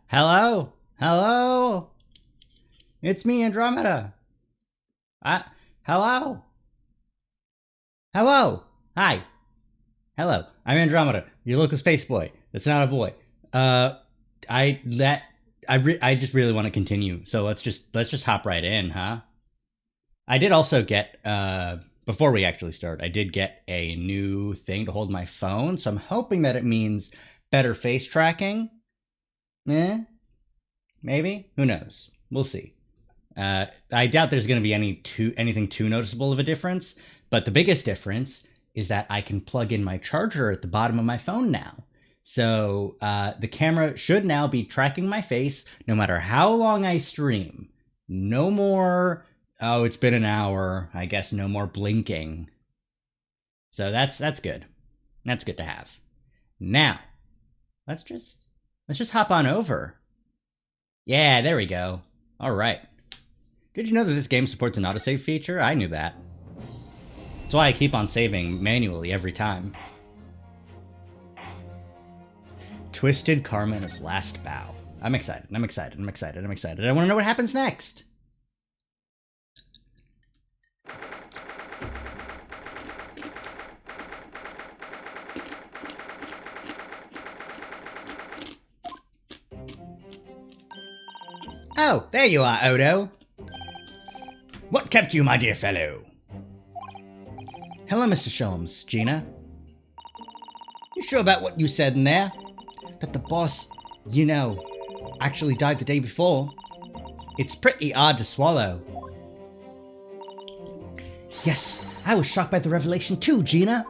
Hello? Hello? It's me, Andromeda. Uh, Hello? Hello? Hi. Hello. I'm Andromeda, your local space boy. That's not a boy. Uh, I that I just really want to continue. So let's just hop right in, huh? I did also get before we actually start, I did get a new thing to hold my phone. So I'm hoping that it means better face tracking. Eh? Maybe? Who knows? We'll see. I doubt there's going to be anything too noticeable of a difference, but the biggest difference is that I can plug in my charger at the bottom of my phone now. So the camera should now be tracking my face no matter how long I stream. No more, oh, it's been an hour. I guess no more blinking. So that's good. That's good to have. Now, let's just hop on over. Yeah, there we go. All right. Did you know that this game supports an autosave feature? I knew that. That's why I keep on saving manually every time. Twisted Karma in his last bow. I'm excited. I'm excited. I'm excited. I'm excited. I want to know what happens next. Oh, there you are, Odo. What kept you, my dear fellow? Hello, Mr. Sholmes. Gina? You sure about what you said in there? That the boss, actually died the day before? It's pretty odd to swallow. Yes, I was shocked by the revelation too, Gina.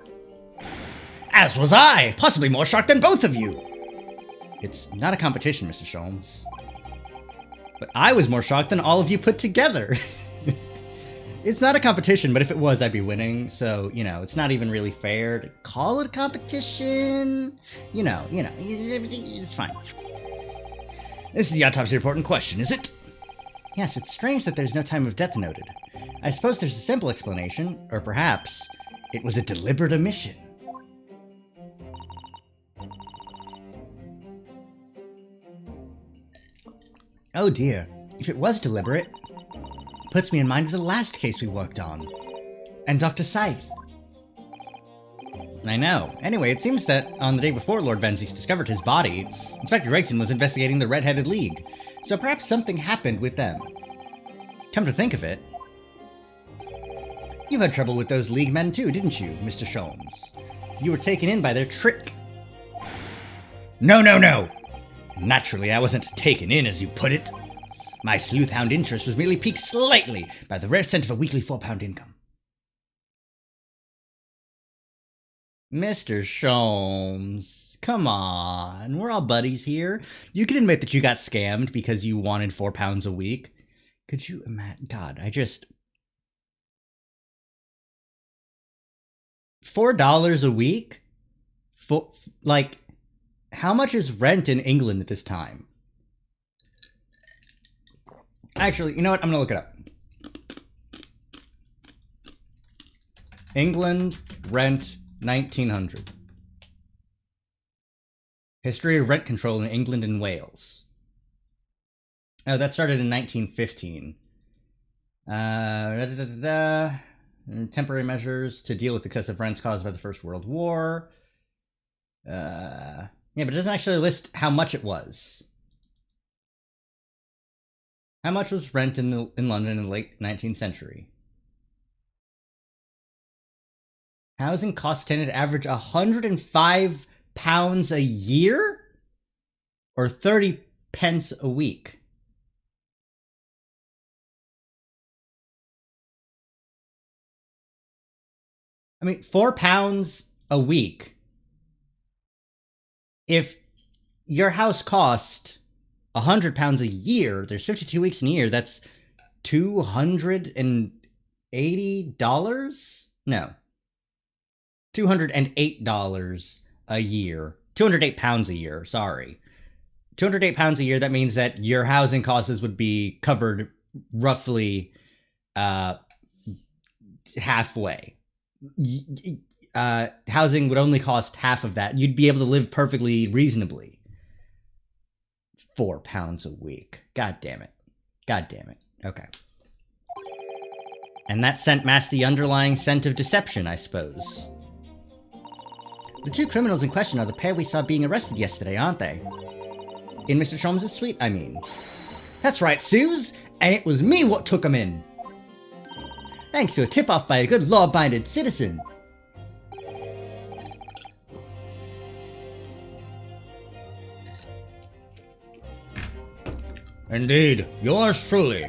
As was I! Possibly more shocked than both of you! It's not a competition, Mr. Sholmes. But I was more shocked than all of you put together. It's not a competition, but if it was, I'd be winning. So, it's not even really fair to call it a competition. It's fine. This is the autopsy report in question, is it? Yes, it's strange that there's no time of death noted. I suppose there's a simple explanation, or perhaps it was a deliberate omission. Oh dear, if it was deliberate, puts me in mind of the last case we worked on. And Dr. Scythe. I know. Anyway, it seems that on the day before Lord Venzies discovered his body, Inspector Gregson was investigating the Red-Headed League, so perhaps something happened with them. Come to think of it, you had trouble with those League men too, didn't you, Mr. Sholmes? You were taken in by their trick. No! Naturally, I wasn't taken in, as you put it. My sleuthhound interest was merely piqued slightly by the rare scent of a weekly £4 income. Mr. Sholmes, come on. We're all buddies here. You can admit that you got scammed because you wanted £4 a week. Could you imagine? God, $4 a week? How much is rent in England at this time? Actually, you know what? I'm gonna look it up. England rent 1900. History of rent control in England and Wales. Oh, that started in 1915. Temporary measures to deal with excessive rents caused by the First World War. Yeah, but it doesn't actually list how much it was. How much was rent in London in the late 19th century? Housing costs tended to average £105 a year? Or 30 pence a week? I mean, £4 a week. If your house cost £100 a year, there's 52 weeks in a year, that's $280? No. $208 a year. £208 a year, sorry. £208 a year, that means that your housing costs would be covered roughly halfway. Housing would only cost half of that. You'd be able to live perfectly reasonably. £4 a week. God damn it. God damn it. Okay. And that scent masked the underlying scent of deception, I suppose. The two criminals in question are the pair we saw being arrested yesterday, aren't they? In Mr. Cholmes' suite, I mean. That's right, Suze! And it was me what took them in! Thanks to a tip-off by a good law-minded citizen. Indeed, yours truly.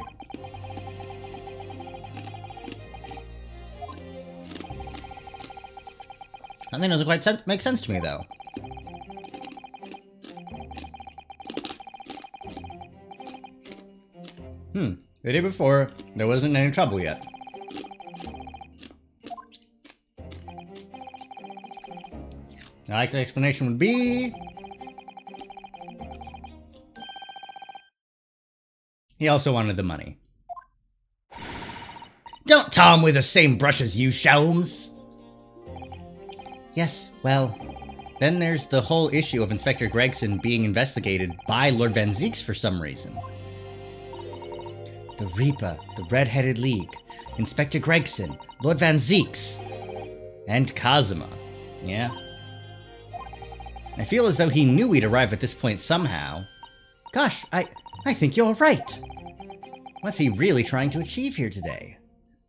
I think it doesn't quite make sense to me, though. The day before, there wasn't any trouble yet. The likely explanation would be... he also wanted the money. Don't tar him with the same brush as you, Sholmes! Yes, well, then there's the whole issue of Inspector Gregson being investigated by Lord Van Zieks for some reason. The Reaper, the Red-Headed League, Inspector Gregson, Lord Van Zieks, and Kazuma. Yeah? I feel as though he knew we'd arrive at this point somehow. Gosh, I think you're right. What's he really trying to achieve here today?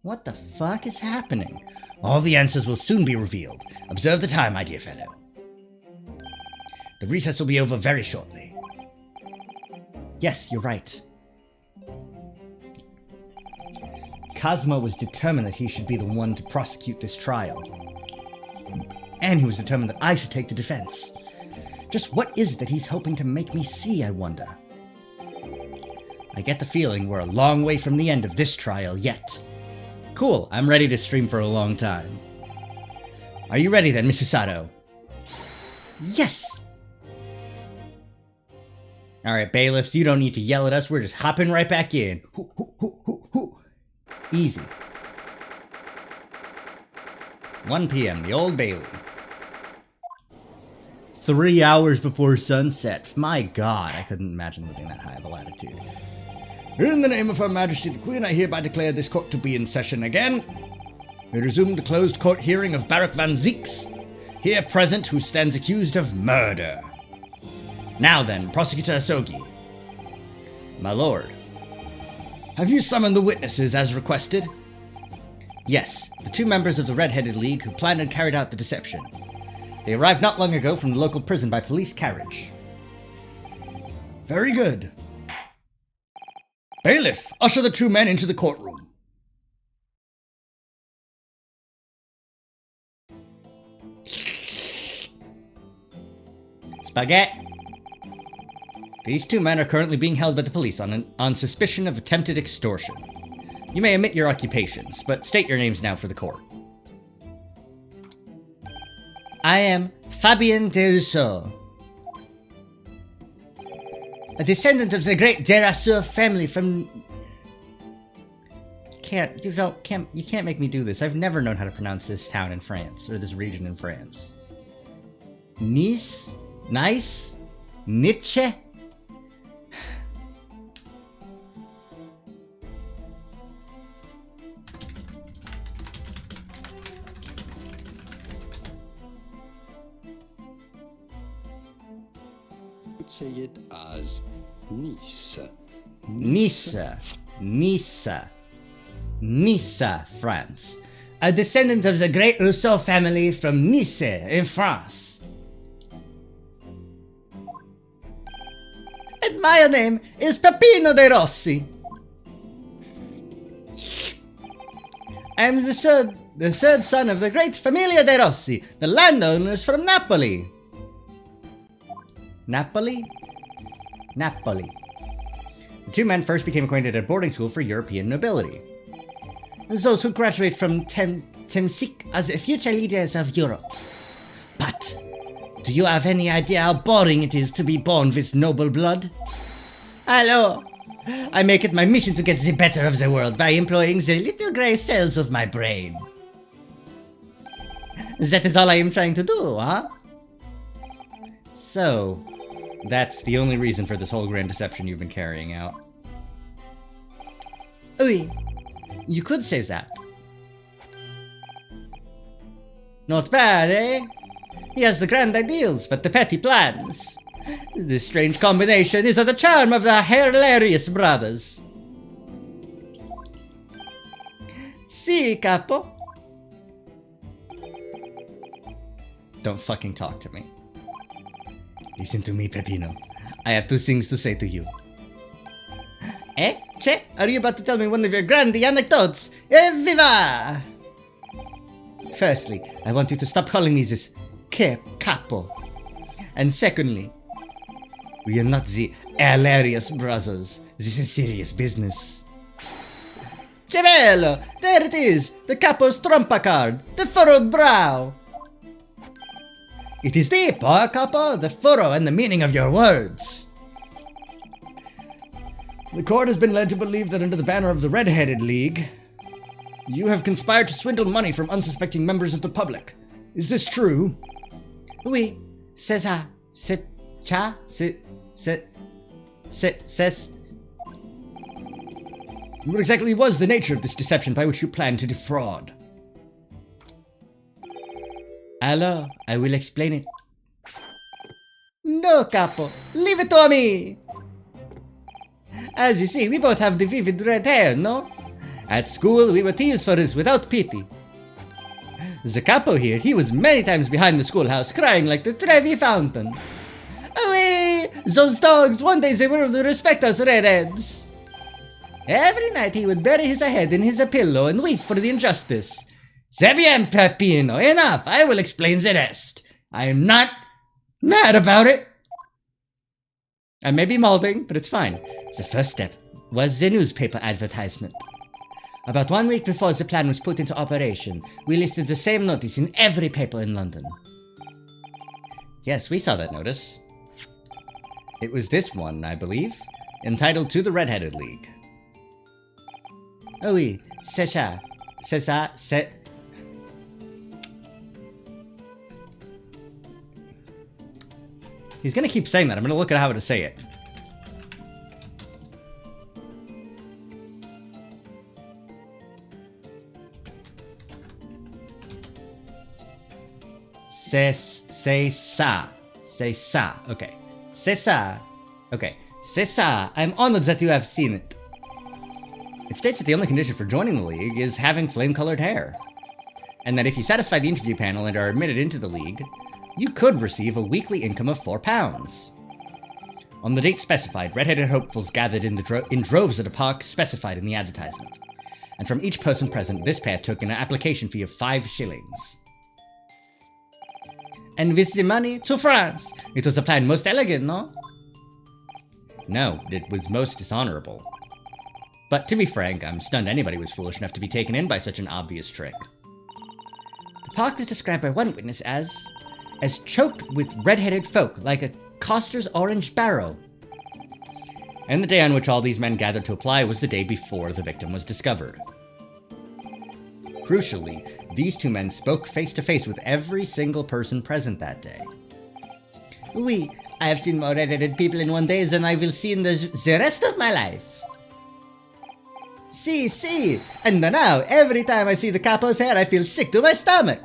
What the fuck is happening? All the answers will soon be revealed. Observe the time, my dear fellow. The recess will be over very shortly. Yes, you're right. Kazuma was determined that he should be the one to prosecute this trial. And he was determined that I should take the defense. Just what is it that he's hoping to make me see, I wonder? I get the feeling we're a long way from the end of this trial yet. Cool, I'm ready to stream for a long time. Are you ready then, Mrs. Sato? Yes! Alright, bailiffs, you don't need to yell at us, we're just hopping right back in. Hoo, hoo, hoo, hoo, hoo. Easy. 1 p.m., the Old Bailey. 3 hours before sunset. My god, I couldn't imagine living that high of a latitude. In the name of Her Majesty the Queen, I hereby declare this court to be in session again. We resume the closed court hearing of Barak Van Zieks, here present, who stands accused of murder. Now then, Prosecutor Asogi. My lord. Have you summoned the witnesses as requested? Yes, the 2 members of the Red-Headed League who planned and carried out the deception. They arrived not long ago from the local prison by police carriage. Very good. Bailiff, usher the 2 men into the courtroom. Spaghetti. These 2 men are currently being held by the police on suspicion of attempted extortion. You may omit your occupations, but state your names now for the court. I am Fabien de Rousseau, a descendant of the great de Rousseau family from... You can't make me do this. I've never known how to pronounce this town in France, or this region in France. Nice? Nice? Nietzsche? Say it as Nice. Nice, France. A descendant of the great Rousseau family from Nice, in France. And my name is Peppino de Rossi. I am the third son of the great Familia de Rossi, the landowners from Napoli. Napoli? Napoli. The 2 men first became acquainted at boarding school for European nobility. Those who graduate from Temsik as future leaders of Europe. But, do you have any idea how boring it is to be born with noble blood? Hello! I make it my mission to get the better of the world by employing the little grey cells of my brain. That is all I am trying to do, huh? So, That's the only reason for this whole grand deception you've been carrying out. Oui, you could say that. Not bad, eh? He has the grand ideals, but the petty plans. This strange combination is of the charm of the hilarious brothers. Si, capo. Don't fucking talk to me. Listen to me, Peppino. I have two things to say to you. Eh? Che? Are you about to tell me one of your grandi anecdotes? Evviva! Firstly, I want you to stop calling me this capo. And secondly, we are not the hilarious brothers. This is serious business. Gemello! There it is! The capo's trumpa card! The furrowed brow! It is deep, huh, capo? The furrow and the meaning of your words. The court has been led to believe that under the banner of the Red-Headed League, you have conspired to swindle money from unsuspecting members of the public. Is this true? Oui, c'est ça. C'est cha? C'est... What exactly was the nature of this deception by which you planned to defraud? Alors, I will explain it. No, capo. Leave it to me. As you see, we both have the vivid red hair, no? At school, we were teased for this without pity. The capo here, he was many times behind the schoolhouse, crying like the Trevi fountain. Away! Those dogs, one day they will respect us redheads. Every night he would bury his head in his pillow and weep for the injustice. C'est bien, Peppino, enough, I will explain the rest. I am not mad about it. I may be molding, but it's fine. The first step was the newspaper advertisement. About 1 week before the plan was put into operation, we listed the same notice in every paper in London. Yes, we saw that notice. It was this one, I believe, entitled To the Red-Headed League. Oui, c'est ça. C'est ça, c'est... He's gonna keep saying that. I'm gonna look at how to say it. C'est ça. C'est ça. Okay. C'est ça. Okay. C'est ça. I'm honored that you have seen it. It states that the only condition for joining the league is having flame-colored hair. And that if you satisfy the interview panel and are admitted into the league, you could receive a weekly income of £4. On the date specified, red-headed hopefuls gathered in droves at a park specified in the advertisement. And from each person present, this pair took an application fee of 5 shillings. And with the money, to France. It was a plan most elegant, no? No, it was most dishonorable. But to be frank, I'm stunned anybody was foolish enough to be taken in by such an obvious trick. The park was described by one witness as choked with red-headed folk, like a coster's orange barrow. And the day on which all these men gathered to apply was the day before the victim was discovered. Crucially, these two men spoke face-to-face with every single person present that day. Oui, I have seen more red-headed people in one day than I will see in the rest of my life. See, and now, every time I see the capo's hair, I feel sick to my stomach.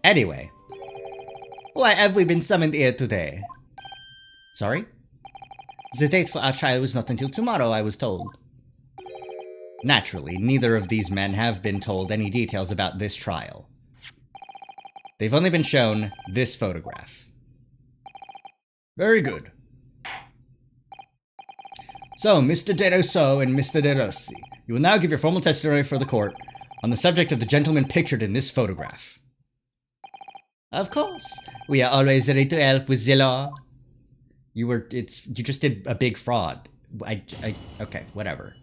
Anyway. Why have we been summoned here today? Sorry? The date for our trial was not until tomorrow, I was told. Naturally, neither of these men have been told any details about this trial. They've only been shown this photograph. Very good. So, Mr. De Rousseau and Mr. De Rossi, you will now give your formal testimony for the court on the subject of the gentleman pictured in this photograph. Of course. We are always ready to help with the law. You just did a big fraud. Okay, whatever.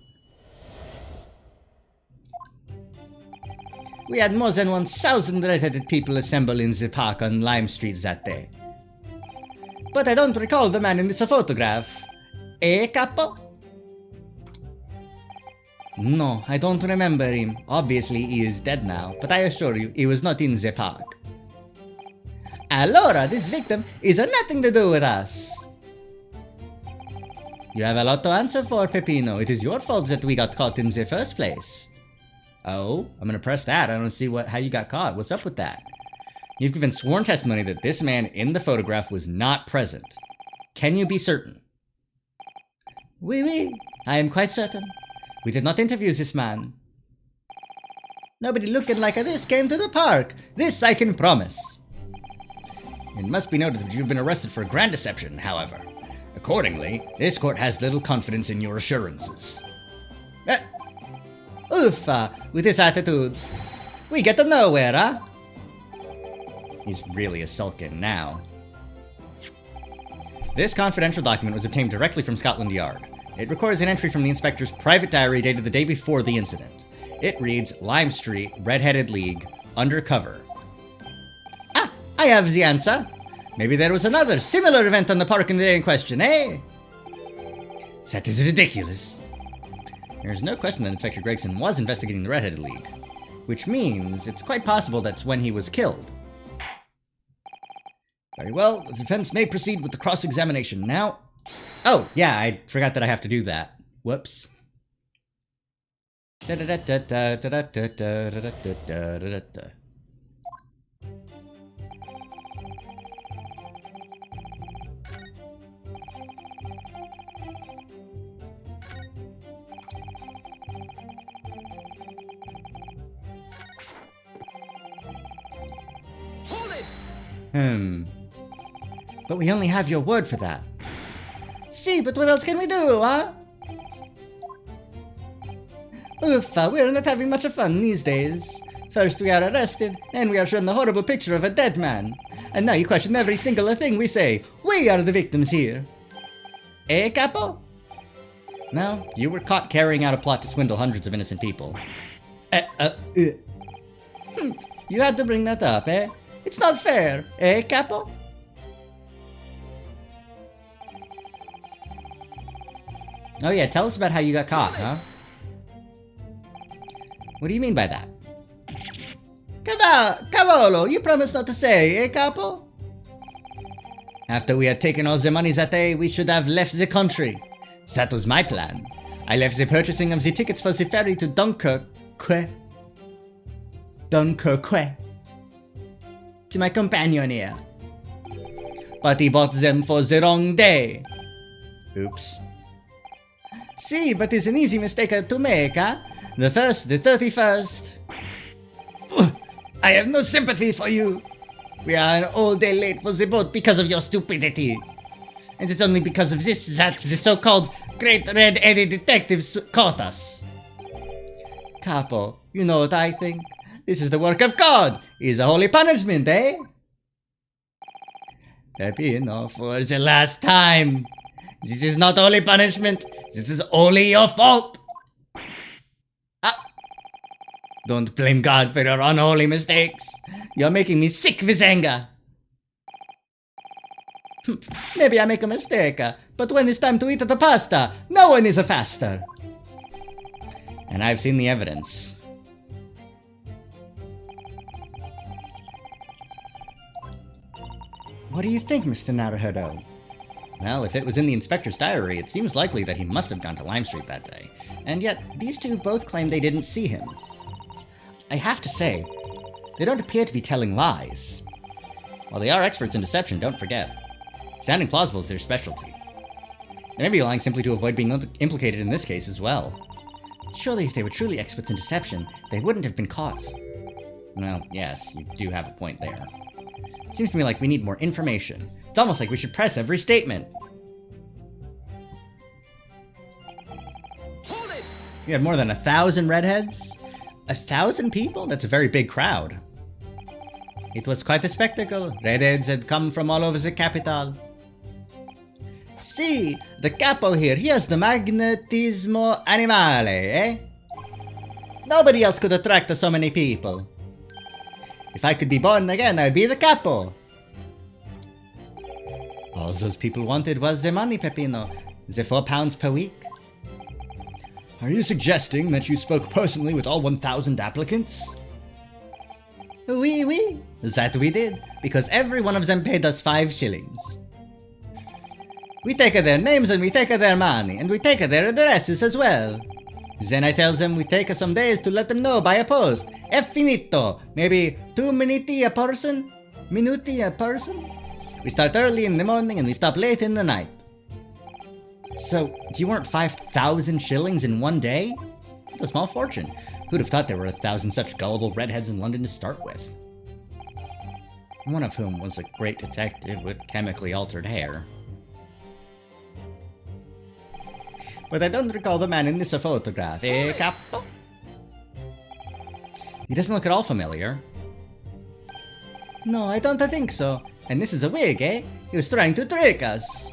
We had more than 1,000 red-headed people assemble in the park on Lime Street that day. But I don't recall the man in this photograph. Eh, capo? No, I don't remember him. Obviously, he is dead now, but I assure you, he was not in the park. Allora, this victim is nothing to do with us. You have a lot to answer for, Peppino. It is your fault that we got caught in the first place. Oh, I'm gonna press that. I don't see how you got caught. What's up with that? You've given sworn testimony that this man in the photograph was not present. Can you be certain? Oui, I am quite certain. We did not interview this man. Nobody looking like this came to the park. This I can promise. It must be noted that you've been arrested for grand deception, however. Accordingly, this court has little confidence in your assurances. With this attitude, we get to nowhere, huh? He's really a sulkin now. This confidential document was obtained directly from Scotland Yard. It records an entry from the inspector's private diary dated the day before the incident. It reads, Lime Street, Red-Headed League, undercover. Ah, I have the answer. Maybe there was another similar event on the park in the day in question, eh? That is ridiculous. There's no question that Inspector Gregson was investigating the Red-Headed League, which means it's quite possible that's when he was killed. Very well, the defense may proceed with the cross-examination now. Oh, yeah, I forgot that I have to do that. Whoops. But we only have your word for that. See, but what else can we do, huh? Uffa, we're not having much fun these days. First we are arrested, then we are shown the horrible picture of a dead man. And now you question every single thing we say. We are the victims here. Eh, Capo? No, you were caught carrying out a plot to swindle hundreds of innocent people. You had to bring that up, eh? It's not fair, eh, Capo? Oh yeah, tell us about how you got caught, huh? What do you mean by that? Cavolo, you promised not to say, eh, Capo? After we had taken all the money that day, we should have left the country. That was my plan. I left the purchasing of the tickets for the ferry to Dunkirk. To my companion here. But he bought them for the wrong day. Oops. See, but it's an easy mistake to make, huh? The 1st, the 31st. I have no sympathy for you. We are an all day late for the boat because of your stupidity. And it's only because of this that the so-called great red-headed detectives caught us. Capo, you know what I think? This is the work of God. It's a holy punishment, eh? Peppino, for the last time. This is not holy punishment. This is only your fault. Ah. Don't blame God for your unholy mistakes. You're making me sick with anger. Maybe I make a mistake, but when it's time to eat the pasta, no one is a faster. And I've seen the evidence. What do you think, Mr. Naruhodo? Well, if it was in the inspector's diary, it seems likely that he must have gone to Lime Street that day. And yet, these two both claim they didn't see him. I have to say, they don't appear to be telling lies. While they are experts in deception, don't forget. Sounding plausible is their specialty. They may be lying simply to avoid being implicated in this case as well. Surely if they were truly experts in deception, they wouldn't have been caught. Well, yes, you do have a point there. It seems to me like we need more information. It's almost like we should press every statement. Hold it! You have more than 1,000 redheads? 1,000 people? That's a very big crowd. It was quite a spectacle. Redheads had come from all over the capital. See, the capo here, he has the magnetismo animale, eh? Nobody else could attract so many people. If I could be born again, I'd be the capo. All those people wanted was the money, Peppino. The £4 per week. Are you suggesting that you spoke personally with all 1,000 applicants? Oui, that we did, because every one of them paid us 5 shillings. We take their names and we take their money, and we take their addresses as well. Then I tell them we take some days to let them know by a post. E finito. Maybe 2 minuti a person? Minuti a person? We start early in the morning and we stop late in the night. So, you earned 5,000 shillings in one day? That's a small fortune. Who'd have thought there were 1,000 such gullible redheads in London to start with? One of whom was a great detective with chemically altered hair. But I don't recall the man in this photograph, eh, Capo? He doesn't look at all familiar. No, I don't think so. And this is a wig, eh? He was trying to trick us.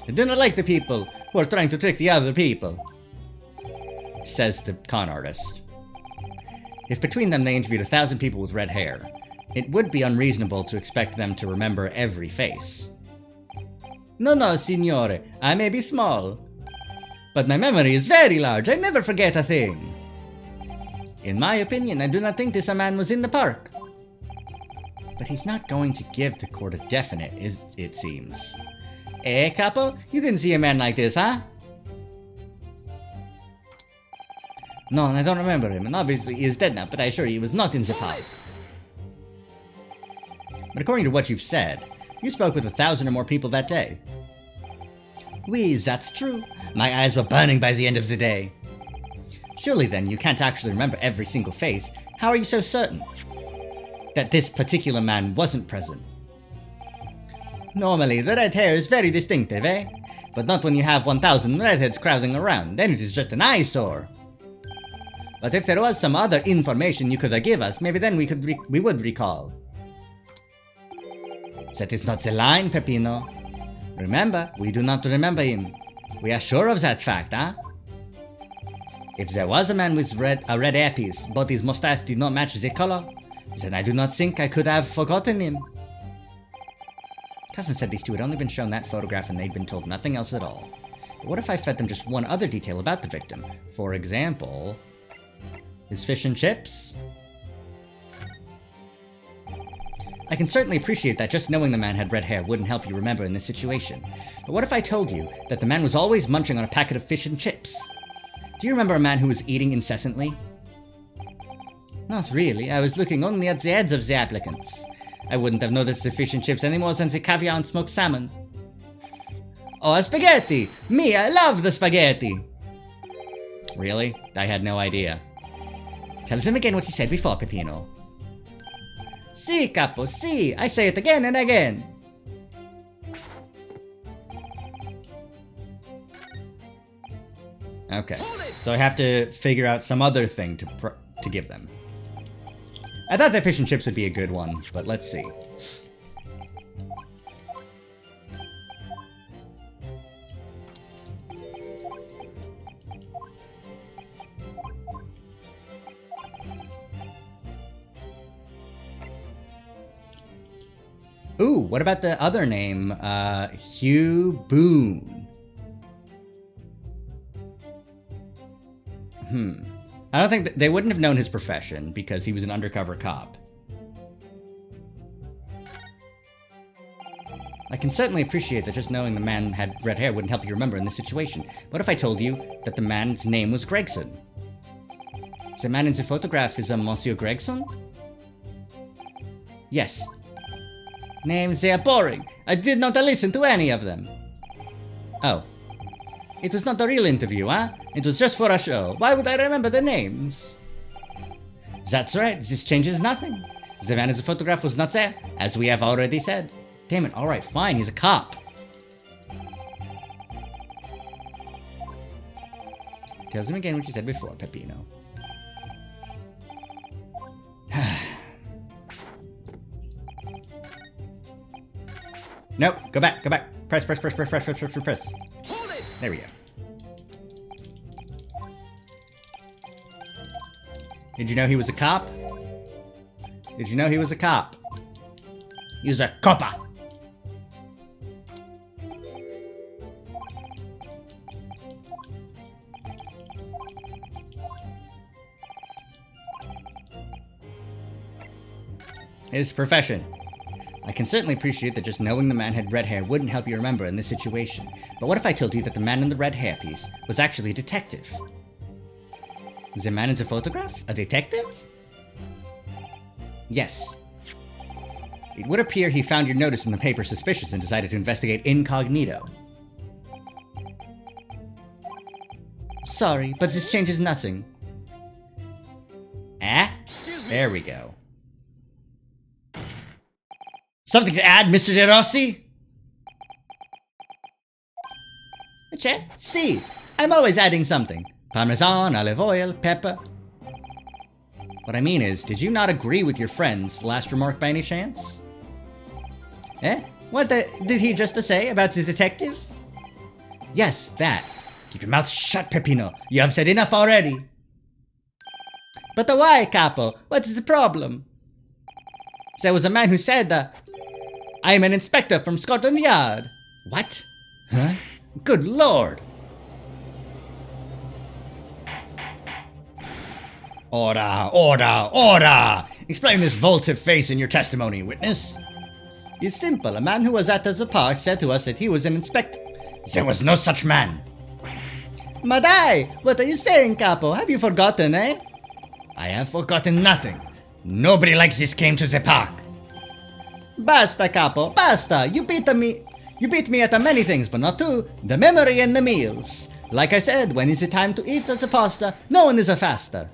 I do not like the people who are trying to trick the other people, says the con artist. If between them they interviewed 1,000 people with red hair, it would be unreasonable to expect them to remember every face. No, signore, I may be small, but my memory is very large. I never forget a thing. In my opinion, I do not think this man was in the park. But he's not going to give the court a definite, it seems. Eh, Capo? You didn't see a man like this, huh? No, I don't remember him, and obviously he is dead now, but I assure you he was not in the park. But according to what you've said, you spoke with 1,000 or more people that day. Oui, that's true. My eyes were burning by the end of the day. Surely then you can't actually remember every single face. How are you so certain that this particular man wasn't present? Normally, the red hair is very distinctive, eh? But not when you have 1,000 redheads crowding around, then it is just an eyesore. But if there was some other information you could give us, maybe then we would recall. That is not the line, Peppino. Remember, we do not remember him. We are sure of that fact, huh? If there was a man with a red hairpiece, but his mustache did not match the color, then I do not think I could have forgotten him. Cosmo said these two had only been shown that photograph and they'd been told nothing else at all. But what if I fed them just one other detail about the victim? For example, his fish and chips? I can certainly appreciate that just knowing the man had red hair wouldn't help you remember in this situation. But what if I told you that the man was always munching on a packet of fish and chips? Do you remember a man who was eating incessantly? Not really. I was looking only at the heads of the applicants. I wouldn't have noticed the fish and chips any more than the caviar and smoked salmon. Oh, a spaghetti! Me, I love the spaghetti! Really? I had no idea. Tell him again what he said before, Peppino. Si, Capo, si! I say it again and again! Okay, so I have to figure out some other thing to give them. I thought that fish and chips would be a good one, but let's see. Ooh, what about the other name? Hugh Boone. I don't think they wouldn't have known his profession because he was an undercover cop. I can certainly appreciate that just knowing the man had red hair wouldn't help you remember in this situation. What if I told you that the man's name was Gregson? The man in the photograph is a Monsieur Gregson? Yes. Names, they are boring. I did not listen to any of them. Oh. It was not a real interview, huh? It was just for a show. Why would I remember the names? That's right, this changes nothing. The man in the photograph was not there, as we have already said. Damn it, alright, fine, he's a cop. Tells him again what you said before, Peppino. Nope, go back. Press. There we go. Did you know he was a cop? Did you know he was a cop? He was a copper. His profession. I can certainly appreciate that just knowing the man had red hair wouldn't help you remember in this situation. But what if I told you that the man in the red hairpiece was actually a detective? The man in the photograph? A detective? Yes. It would appear he found your notice in the paper suspicious and decided to investigate incognito. Sorry, but this changes nothing. Ah? There we go. Something to add, Mr. De Rossi? Che? Si. I'm always adding something. Parmesan, olive oil, pepper. What I mean is, did you not agree with your friend's last remark by any chance? Eh? What did he just say about his detective? Yes, that. Keep your mouth shut, Peppino. You have said enough already. But why, Capo? What is the problem? There was a man who said that I am an inspector from Scotland Yard. What? Huh? Good Lord. Order, order, order! Explain this volte-face in your testimony, witness. It's simple. A man who was at the park said to us that he was an inspector. There was no such man. Madai, what are you saying, Capo? Have you forgotten, eh? I have forgotten nothing. Nobody like this came to the park. Basta, Capo, basta. You beat me at many things, but not two. The memory and the meals. Like I said, when is it time to eat the pasta, no one is a faster.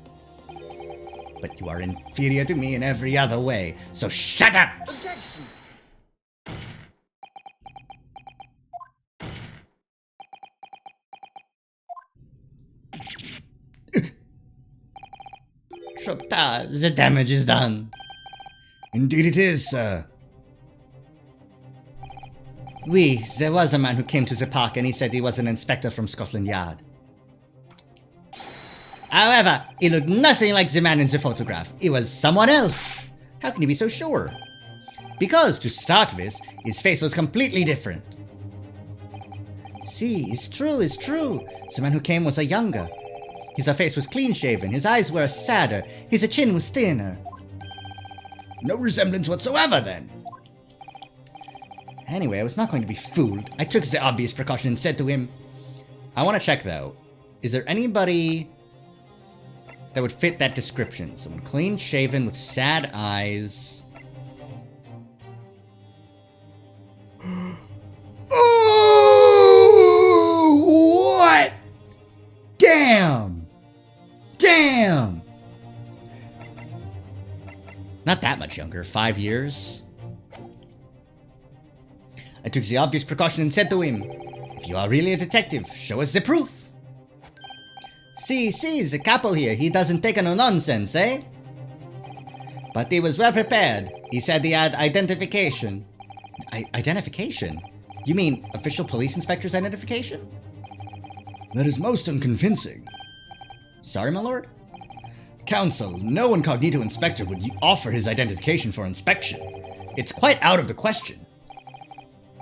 But you are inferior to me in every other way, so shut up! Objection! Chopta, the damage is done. Indeed it is, sir. Oui, there was a man who came to the park and he said he was an inspector from Scotland Yard. However, he looked nothing like the man in the photograph. He was someone else. How can you be so sure? Because, to start with, his face was completely different. See, it's true, it's true. The man who came was a younger. His face was clean-shaven, his eyes were sadder, his chin was thinner. No resemblance whatsoever, then. Anyway, I was not going to be fooled. I took the obvious precaution and said to him... I want to check, though. Is there anybody that would fit that description? Someone clean-shaven with sad eyes. Oh! What? Damn! Damn! Not that much younger, 5 years. I took the obvious precaution and said to him, if you are really a detective, show us the proof. See, the capo here, he doesn't take no nonsense, eh? But he was well prepared. He said he had identification. Identification? You mean official police inspector's identification? That is most unconvincing. Sorry, my lord? Counsel, no incognito inspector would offer his identification for inspection. It's quite out of the question.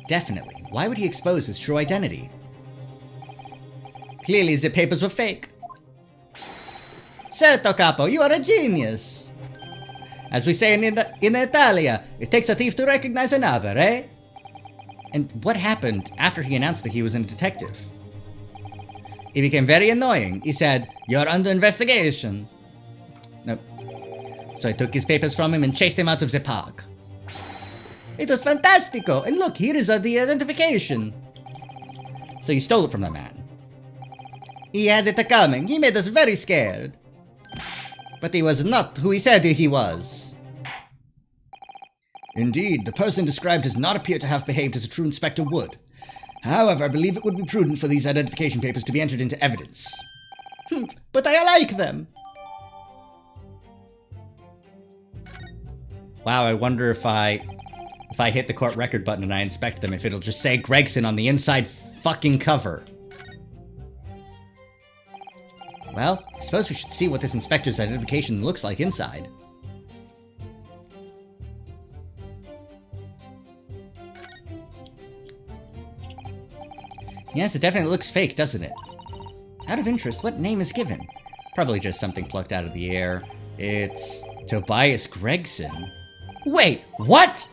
Definitely. Why would he expose his true identity? Clearly the papers were fake. Certo, capo, you are a genius. As we say in Italia, it takes a thief to recognize another, eh? And what happened after he announced that he was a detective? He became very annoying. He said, "You're under investigation." Nope. So I took his papers from him and chased him out of the park. It was fantastico! And look, here is the identification. So you stole it from the man. He had it coming. He made us very scared. But he was not who he said he was. Indeed, the person described does not appear to have behaved as a true inspector would. However, I believe it would be prudent for these identification papers to be entered into evidence. But I like them. Wow, I wonder if I hit the court record button and I inspect them, if it'll just say Gregson on the inside fucking cover. Well, I suppose we should see what this inspector's identification looks like inside. Yes, it definitely looks fake, doesn't it? Out of interest, what name is given? Probably just something plucked out of the air. It's Tobias Gregson. Wait, what?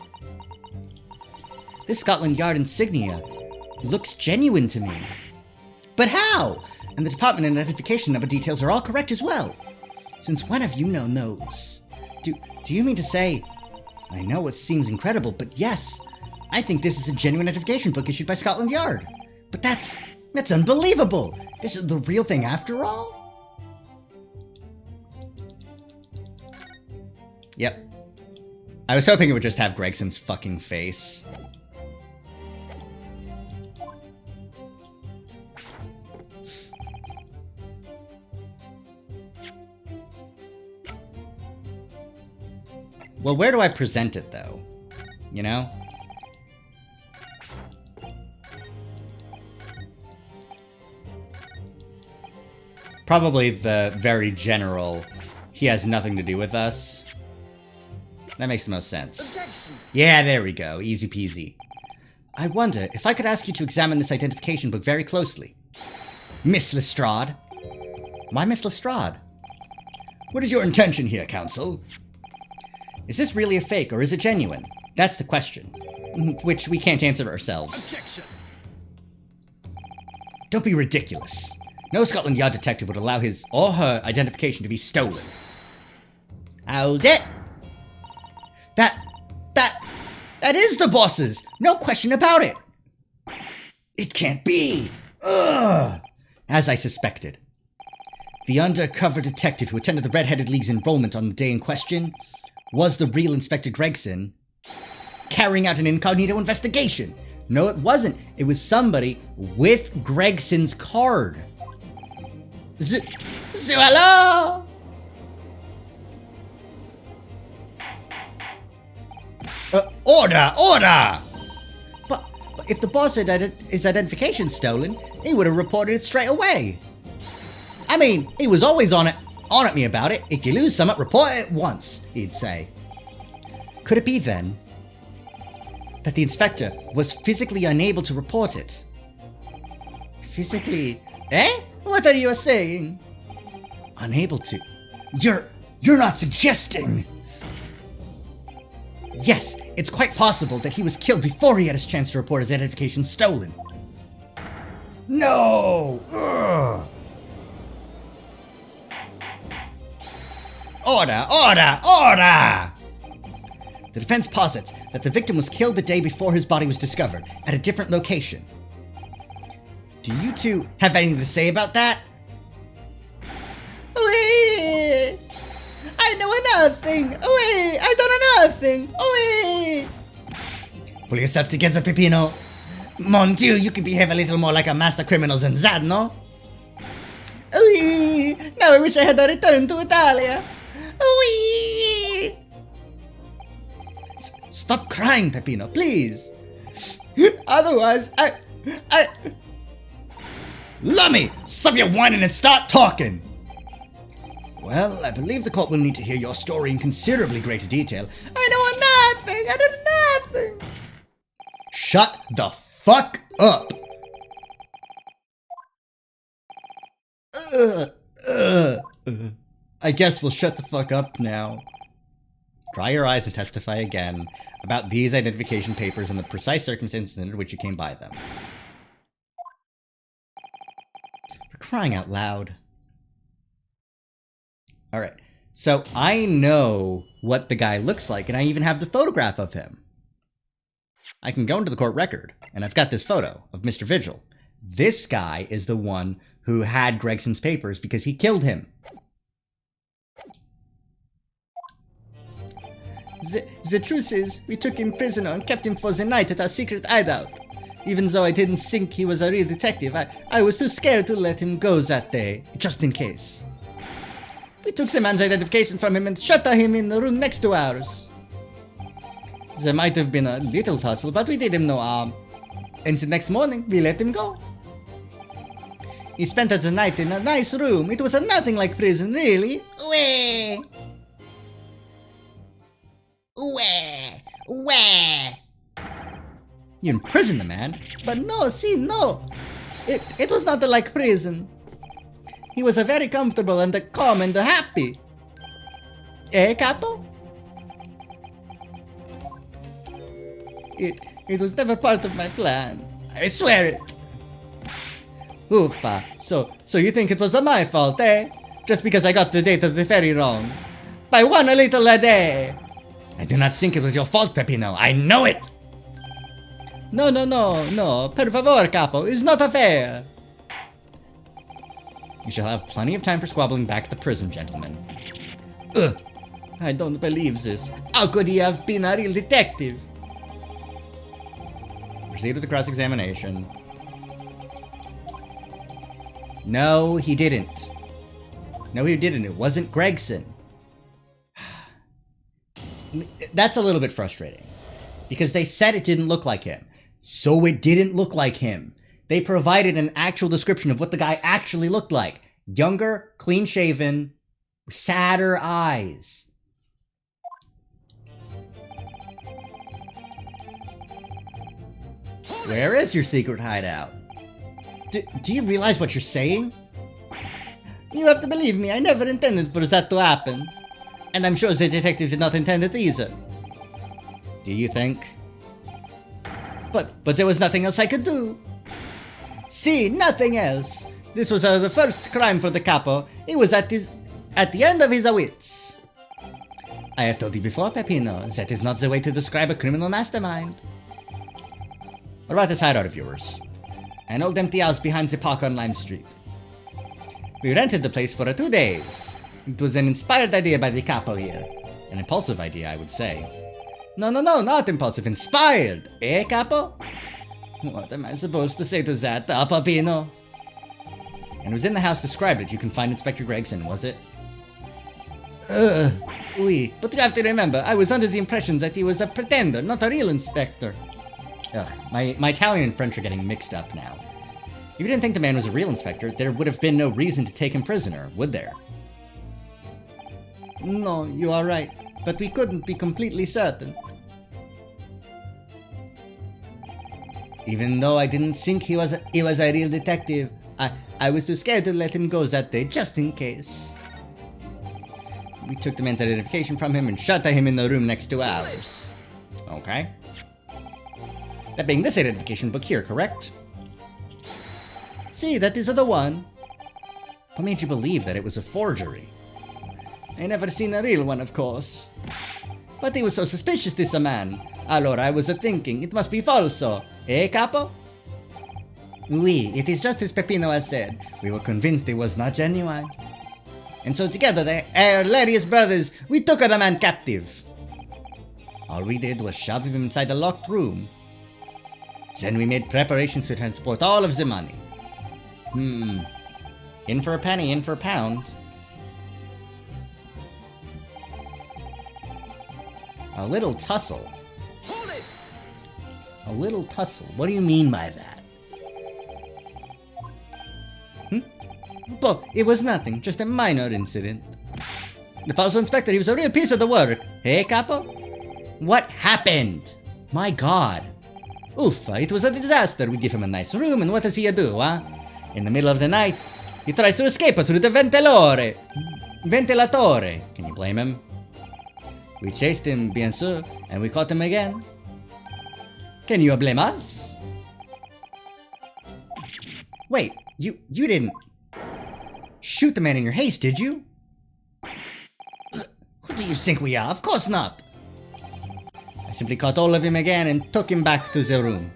This Scotland Yard insignia looks genuine to me. But how? And the department and identification number details are all correct as well. Since when have you known those? Do you mean to say... I know it seems incredible, but yes, I think this is a genuine identification book issued by Scotland Yard. But that's unbelievable! This is the real thing after all? Yep. I was hoping it would just have Gregson's fucking face. Well, where do I present it, though? You know? Probably the very general, he has nothing to do with us. That makes the most sense. Objection. Yeah, there we go. Easy peasy. I wonder if I could ask you to examine this identification book very closely. Miss Lestrade. Why Miss Lestrade? What is your intention here, Counsel? Is this really a fake, or is it genuine? That's the question, which we can't answer ourselves. Objection. Don't be ridiculous. No Scotland Yard detective would allow his or her identification to be stolen. Hold it! That is the boss's! No question about it! It can't be! Ugh! As I suspected. The undercover detective who attended the Red-Headed League's enrollment on the day in question was the real Inspector Gregson, carrying out an incognito investigation. No, it wasn't. It was somebody with Gregson's card. Hello? Order! But if the boss had his identification stolen, he would have reported it straight away. I mean, he was always on at me about it. If you lose something, report it once, he'd say. Could it be, then, that the inspector was physically unable to report it? Physically? Eh? What are you saying? Unable to? You're not suggesting... Yes, it's quite possible that he was killed before he had his chance to report his identification stolen. No! Ugh. Order! The defense posits that the victim was killed the day before his body was discovered, at a different location. Do you two have anything to say about that? Oui! I know nothing! Oui! I don't know nothing! Oui! Pull yourself together, Peppino. Mon Dieu, you could behave a little more like a master criminal than that, no? Oui! Now I wish I had returned to Italia! Oui! Stop crying, Peppino, please! Otherwise, I... Lummy! Stop your whining and start talking! Well, I believe the court will need to hear your story in considerably greater detail. I know nothing! Shut the fuck up! I guess we'll shut the fuck up now. Dry your eyes and testify again about these identification papers and the precise circumstances under which you came by them. For crying out loud. Alright, so I know what the guy looks like, and I even have the photograph of him. I can go into the court record, and I've got this photo of Mr. Vigil. This guy is the one who had Gregson's papers because he killed him. The truth is, we took him prisoner and kept him for the night at our secret hideout. Even though I didn't think he was a real detective, I was too scared to let him go that day, just in case. We took the man's identification from him and shut him in the room next to ours. There might have been a little tussle, but we did him no harm. And the next morning, we let him go. He spent the night in a nice room. It was nothing like prison, really. Where? You imprisoned the man? But no, no. It was not like prison. He was very comfortable and calm and happy. Eh, Capo? It was never part of my plan. I swear it. Uffa. So you think it was my fault, eh? Just because I got the date of the ferry wrong. By one little a day. I do not think it was your fault, Peppino. I know it. No. Per favor, capo. It's not fair. You shall have plenty of time for squabbling back at the prison, gentlemen. Ugh. I don't believe this. How could he have been a real detective? Proceed with the cross-examination. No, he didn't. No, he didn't. It wasn't Gregson. That's a little bit frustrating. Because they said it didn't look like him. So it didn't look like him. They provided an actual description of what the guy actually looked like. Younger, clean-shaven, sadder eyes. Where is your secret hideout? Do you realize what you're saying? You have to believe me, I never intended for that to happen. And I'm sure the detective did not intend it either. Do you think? But there was nothing else I could do. See, nothing else. This was the first crime for the capo. He was at the end of his wits. I have told you before, Peppino, that is not the way to describe a criminal mastermind. What about this hideout of yours? An old empty house behind the park on Lime Street. We rented the place for 2 days. It was an inspired idea by the capo here. An impulsive idea, I would say. No, not impulsive, inspired. Eh, capo? What am I supposed to say to that, Peppino? And it was in the house described that you can find Inspector Gregson, was it? Oui, but you have to remember, I was under the impression that he was a pretender, not a real inspector. Ugh, my Italian and French are getting mixed up now. If you didn't think the man was a real inspector, there would have been no reason to take him prisoner, would there? No, you are right, but we couldn't be completely certain. Even though I didn't think he was a real detective, I was too scared to let him go that day, just in case. We took the man's identification from him and shut him in the room next to ours. Okay. That being this identification book here, correct? See, that is the one. What made you believe that it was a forgery? I never seen a real one, of course. But he was so suspicious, this man. Allora I was thinking, it must be falso. Eh, capo? Oui, it is just as Peppino has said. We were convinced it was not genuine. And so together, the hilarious brothers, we took the man captive. All we did was shove him inside a locked room. Then we made preparations to transport all of the money. In for a penny, in for a pound. A little tussle. Hold it! A little tussle. What do you mean by that? But it was nothing, just a minor incident. The false inspector, he was a real piece of the work. Hey, capo? What happened? My god. Oof, it was a disaster. We give him a nice room, and what does he do, huh? In the middle of the night, he tries to escape through the ventilatore. Can you blame him? We chased him, bien sûr, and we caught him again. Can you blame us? Wait, you didn't shoot the man in your haste, did you? Who do you think we are? Of course not. I simply caught all of him again and took him back to the room.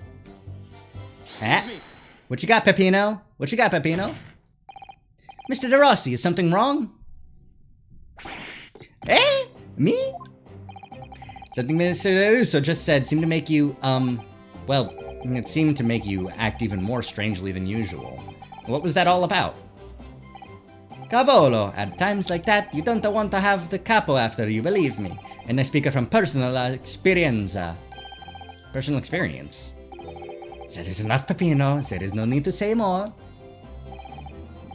What you got, Peppino? What you got, Peppino? Mr. De Rossi, is something wrong? Eh? Me? Something Mr. Russo just said seemed to make you, well, it seemed to make you act even more strangely than usual. What was that all about? Cavolo, at times like that, you don't want to have the capo after you, believe me. And I speak from personal experience. Personal experience? That is enough, Peppino. There is no need to say more.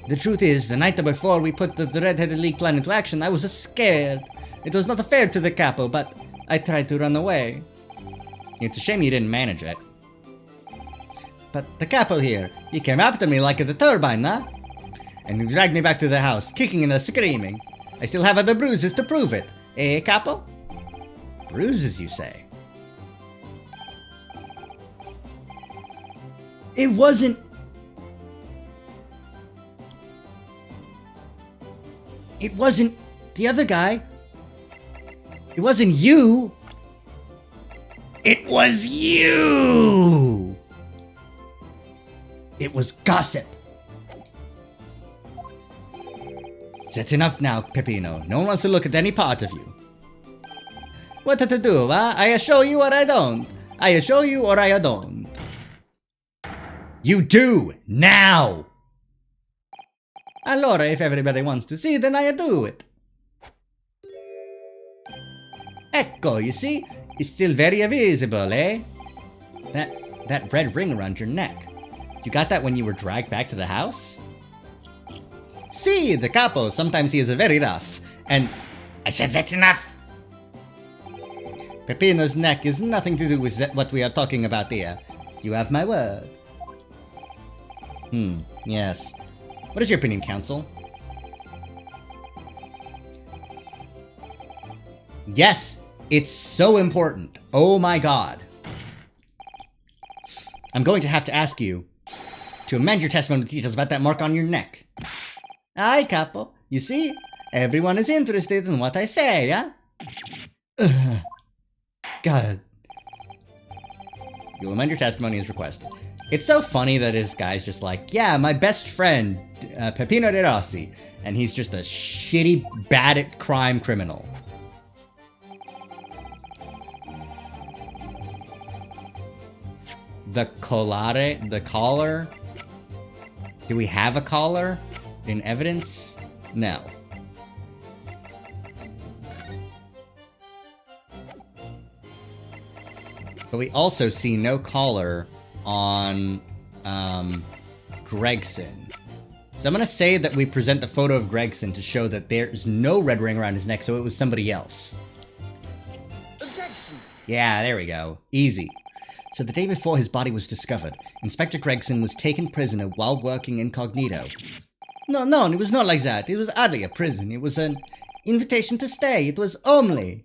The truth is, the night before we put the Red-Headed League plan into action, I was scared. It was not fair to the capo, but I tried to run away. It's a shame you didn't manage it. But the capo here, he came after me like the turbine, huh? And he dragged me back to the house, kicking and screaming. I still have the bruises to prove it. Eh, capo? Bruises, you say? It wasn't... It wasn't the other guy. It wasn't you. It was you. It was gossip. That's enough now, Peppino. No one wants to look at any part of you. What to do, huh? I show you or I don't. I show you or I don't. You do, now! Allora, if everybody wants to see, then I do it. Ecco, you see? It's still very visible, eh? That red ring around your neck. You got that when you were dragged back to the house? See, the capo, sometimes he is very rough. And I said that's enough! Peppino's neck is nothing to do with what we are talking about here. You have my word. Yes. What is your opinion, counsel? Yes, it's so important. Oh my god. I'm going to have to ask you to amend your testimony with details about that mark on your neck. Aye, capo. You see? Everyone is interested in what I say, huh? Ugh. God. You'll amend your testimony as requested. It's so funny that his guy's just like, yeah, my best friend, Peppino De Rossi, and he's just a shitty, bad-at-crime criminal. The collare? The collar? Do we have a collar in evidence? No. But we also see no collar on Gregson. So I'm going to say that we present the photo of Gregson to show that there's no red ring around his neck, so it was somebody else. Objection! Yeah, there we go. Easy. So the day before his body was discovered, Inspector Gregson was taken prisoner while working incognito. No, it was not like that. It was hardly a prison. It was an invitation to stay. It was only.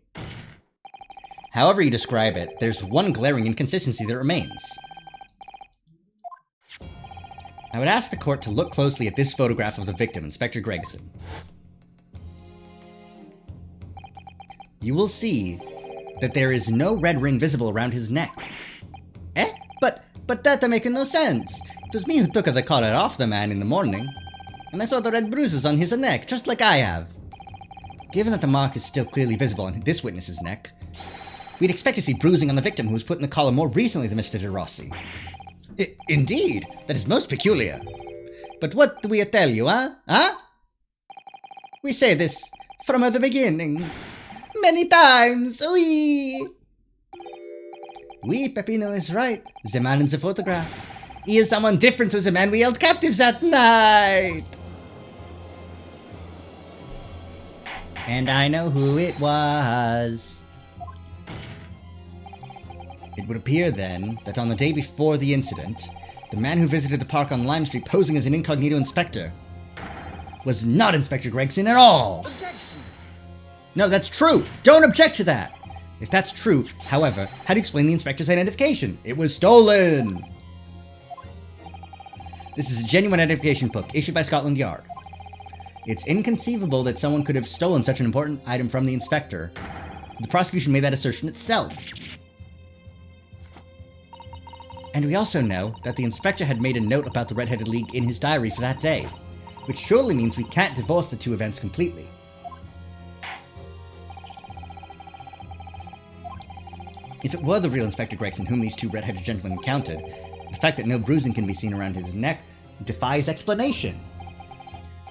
However you describe it, there's one glaring inconsistency that remains. I would ask the court to look closely at this photograph of the victim, Inspector Gregson. You will see that there is no red ring visible around his neck. Eh? But that make no sense. It was me who took the collar off the man in the morning, and I saw the red bruises on his neck, just like I have. Given that the mark is still clearly visible on this witness's neck, we'd expect to see bruising on the victim who was put in the collar more recently than Mr. De Rossi. Indeed, that is most peculiar. But what do we tell you, huh? Huh? We say this from the beginning. Many times, oui. Oui, Peppino is right. The man in the photograph. He is someone different to the man we held captive that night. And I know who it was. It would appear then that on the day before the incident, the man who visited the park on Lime Street posing as an incognito inspector was not Inspector Gregson at all. Objection! No, that's true. Don't object to that. If that's true, however, how do you explain the inspector's identification? It was stolen. This is a genuine identification book issued by Scotland Yard. It's inconceivable that someone could have stolen such an important item from the inspector. The prosecution made that assertion itself. And we also know that the inspector had made a note about the Red-Headed League in his diary for that day, which surely means we can't divorce the two events completely. If it were the real Inspector Gregson whom these two red-headed gentlemen encountered, the fact that no bruising can be seen around his neck defies explanation.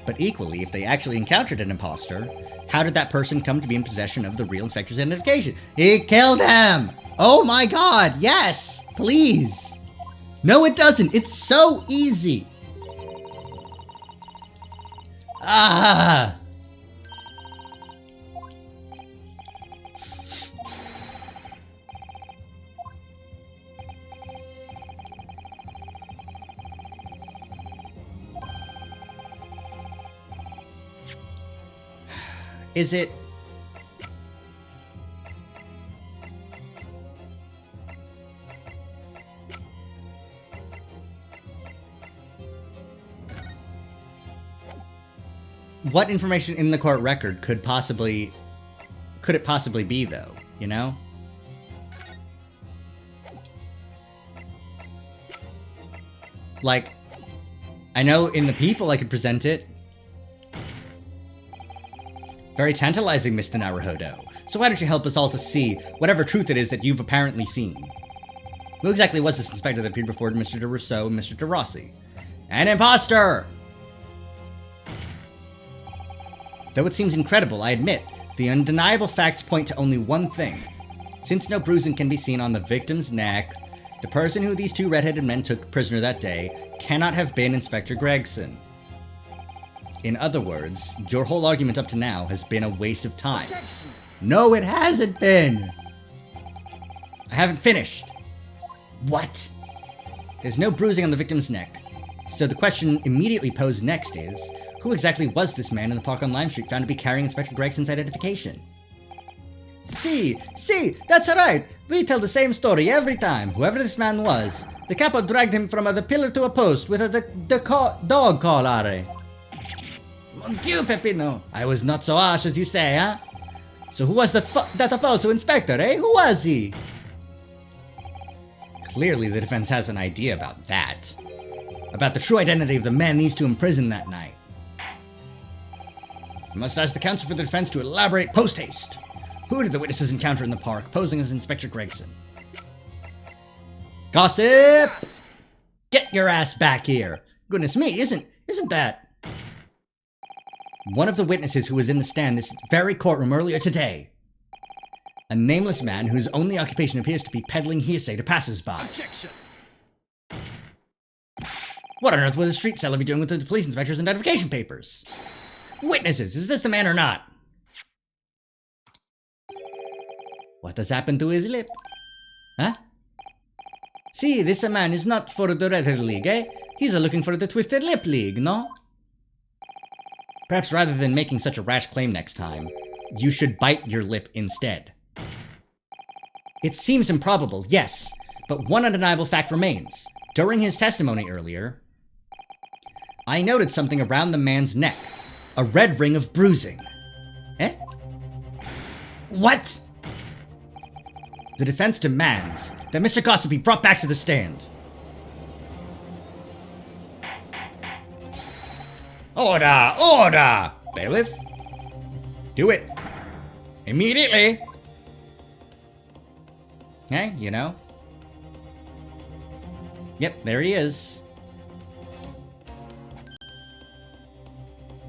But equally, if they actually encountered an imposter, how did that person come to be in possession of the real inspector's identification? He killed him! Oh my god, yes! Please! No, it doesn't. It's so easy. Ah! Is it... what information in the court record could it possibly be, though, you know? Like, I know in the people I could present it. Very tantalizing, Mr. Naruhodo. So why don't you help us all to see whatever truth it is that you've apparently seen? Who exactly was this inspector that appeared before Mr. de Rousseau and Mr. de Rossi? An imposter! Though it seems incredible, I admit, the undeniable facts point to only one thing. Since no bruising can be seen on the victim's neck, the person who these two red-headed men took prisoner that day cannot have been Inspector Gregson. In other words, your whole argument up to now has been a waste of time. Objection. No, it hasn't been! I haven't finished. What? There's no bruising on the victim's neck. So the question immediately posed next is, who exactly was this man in the park on Lime Street found to be carrying Inspector Gregson's identification? See, that's right. We tell the same story every time. Whoever this man was, the capo dragged him from the pillar to a post with a dog collar. Mon Dieu, Peppino, I was not so harsh as you say, huh? So who was that falso inspector, eh? Who was he? Clearly the defense has an idea about that. About the true identity of the man these two imprisoned that night. I must ask the counsel for the defense to elaborate post-haste. Who did the witnesses encounter in the park, posing as Inspector Gregson? Gossip! Get your ass back here! Goodness me, isn't that... One of the witnesses who was in the stand this very courtroom earlier today. A nameless man whose only occupation appears to be peddling hearsay to passers-by. Objection! What on earth would a street seller be doing with the police inspector's identification papers? Witnesses, is this the man or not? What has happened to his lip? Huh? See, this man is not for the Redhead League, eh? He's looking for the Twisted Lip League, no? Perhaps rather than making such a rash claim next time, you should bite your lip instead. It seems improbable, yes, but one undeniable fact remains. During his testimony earlier, I noted something around the man's neck. A red ring of bruising. Eh? What? The defense demands that Mr. Gossip be brought back to the stand. Order! Order! Bailiff? Do it. Immediately! Hey, you know? Yep, there he is.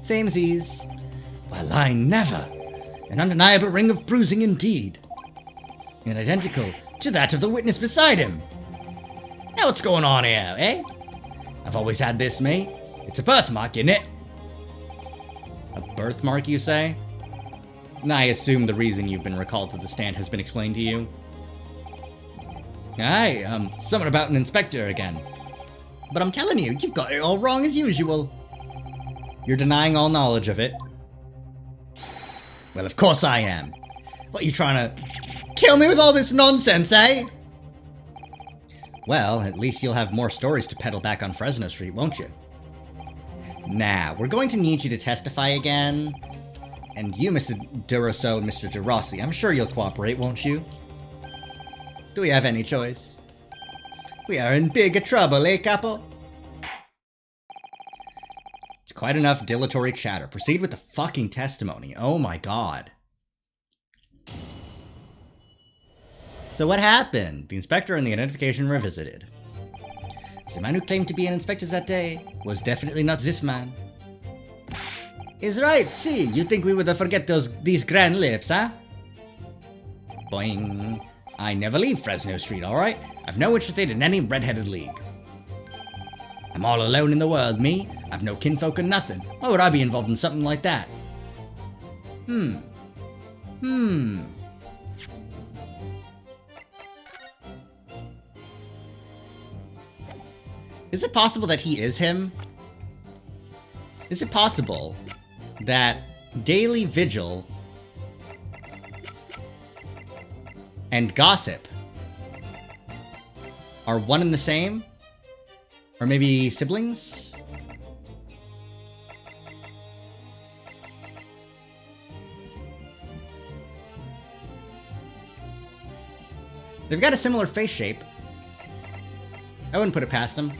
Samesies. Well, I never. An undeniable ring of bruising indeed. And identical to that of the witness beside him. Now what's going on here, eh? I've always had this, mate. It's a birthmark, isn't it? A birthmark, you say? I assume the reason you've been recalled to the stand has been explained to you. Aye, something about an inspector again. But I'm telling you, you've got it all wrong as usual. You're denying all knowledge of it. Well, of course I am. What, you trying to kill me with all this nonsense, eh? Well, at least you'll have more stories to peddle back on Fresno Street, won't you? Now, we're going to need you to testify again. And you, Mr. De Rousseau and Mr. De Rossi, I'm sure you'll cooperate, won't you? Do we have any choice? We are in big trouble, eh, Capo? It's quite enough dilatory chatter. Proceed with the fucking testimony. Oh my god. So what happened? The inspector and the identification were visited. The man who claimed to be an inspector that day was definitely not this man. Is right, see, you think we would forget these grand lips, huh? Boing. I never leave Fresno Street, alright? I've no interest in any red-headed league. I'm all alone in the world, me. I've no kinfolk or nothing. Why would I be involved in something like that? Is it possible that he is him? Is it possible that Daily Vigil and Gossip are one and the same? Or maybe siblings? They've got a similar face shape. I wouldn't put it past them.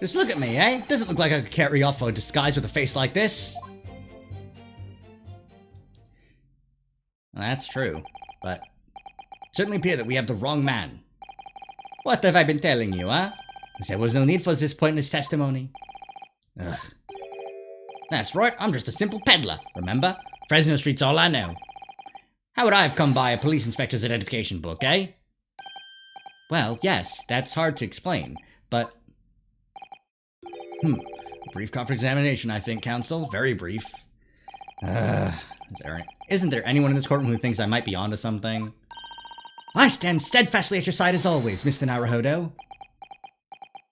Just look at me, eh? Doesn't look like I could carry off a disguise with a face like this. Well, that's true, but it certainly appears that we have the wrong man. What have I been telling you, huh? There was no need for this pointless testimony. Ugh. That's right, I'm just a simple peddler, remember? Fresno Street's all I know. How would I have come by a police inspector's identification book, eh? Well, yes, that's hard to explain, but... A brief cross-examination, I think, counsel. Very brief. Isn't there anyone in this courtroom who thinks I might be onto something? I stand steadfastly at your side as always, Mr. Naruhodo.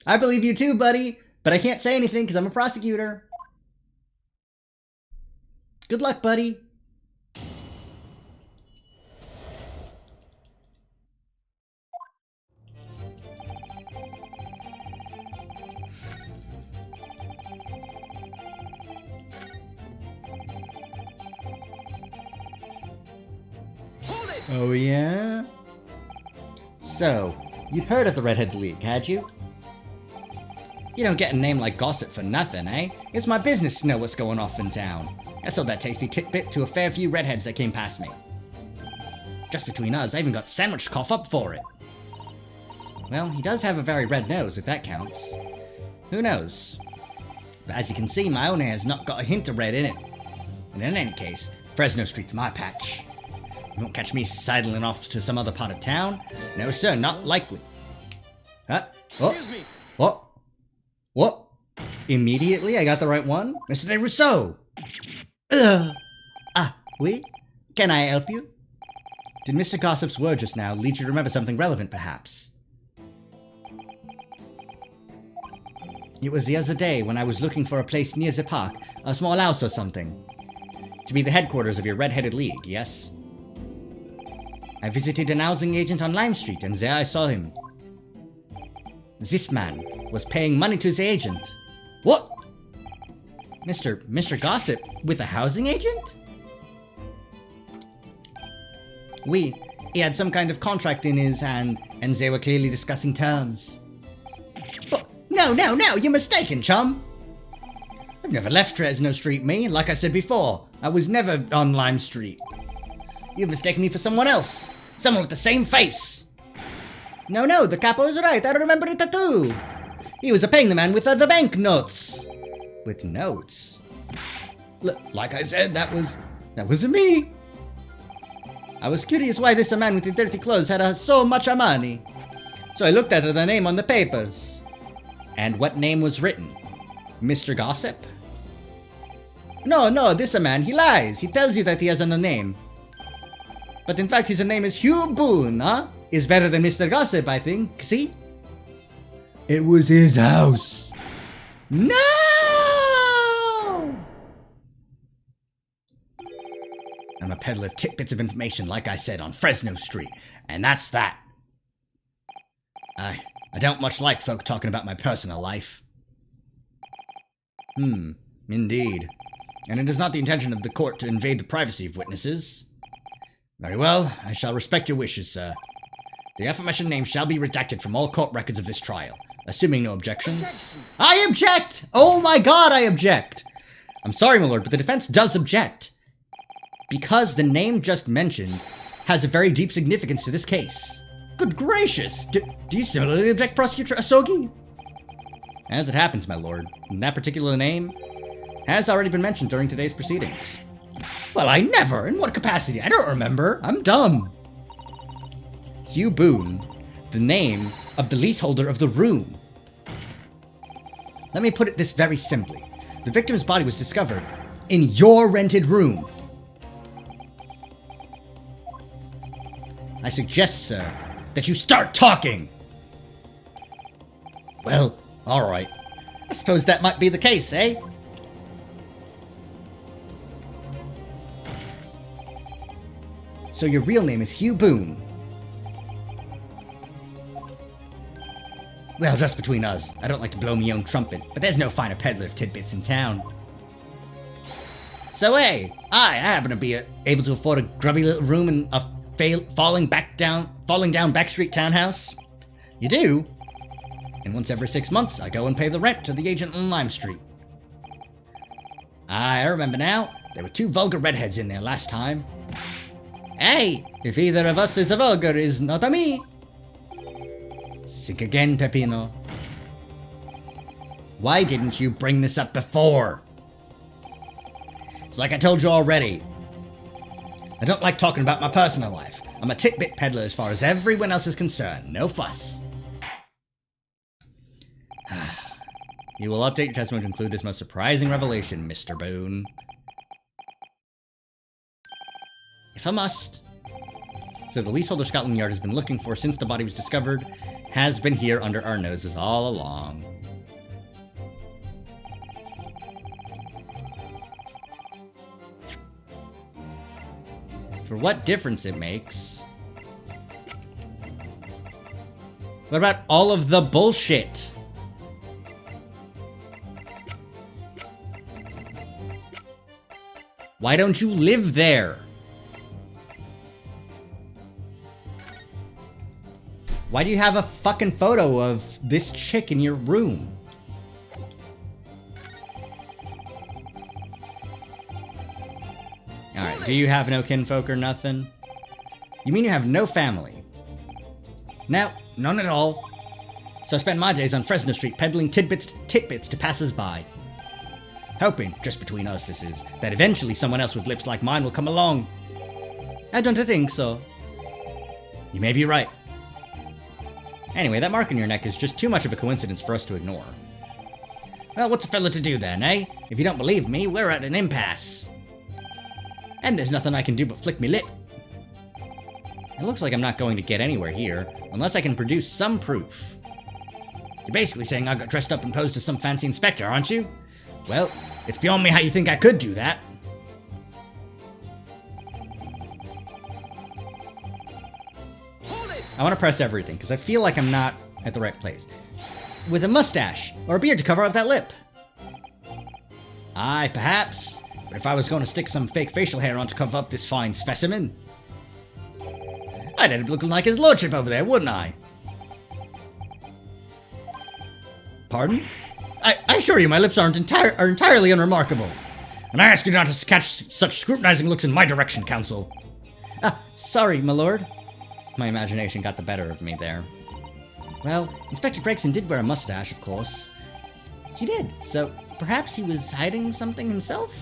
I believe you too, buddy, but I can't say anything because I'm a prosecutor. Good luck, buddy. Oh, yeah? So, you'd heard of the Redhead League, had you? You don't get a name like Gossip for nothing, eh? It's my business to know what's going off in town. I sold that tasty tidbit to a fair few redheads that came past me. Just between us, I even got sandwich cough up for it. Well, he does have a very red nose, if that counts. Who knows? But as you can see, my own hair's not got a hint of red in it. And in any case, Fresno Street's my patch. You won't catch me sidling off to some other part of town. No, sir, not likely. Huh? Oh. Excuse me. What? What? Immediately, I got the right one? Mr. De Rousseau! Oui? Can I help you? Did Mr. Gossip's word just now lead you to remember something relevant, perhaps? It was the other day when I was looking for a place near the park, a small house or something. To be the headquarters of your Red-Headed League, yes? I visited an housing agent on Lime Street, and there I saw him. This man was paying money to the agent. What? Mr. Gossip with a housing agent? Oui, he had some kind of contract in his hand, and they were clearly discussing terms. But no, you're mistaken, chum. I've never left Fresno Street, me. Like I said before, I was never on Lime Street. You've mistaken me for someone else. Someone with the same face. No, the capo is right. I remember it too. He was paying the man with the bank notes. With notes? Like I said, that was me. I was curious why this man with the dirty clothes had so much money. So I looked at the name on the papers. And what name was written? Mr. Gossip? No, this man, he lies. He tells you that he has a name. But in fact, his name is Hugh Boone, huh? Is better than Mr. Gossip, I think. See? It was his house. No! I'm a peddler of tidbits of information, like I said, on Fresno Street. And that's that. I don't much like folk talking about my personal life. Indeed. And it is not the intention of the court to invade the privacy of witnesses. Very well, I shall respect your wishes, sir. The aforementioned name shall be redacted from all court records of this trial, assuming no objections. I object! Oh my god, I object! I'm sorry, my lord, but the defense does object. Because the name just mentioned has a very deep significance to this case. Good gracious! Do you similarly object, Prosecutor Asogi? As it happens, my lord, that particular name has already been mentioned during today's proceedings. Well, I never! In what capacity? I don't remember. I'm dumb. Hugh Boone, the name of the leaseholder of the room. Let me put it this very simply. The victim's body was discovered in your rented room. I suggest, sir, that you start talking. Well, alright. I suppose that might be the case, eh? So your real name is Hugh Boone. Well, just between us, I don't like to blow me own trumpet, but there's no finer peddler of tidbits in town. So hey, I happen to be able to afford a grubby little room in a falling down backstreet townhouse. You do? And once every 6 months, I go and pay the rent to the agent on Lime Street. I remember now. There were 2 vulgar redheads in there last time. Hey, if either of us is a vulgar, is not a me. Sick again, Peppino. Why didn't you bring this up before? It's like I told you already. I don't like talking about my personal life. I'm a tidbit peddler as far as everyone else is concerned. No fuss. You will update your testimony to include this most surprising revelation, Mr. Boone. If I must. So the leaseholder Scotland Yard has been looking for since the body was discovered has been here under our noses all along. For what difference it makes. What about all of the bullshit? Why don't you live there? Why do you have a fucking photo of this chick in your room? Alright, do you have no kinfolk or nothing? You mean you have no family? No, none at all. So I spend my days on Fresno Street peddling tidbits to passers-by. Hoping, just between us this is, that eventually someone else with lips like mine will come along. I don't think so. You may be right. Anyway, that mark on your neck is just too much of a coincidence for us to ignore. Well, what's a fella to do then, eh? If you don't believe me, we're at an impasse. And there's nothing I can do but flick me lip. It looks like I'm not going to get anywhere here, unless I can produce some proof. You're basically saying I got dressed up and posed as some fancy inspector, aren't you? Well, it's beyond me how you think I could do that. I want to press everything, because I feel like I'm not at the right place. With a mustache, or a beard to cover up that lip. Aye, perhaps. But if I was going to stick some fake facial hair on to cover up this fine specimen, I'd end up looking like his lordship over there, wouldn't I? Pardon? I assure you my lips are entirely unremarkable. And I ask you not to catch such scrutinizing looks in my direction, counsel. Ah, sorry, my lord. My imagination got the better of me there. Well, Inspector Gregson did wear a mustache, of course. He did, so perhaps he was hiding something himself?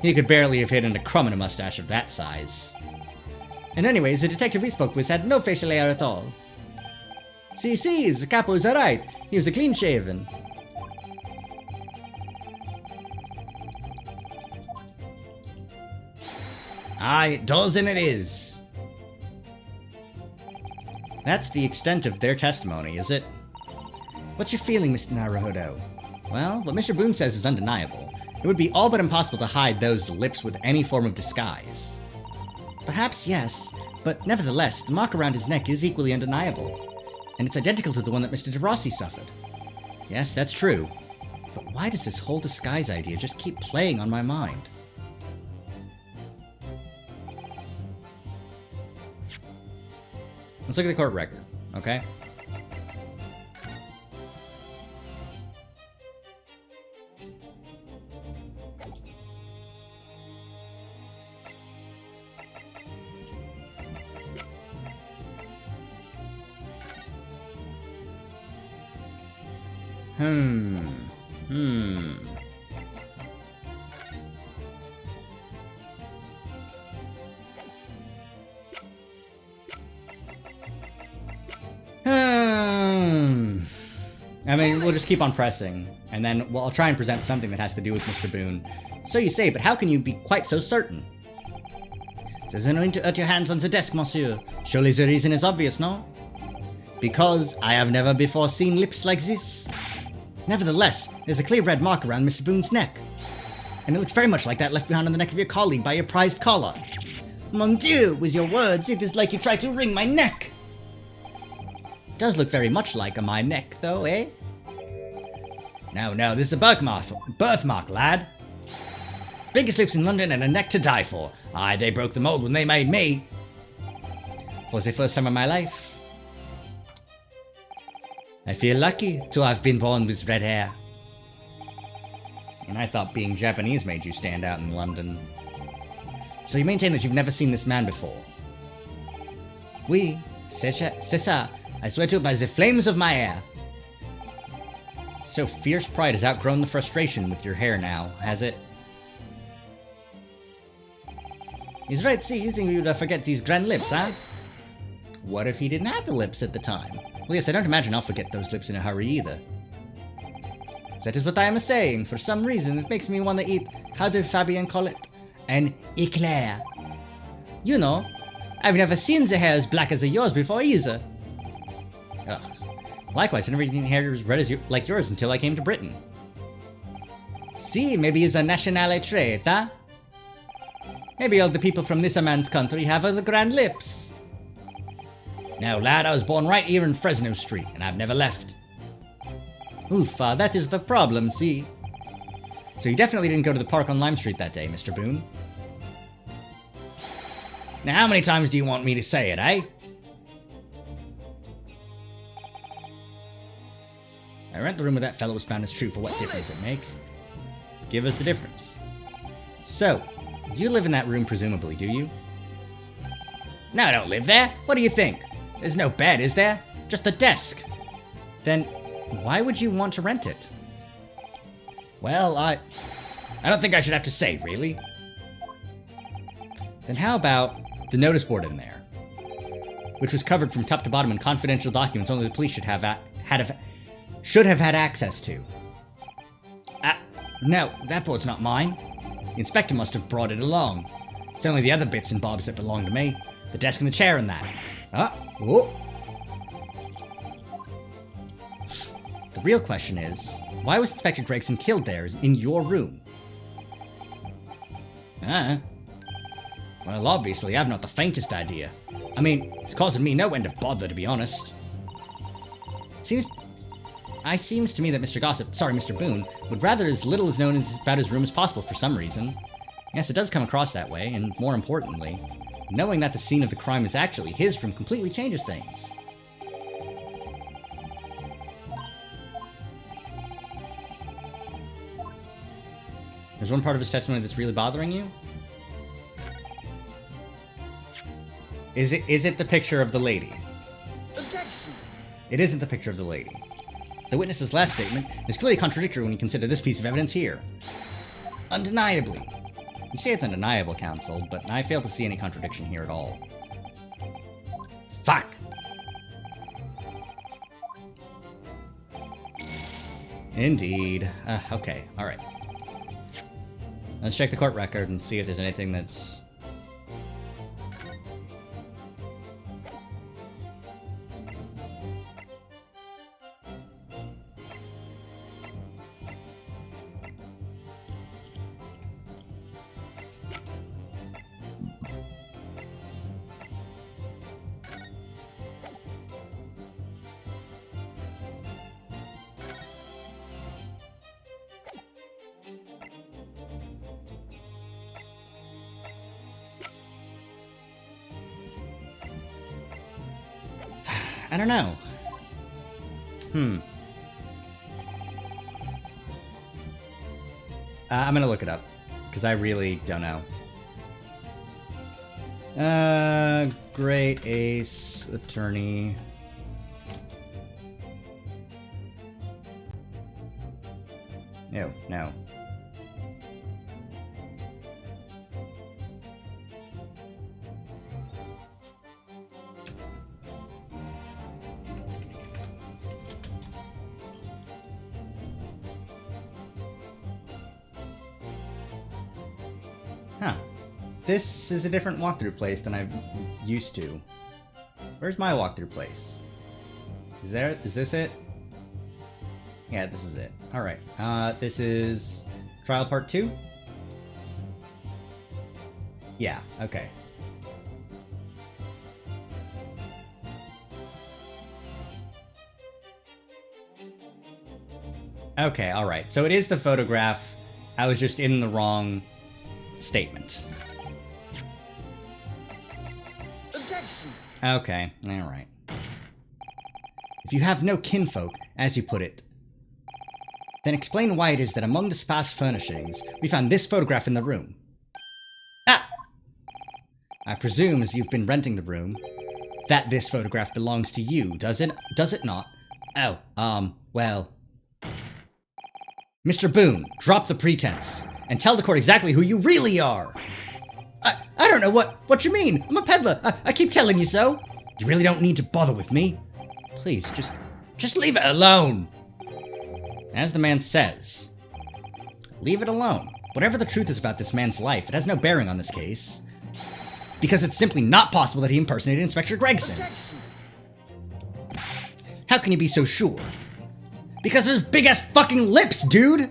He could barely have hidden a crumb in a mustache of that size. And anyways, the detective we spoke with had no facial hair at all. See, the capo is alright. He was a clean-shaven. Aye, it does and it is. That's the extent of their testimony, is it? What's your feeling, Mr. Naruhodo? Well, what Mr. Boone says is undeniable. It would be all but impossible to hide those lips with any form of disguise. Perhaps yes, but nevertheless, the mark around his neck is equally undeniable. And it's identical to the one that Mr. De Rossi suffered. Yes, that's true. But why does this whole disguise idea just keep playing on my mind? Let's look at the court record, okay? I mean, we'll just keep on pressing, and then I'll try and present something that has to do with Mr. Boone. So you say, but how can you be quite so certain? There's no need to put your hands on the desk, monsieur. Surely the reason is obvious, no? Because I have never before seen lips like this. Nevertheless, there's a clear red mark around Mr. Boone's neck. And it looks very much like that left behind on the neck of your colleague by your prized collar. Mon Dieu, with your words, it is like you tried to wring my neck. It does look very much like my neck, though, eh? No, this is a birthmark, lad. Biggest lips in London and a neck to die for. Aye, they broke the mold when they made me. For the first time in my life, I feel lucky to have been born with red hair. And I thought being Japanese made you stand out in London. So you maintain that you've never seen this man before? Oui, c'est ça. I swear to it by the flames of my hair. So fierce pride has outgrown the frustration with your hair now, has it? He's right, see, you think we would forget these grand lips, huh? What if he didn't have the lips at the time? Well, yes, I don't imagine I'll forget those lips in a hurry either. That is what I am saying. For some reason, it makes me want to eat, how did Fabian call it? An eclair. You know, I've never seen the hair as black as yours before either. Ugh. Likewise, I never seen hair as red as like yours until I came to Britain. See, maybe it's a nationality trait, huh? Maybe all the people from this man's country have the grand lips. No, lad, I was born right here in Fresno Street, and I've never left. Oofa, that is the problem, see? So you definitely didn't go to the park on Lime Street that day, Mr. Boone. Now how many times do you want me to say it, eh? I rent the room where that fellow was found is true for what difference it makes. Give us the difference. So, you live in that room presumably, do you? No, I don't live there. What do you think? There's no bed, is there? Just a desk. Then, why would you want to rent it? Well, I don't think I should have to say, really. Then how about the notice board in there? Which was covered from top to bottom in confidential documents only the police should have had access to. No, that board's not mine. The inspector must have brought it along. It's only the other bits and bobs that belong to me. The desk and the chair and that. Oh. The real question is, why was Inspector Gregson killed there in your room? Well, obviously, I've not the faintest idea. I mean, it's causing me no end of bother, to be honest. It seems to me that Mr. Boone, would rather as little is known about his room as possible for some reason. Yes, it does come across that way, and more importantly, knowing that the scene of the crime is actually his room completely changes things. There's one part of his testimony that's really bothering you? Is it the picture of the lady? Objection! It isn't the picture of the lady. The witness's last statement is clearly contradictory when you consider this piece of evidence here. Undeniably. You say it's undeniable, counsel, but I fail to see any contradiction here at all. Fuck! Indeed. Okay, alright. Let's check the court record and see if there's anything that's... I don't know. I'm gonna look it up, because I really don't know. Great Ace Attorney. No. Huh. This is a different walkthrough place than I'm used to. Where's my walkthrough place? Is this it? Yeah, this is it. Alright. This is trial part 2? Yeah, okay. Okay, alright. So it is the photograph. I was just in the wrong statement. Objection! Okay, alright. If you have no kinfolk, as you put it, then explain why it is that among the sparse furnishings, we found this photograph in the room. Ah! I presume, as you've been renting the room, that this photograph belongs to you, does it not? Oh, well... Mr. Boone, drop the pretense, and tell the court exactly who you really are! I don't know what you mean. I'm a peddler. I keep telling you so. You really don't need to bother with me. Please, just leave it alone! As the man says, leave it alone. Whatever the truth is about this man's life, it has no bearing on this case. Because it's simply not possible that he impersonated Inspector Gregson. Objection! How can you be so sure? Because of his big-ass fucking lips, dude!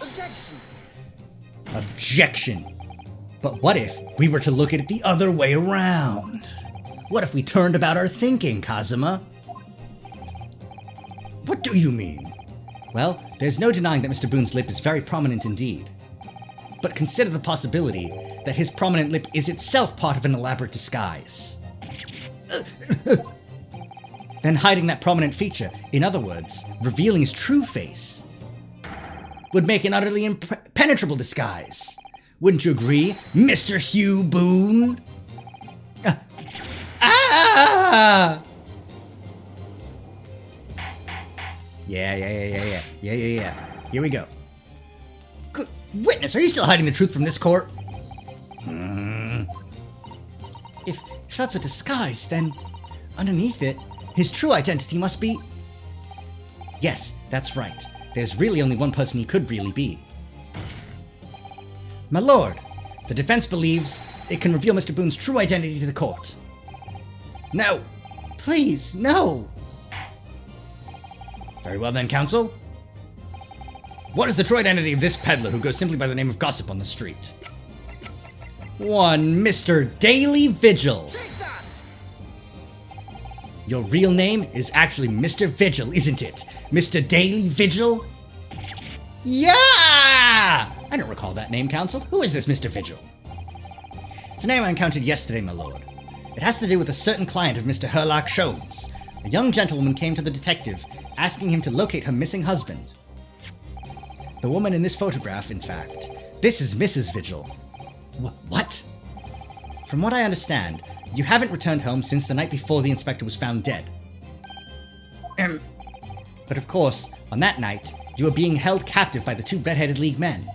Objection! Objection. But what if we were to look at it the other way around? What if we turned about our thinking, Kazuma? What do you mean? Well, there's no denying that Mr. Boone's lip is very prominent indeed. But consider the possibility that his prominent lip is itself part of an elaborate disguise. Then hiding that prominent feature, in other words, revealing his true face, would make an utterly impenetrable disguise. Wouldn't you agree, Mr. Hugh Boone? Yeah. Here we go. Good witness, are you still hiding the truth from this court? If that's a disguise, then underneath it, his true identity must be... Yes, that's right. There's really only one person he could really be. My lord, the defense believes it can reveal Mr. Boone's true identity to the court. No! Please, no! Very well then, counsel. What is the true identity of this peddler who goes simply by the name of Gossip on the street? One Mr. Daily Vigil. Take that! Your real name is actually Mr. Vigil, isn't it? Mr. Daily Vigil? Yeah! I don't recall that name, counsel. Who is this Mr. Vigil? It's a name I encountered yesterday, my lord. It has to do with a certain client of Mr. Herlock Sholmes. A young gentlewoman came to the detective, asking him to locate her missing husband. The woman in this photograph, in fact. This is Mrs. Vigil. What? From what I understand, you haven't returned home since the night before the inspector was found dead. But of course, on that night, you were being held captive by the two red-headed League men.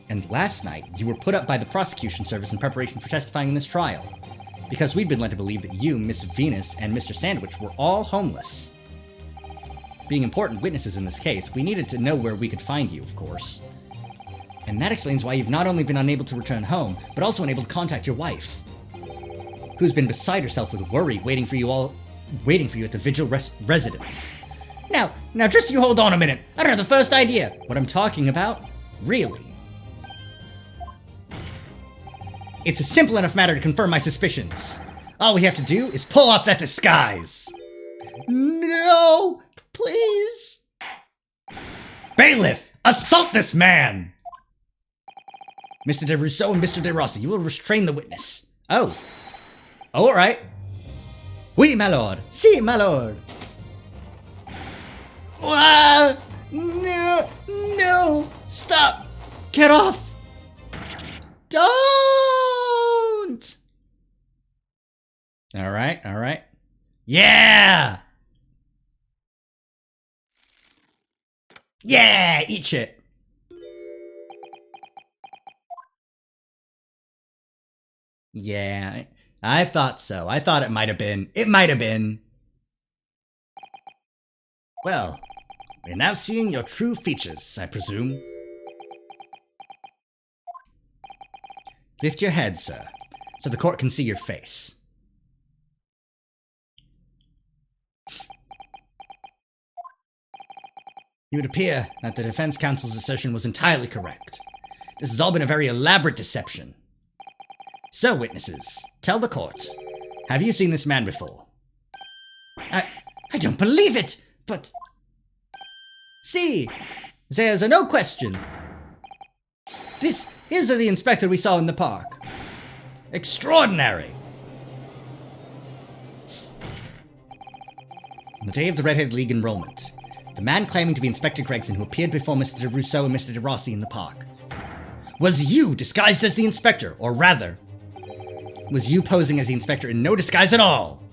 And last night, you were put up by the prosecution service in preparation for testifying in this trial, because we'd been led to believe that you, Miss Venus, and Mr. Sandwich were all homeless. Being important witnesses in this case, we needed to know where we could find you, of course. And that explains why you've not only been unable to return home, but also unable to contact your wife, who's been beside herself with worry, waiting for you at the Vigil residence. Now, just you hold on a minute. I don't have the first idea what I'm talking about, really. It's a simple enough matter to confirm my suspicions. All we have to do is pull off that disguise. No, please. Bailiff, assault this man! Mr. de Rousseau and Mr. de Rossi, you will restrain the witness. Oh, all right. Oui, my lord. Si, my lord. No, stop. Get off. Don't! All right. Yeah! Yeah, eat shit. Yeah, I thought so. I thought it might have been. Well, we're now seeing your true features, I presume. Lift your head, sir, so the court can see your face. It would appear that the defense counsel's assertion was entirely correct. This has all been a very elaborate deception. So, witnesses, tell the court, have you seen this man before? I don't believe it, but... See, There's no question. Here's the inspector we saw in the park. Extraordinary! On the day of the Redhead League enrollment, the man claiming to be Inspector Gregson who appeared before Mr. de Rousseau and Mr. de Rossi in the park was you disguised as the inspector, or rather, was you posing as the inspector in no disguise at all.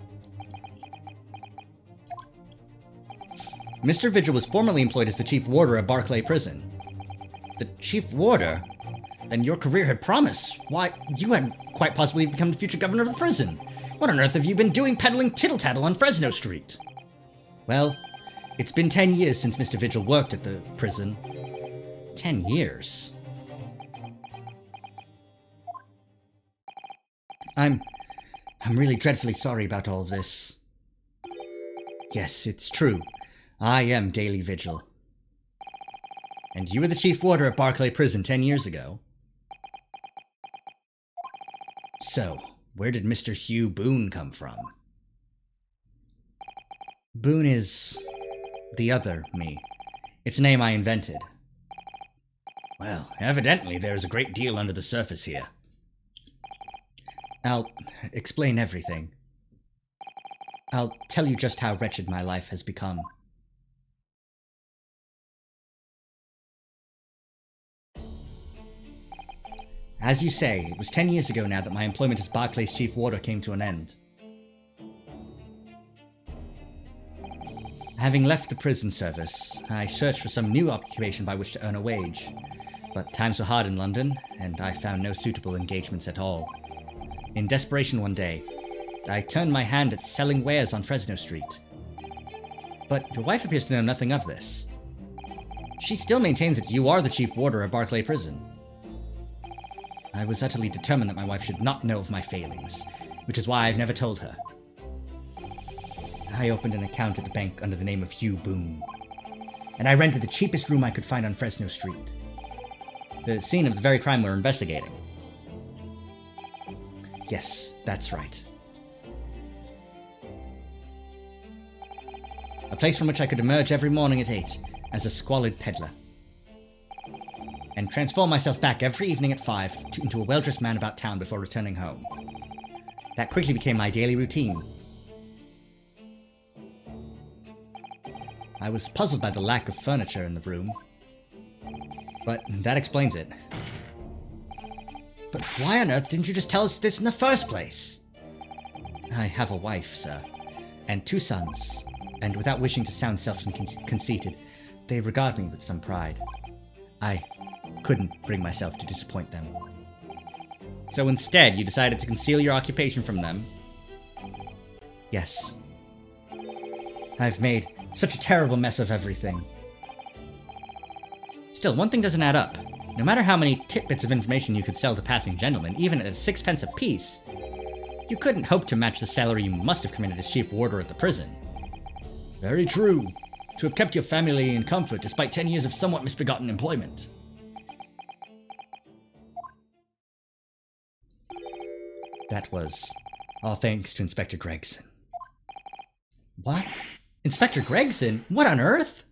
Mr. Vigil was formerly employed as the chief warder at Barclay Prison. The chief warder? Then your career had promise. Why, you had quite possibly become the future governor of the prison. What on earth have you been doing peddling tittle-tattle on Fresno Street? Well, it's been 10 years since Mr. Vigil worked at the prison. 10 years? I'm really dreadfully sorry about all of this. Yes, it's true. I am Daily Vigil. And you were the chief warder at Barclay Prison 10 years ago. So, where did Mr. Hugh Boone come from? Boone is the other me. It's a name I invented. Well, evidently there is a great deal under the surface here. I'll explain everything. I'll tell you just how wretched my life has become. As you say, it was 10 years ago now that my employment as Barclay's chief warder came to an end. Having left the prison service, I searched for some new occupation by which to earn a wage. But times were hard in London, and I found no suitable engagements at all. In desperation one day, I turned my hand at selling wares on Fresno Street. But your wife appears to know nothing of this. She still maintains that you are the chief warder at Barclay Prison. I was utterly determined that my wife should not know of my failings, which is why I've never told her. I opened an account at the bank under the name of Hugh Boone, and I rented the cheapest room I could find on Fresno Street, the scene of the very crime we're investigating. Yes, that's right. A place from which I could emerge every morning at 8 as a squalid peddler, and transform myself back every evening at 5 into a well-dressed man about town before returning home. That quickly became my daily routine. I was puzzled by the lack of furniture in the room, but that explains it. But why on earth didn't you just tell us this in the first place? I have a wife, sir, and 2 sons, and without wishing to sound self-conceited, they regard me with some pride. I couldn't bring myself to disappoint them. So instead, you decided to conceal your occupation from them? Yes. I've made such a terrible mess of everything. Still, one thing doesn't add up. No matter how many tidbits of information you could sell to passing gentlemen, even at 6 pence apiece, you couldn't hope to match the salary you must have commanded as chief warder at the prison. Very true. To have kept your family in comfort despite 10 years of somewhat misbegotten employment. That was all thanks to Inspector Gregson. What? Inspector Gregson? What on earth?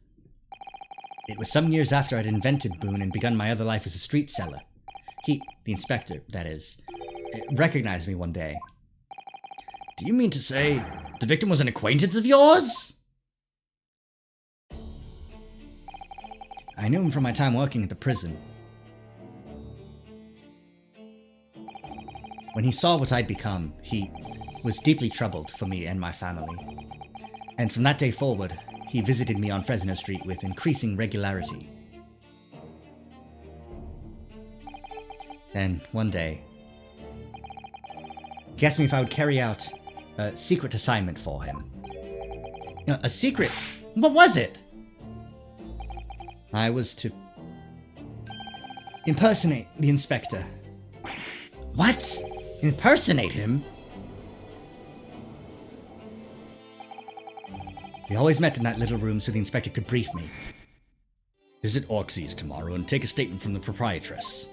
It was some years after I'd invented Boone and begun my other life as a street seller. He, the inspector, that is, recognized me one day. Do you mean to say the victim was an acquaintance of yours? I knew him from my time working at the prison. When he saw what I'd become, he was deeply troubled for me and my family. And from that day forward, he visited me on Fresno Street with increasing regularity. Then, one day, he asked me if I would carry out a secret assignment for him. A secret? What was it? I was to impersonate the inspector. What? Impersonate him? We always met in that little room so the inspector could brief me. Visit Orxie's tomorrow and take a statement from the proprietress.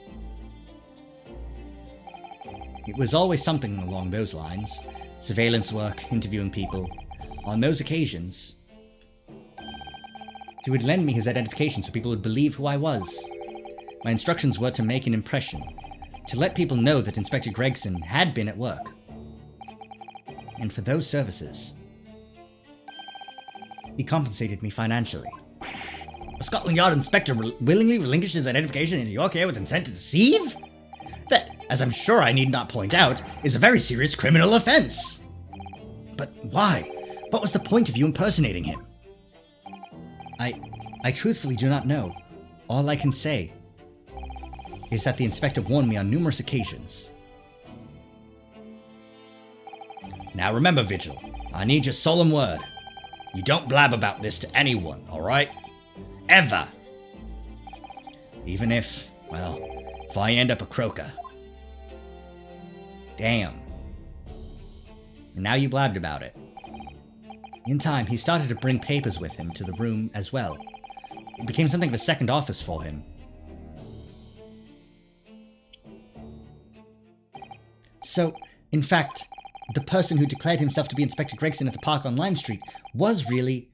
It was always something along those lines. Surveillance work, interviewing people. On those occasions, He would lend me his identification so people would believe who I was. My instructions were to make an impression, to let people know that Inspector Gregson had been at work. And for those services, he compensated me financially. A Scotland Yard inspector willingly relinquished his identification into your care with intent to deceive? That, as I'm sure I need not point out, is a very serious criminal offense. But why? What was the point of you impersonating him? I truthfully do not know. All I can say is that the inspector warned me on numerous occasions. Now remember, Vigil, I need your solemn word. You don't blab about this to anyone, alright? Ever! Even if I end up a croaker. Damn. And now you blabbed about it. In time, he started to bring papers with him to the room as well. It became something of a second office for him. So, in fact, the person who declared himself to be Inspector Gregson at the park on Lime Street was really...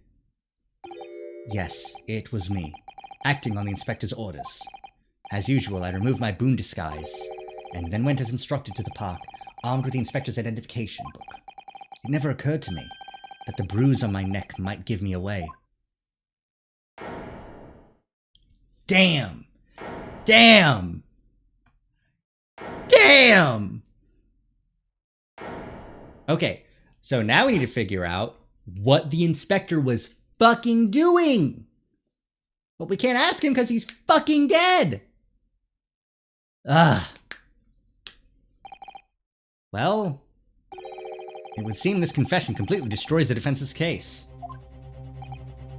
Yes, it was me, acting on the inspector's orders. As usual, I removed my boon disguise, and then went as instructed to the park, armed with the inspector's identification book. It never occurred to me that the bruise on my neck might give me away. Damn! Damn! Damn! Okay, so now we need to figure out what the inspector was fucking doing! But we can't ask him because he's fucking dead! Ugh. Well, it would seem this confession completely destroys the defense's case.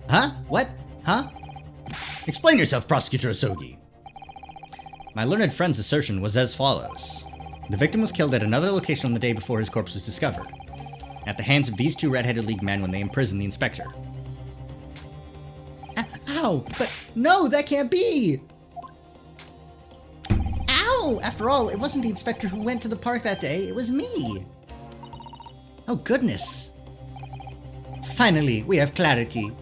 Huh? What? Huh? Explain yourself, Prosecutor Osogi. My learned friend's assertion was as follows. The victim was killed at another location on the day before his corpse was discovered, at the hands of these two Red-Headed League men when they imprisoned the inspector. Ow! But no, that can't be! Ow! After all, it wasn't the inspector who went to the park that day, it was me! Oh goodness. Finally, we have clarity.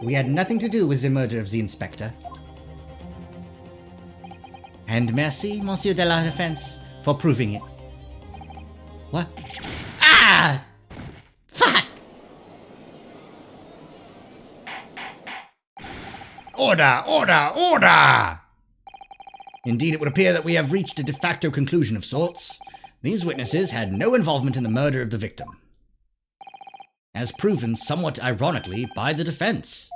We had nothing to do with the murder of the inspector. And merci, Monsieur de la Defense, for proving it. What? Ah! Fuck! Order! Order! Order! Indeed, it would appear that we have reached a de facto conclusion of sorts. These witnesses had no involvement in the murder of the victim, as proven somewhat ironically by the defense.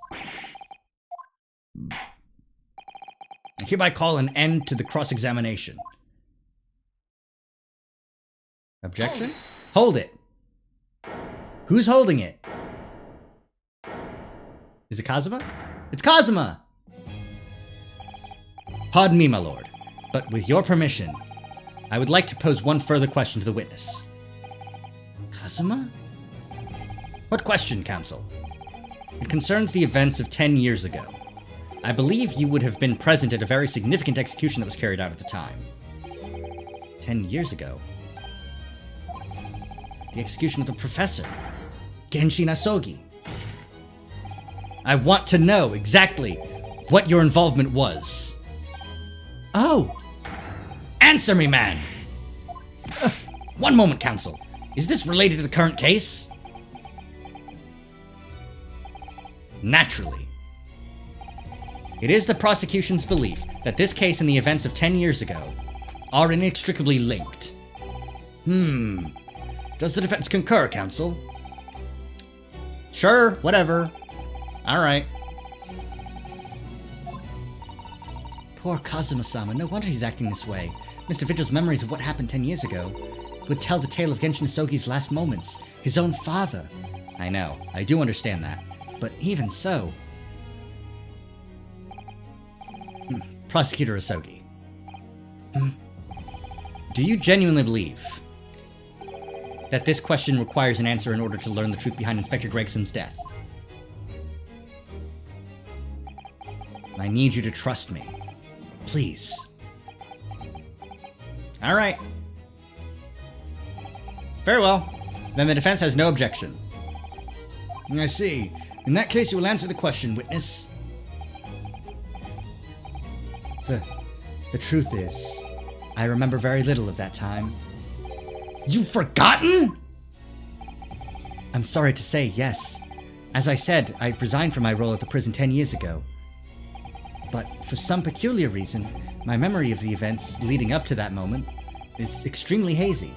I hereby call an end to the cross-examination. Objection? Hold it! Who's holding it? Is it Kazuma? It's Kazuma! Pardon me, my lord, but with your permission, I would like to pose one further question to the witness. Kazuma? What question, counsel? It concerns the events of 10 years ago. I believe you would have been present at a very significant execution that was carried out at the time. 10 years ago? The execution of the professor, Genshin Asogi. I want to know exactly what your involvement was. Oh! Answer me, man! One moment, counsel. Is this related to the current case? Naturally. It is the prosecution's belief that this case and the events of 10 years ago are inextricably linked. Does the defense concur, counsel? Sure, whatever. Alright. Poor Kazuma-sama, no wonder he's acting this way. Mr. Vigil's memories of what happened 10 years ago would tell the tale of Genshin Asogi's last moments, his own father. I know, I do understand that, but even so... Prosecutor Asogi. Do you genuinely believe that this question requires an answer in order to learn the truth behind Inspector Gregson's death? I need you to trust me. Please. Alright. Very well. Then the defense has no objection. I see. In that case, you will answer the question, witness. The truth is, I remember very little of that time. You've forgotten? I'm sorry to say, yes. As I said, I resigned from my role at the prison 10 years ago. But for some peculiar reason, my memory of the events leading up to that moment is extremely hazy.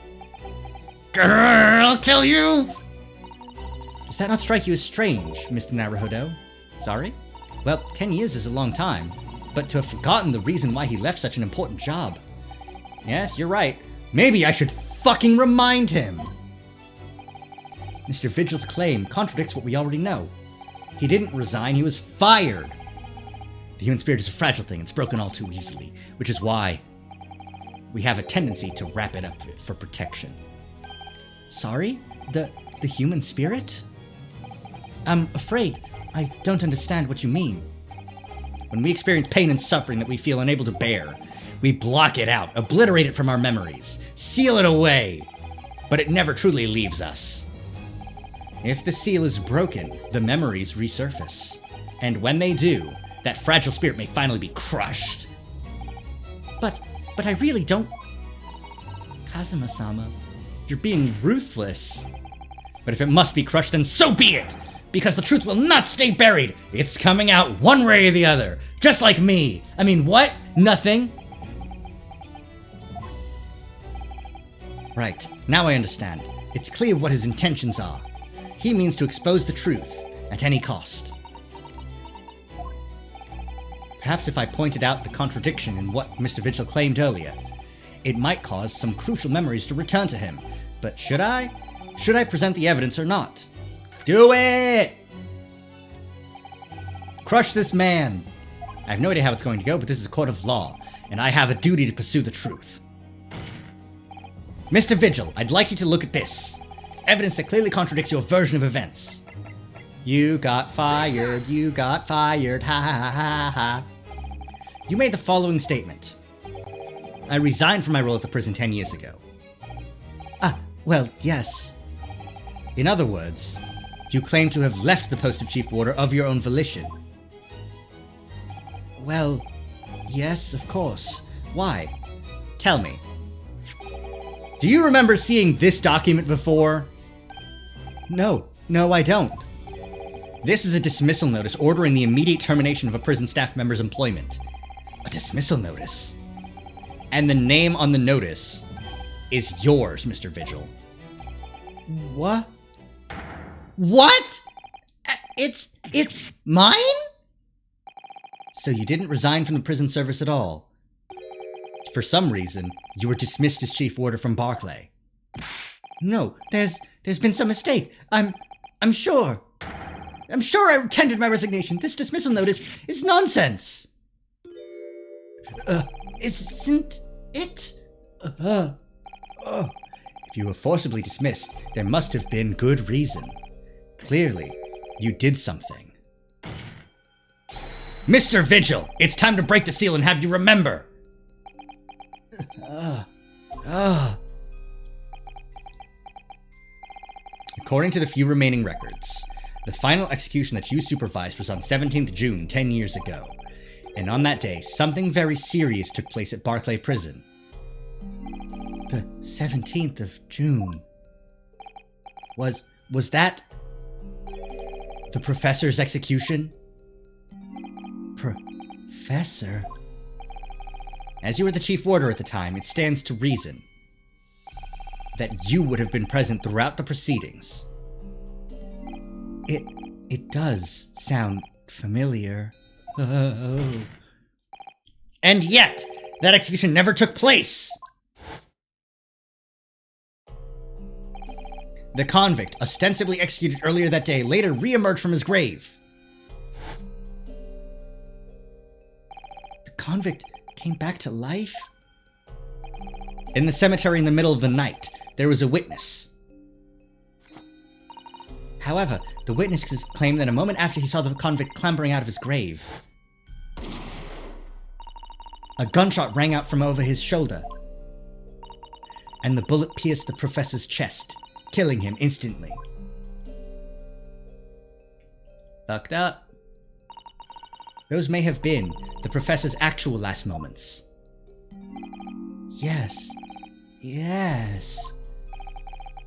I'll kill you! Does that not strike you as strange, Mr. Naruhodo? Sorry? Well, 10 years is a long time, but to have forgotten the reason why he left such an important job. Yes, you're right. Maybe I should fucking remind him! Mr. Vigil's claim contradicts what we already know. He didn't resign, he was fired! The human spirit is a fragile thing, it's broken all too easily, which is why we have a tendency to wrap it up for protection. Sorry? The human spirit? I'm afraid I don't understand what you mean. When we experience pain and suffering that we feel unable to bear, we block it out, obliterate it from our memories, seal it away, but it never truly leaves us. If the seal is broken, the memories resurface, and when they do, that fragile spirit may finally be crushed. But I really don't... Kazuma-sama, you're being ruthless. But if it must be crushed, then so be it! Because the truth will not stay buried! It's coming out one way or the other, just like me! I mean, what? Nothing? Right, now I understand. It's clear what his intentions are. He means to expose the truth, at any cost. Perhaps if I pointed out the contradiction in what Mr. Vigil claimed earlier, it might cause some crucial memories to return to him. But should I? Should I present the evidence or not? Do it! Crush this man! I have no idea how it's going to go, but this is a court of law, and I have a duty to pursue the truth. Mr. Vigil, I'd like you to look at this. Evidence that clearly contradicts your version of events. You got fired, ha ha ha ha. You made the following statement. I resigned from my role at the prison 10 years ago. Ah, well, yes. In other words, you claim to have left the post of Chief Warder of your own volition. Well, yes, of course. Why? Tell me. Do you remember seeing this document before? No, I don't. This is a dismissal notice ordering the immediate termination of a prison staff member's employment. A dismissal notice? And the name on the notice is yours, Mr. Vigil. What? What? It's mine? So you didn't resign from the prison service at all? For some reason, you were dismissed as Chief Warder from Barclay. No, there's been some mistake. I'm sure. I'm sure I tendered my resignation. This dismissal notice is nonsense. Isn't it? If you were forcibly dismissed, there must have been good reason. Clearly, you did something. Mr. Vigil, it's time to break the seal and have you remember. According to the few remaining records, the final execution that you supervised was on 17th June 10 years ago. And on that day, something very serious took place at Barclay Prison. The 17th of June. Was that the professor's execution? Professor? As you were the Chief Warder at the time, it stands to reason that you would have been present throughout the proceedings. It does sound familiar. Oh. And yet, that execution never took place! The convict, ostensibly executed earlier that day, later re-emerged from his grave. The convict came back to life? In the cemetery in the middle of the night, there was a witness. However, the witnesses claimed that a moment after he saw the convict clambering out of his grave, a gunshot rang out from over his shoulder, and the bullet pierced the professor's chest, killing him instantly. Fucked up. Those may have been the professor's actual last moments. Yes. Yes.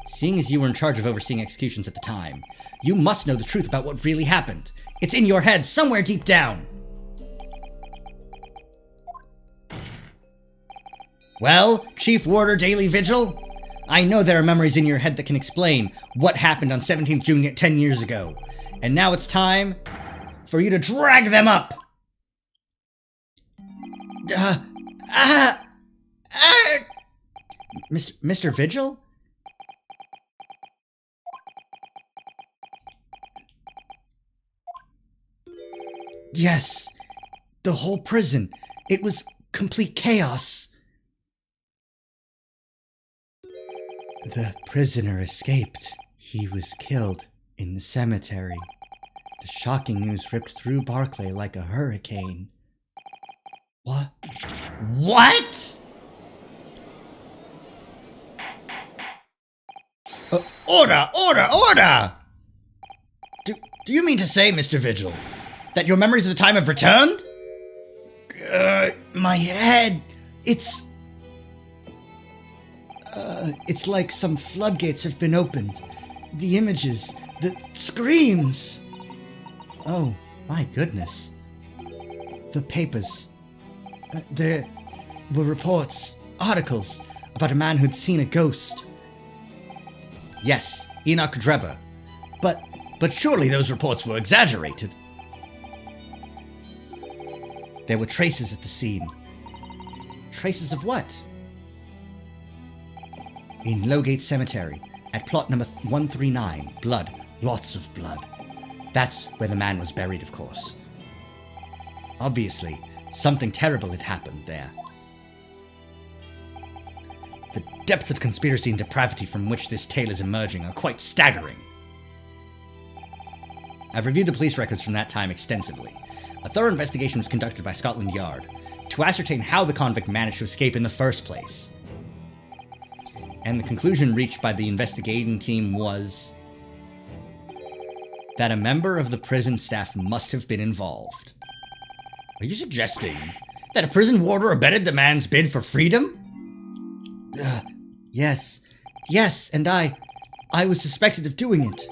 Seeing as you were in charge of overseeing executions at the time, you must know the truth about what really happened. It's in your head somewhere deep down. Well, Chief Warder Daily Vigil, I know there are memories in your head that can explain what happened on 17th June 10 years ago. And now it's time for you to drag them up. Mr. Vigil? Yes, the whole prison. It was complete chaos. The prisoner escaped. He was killed in the cemetery. The shocking news ripped through Barclay like a hurricane. What? What? Order! Do you mean to say, Mr. Vigil, that your memories of the time have returned? My head, it's like some floodgates have been opened. The images, the screams. Oh, my goodness. The papers. There were reports, articles about a man who'd seen a ghost. Yes, Enoch Drebber. But surely those reports were exaggerated. There were traces at the scene. Traces of what? In Lowgate Cemetery, at plot number 139, blood. Lots of blood. That's where the man was buried, of course. Obviously, something terrible had happened there. The depths of conspiracy and depravity from which this tale is emerging are quite staggering. I've reviewed the police records from that time extensively. A thorough investigation was conducted by Scotland Yard to ascertain how the convict managed to escape in the first place. And the conclusion reached by the investigating team was that a member of the prison staff must have been involved. Are you suggesting that a prison warder abetted the man's bid for freedom? Yes, and I was suspected of doing it,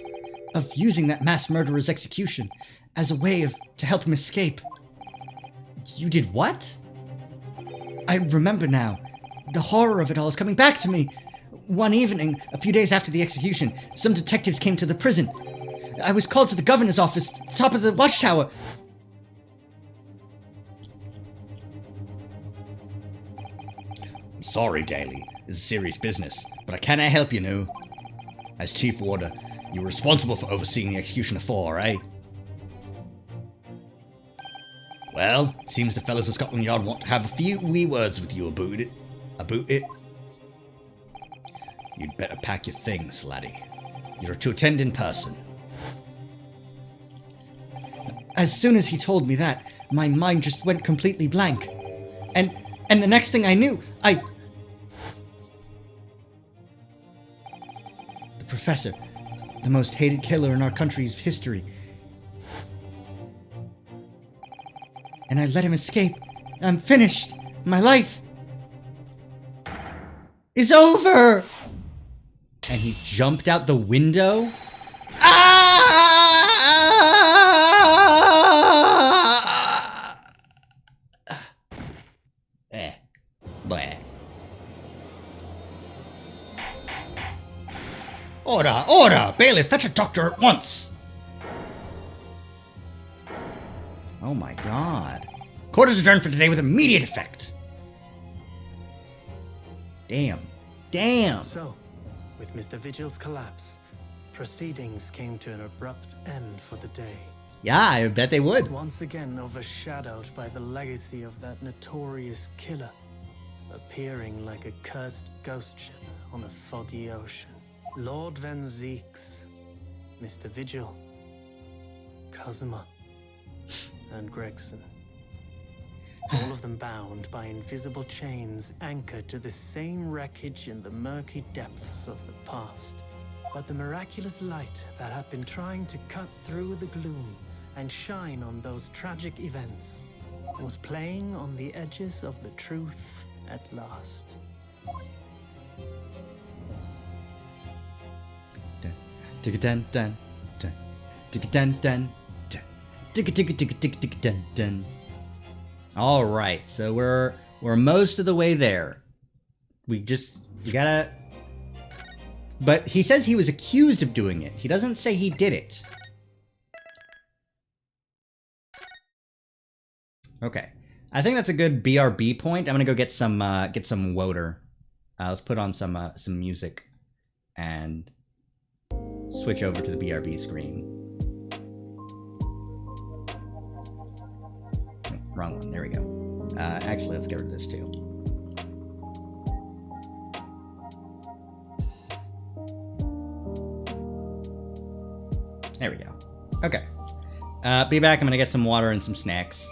of using that mass murderer's execution as a way to help him escape. You did what? I remember now. The horror of it all is coming back to me. One evening, a few days after the execution, some detectives came to the prison. I was called to the governor's office, top of the watchtower. I'm sorry, Daly. This is serious business, but I cannot help you now. As Chief Warder, you were responsible for overseeing the execution of 4, eh? Well, seems the fellows of Scotland Yard want to have a few wee words with you about it. You'd better pack your things, laddie. You're to attend in person. As soon as he told me that, my mind just went completely blank. And the next thing I knew, The professor, the most hated killer in our country's history. And I let him escape. I'm finished. My life is over. And he jumped out the window. Bleh. Order! Bailiff, fetch a doctor at once! Oh my god. Court is adjourned for today with immediate effect. Damn. So, with Mr. Vigil's collapse, proceedings came to an abrupt end for the day. Yeah, I bet they would. Once again overshadowed by the legacy of that notorious killer, appearing like a cursed ghost ship on a foggy ocean. Lord Van Zeeks, Mr. Vigil, Kazuma, and Gregson. All of them bound by invisible chains anchored to the same wreckage in the murky depths of the past. But the miraculous light that had been trying to cut through the gloom and shine on those tragic events, was playing on the edges of the truth at last. Dun dun dun dun dun dun dun. All right, so we're most of the way there. You gotta. But he says he was accused of doing it. He doesn't say he did it. Okay, I think that's a good BRB point. I'm gonna go get some water. Let's put on some music and switch over to the BRB screen. Oh, wrong one. There we go. Actually, let's get rid of this too. There we go. Okay. Be back. I'm gonna get some water and some snacks.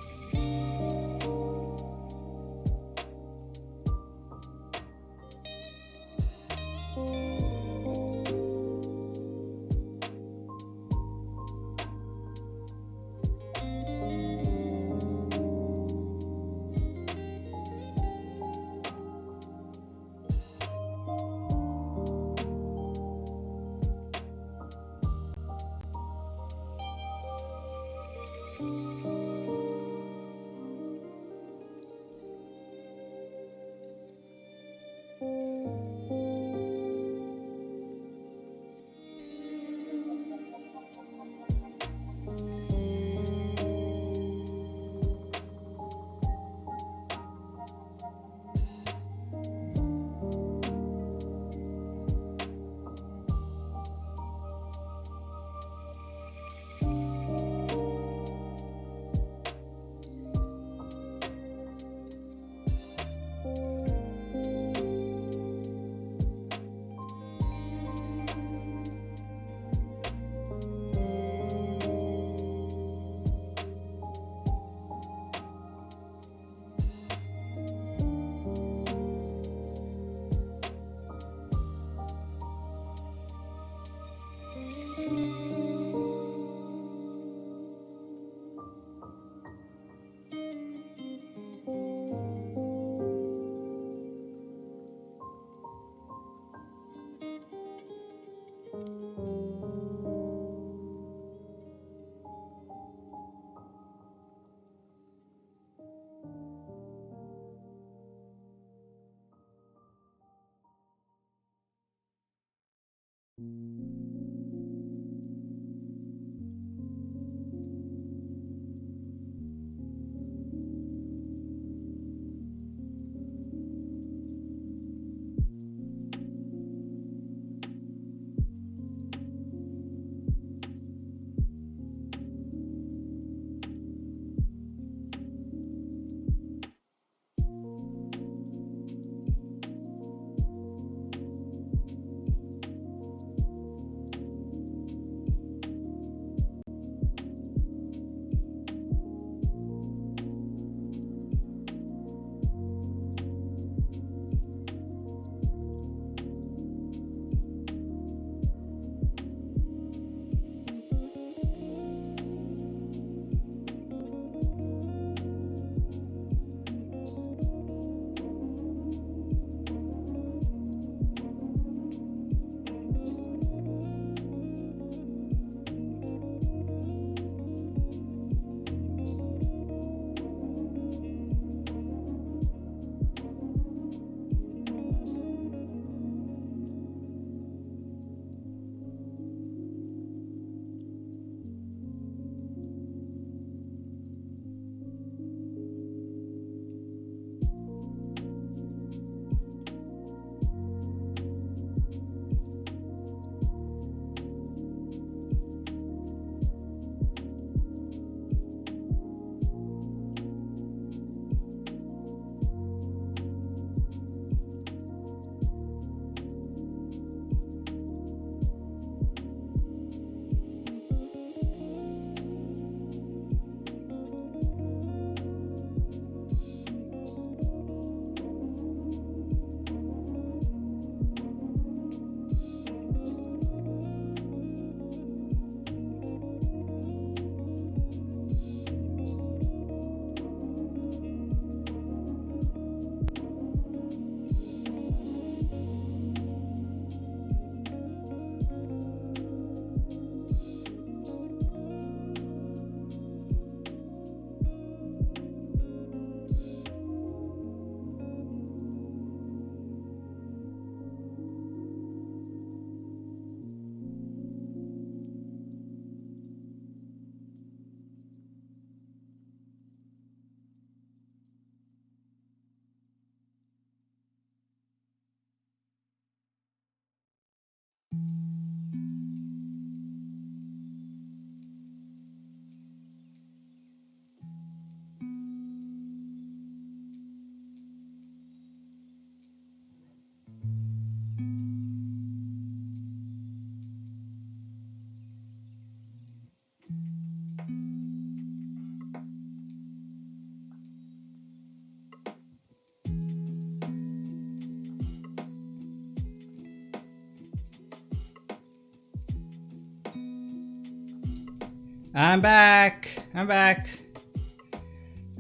I'm back. I'm back.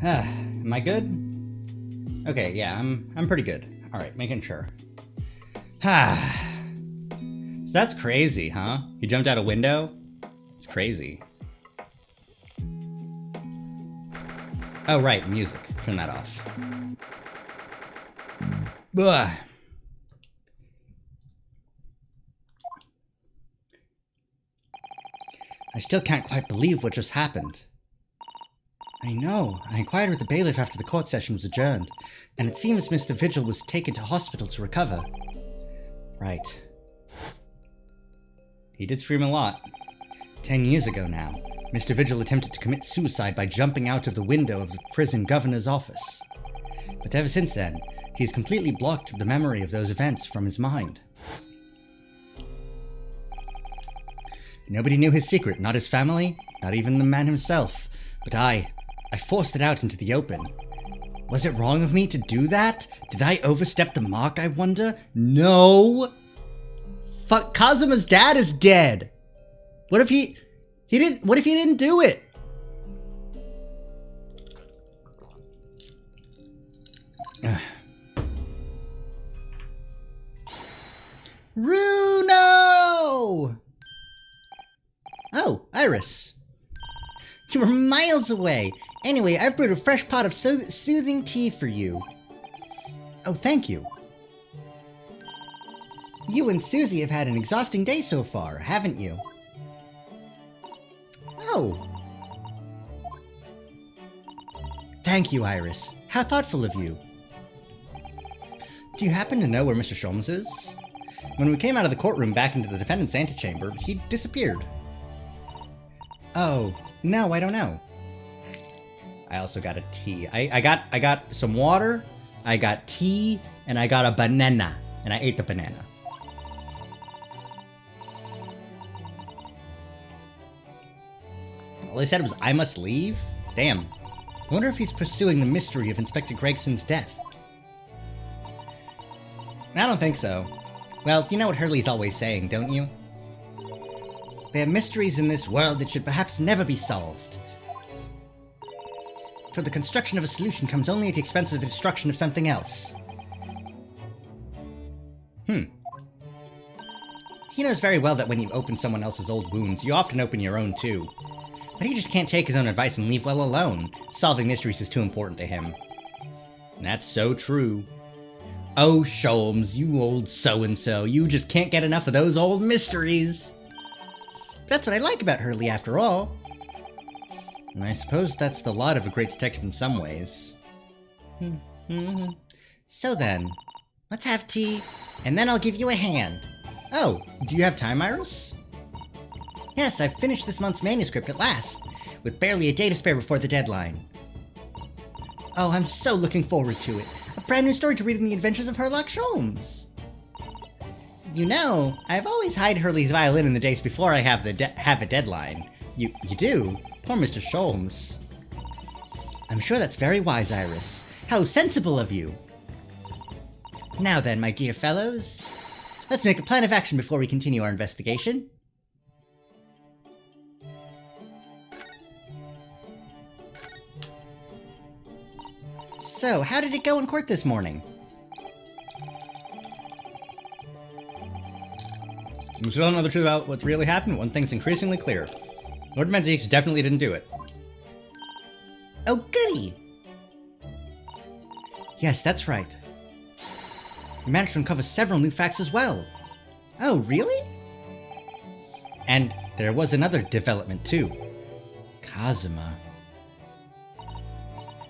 Am I good? Okay, yeah, I'm pretty good. All right, making sure. So that's crazy, huh? He jumped out a window? It's crazy. Oh, right, music. Turn that off. Ugh. I still can't quite believe what just happened. I know. I inquired with the bailiff after the court session was adjourned, and it seems Mr. Vigil was taken to hospital to recover. Right. He did scream a lot. 10 years ago now, Mr. Vigil attempted to commit suicide by jumping out of the window of the prison governor's office. But ever since then, he has completely blocked the memory of those events from his mind. Nobody knew his secret, not his family, not even the man himself. But I forced it out into the open. Was it wrong of me to do that? Did I overstep the mark, I wonder? No! Fuck, Kazuma's dad is dead! What if he didn't do it? Runo! Oh, Iris. You were miles away. Anyway, I've brewed a fresh pot of soothing tea for you. Oh, thank you. You and Susie have had an exhausting day so far, haven't you? Oh. Thank you, Iris. How thoughtful of you. Do you happen to know where Mr. Sholmes is? When we came out of the courtroom back into the defendant's antechamber, he disappeared. Oh, no, I don't know. I also got a tea. I got some water, I got tea, and I got a banana. And I ate the banana. All they said was, I must leave? Damn. I wonder if he's pursuing the mystery of Inspector Gregson's death. I don't think so. Well, you know what Hurley's always saying, don't you? There are mysteries in this world that should perhaps never be solved. For the construction of a solution comes only at the expense of the destruction of something else. He knows very well that when you open someone else's old wounds, you often open your own too. But he just can't take his own advice and leave well alone. Solving mysteries is too important to him. And that's so true. Oh, Sholmes, you old so-and-so, you just can't get enough of those old mysteries. That's what I like about Hurley, after all. And I suppose that's the lot of a great detective in some ways. So then, let's have tea, and then I'll give you a hand. Oh, do you have time, Iris? Yes, I've finished this month's manuscript at last, with barely a day to spare before the deadline. Oh, I'm so looking forward to it. A brand new story to read in the adventures of Herlock Sholmes. You know, I've always hide Hurley's violin in the days before I have a deadline. You do? Poor Mr. Sholmes. I'm sure that's very wise, Iris. How sensible of you. Now then, my dear fellows, let's make a plan of action before we continue our investigation. So, how did it go in court this morning? We still don't know the truth about what really happened. One thing's increasingly clear. Lord Menzies definitely didn't do it. Oh, goody! Yes, that's right. We managed to uncover several new facts as well. Oh, really? And there was another development too. Kazuma.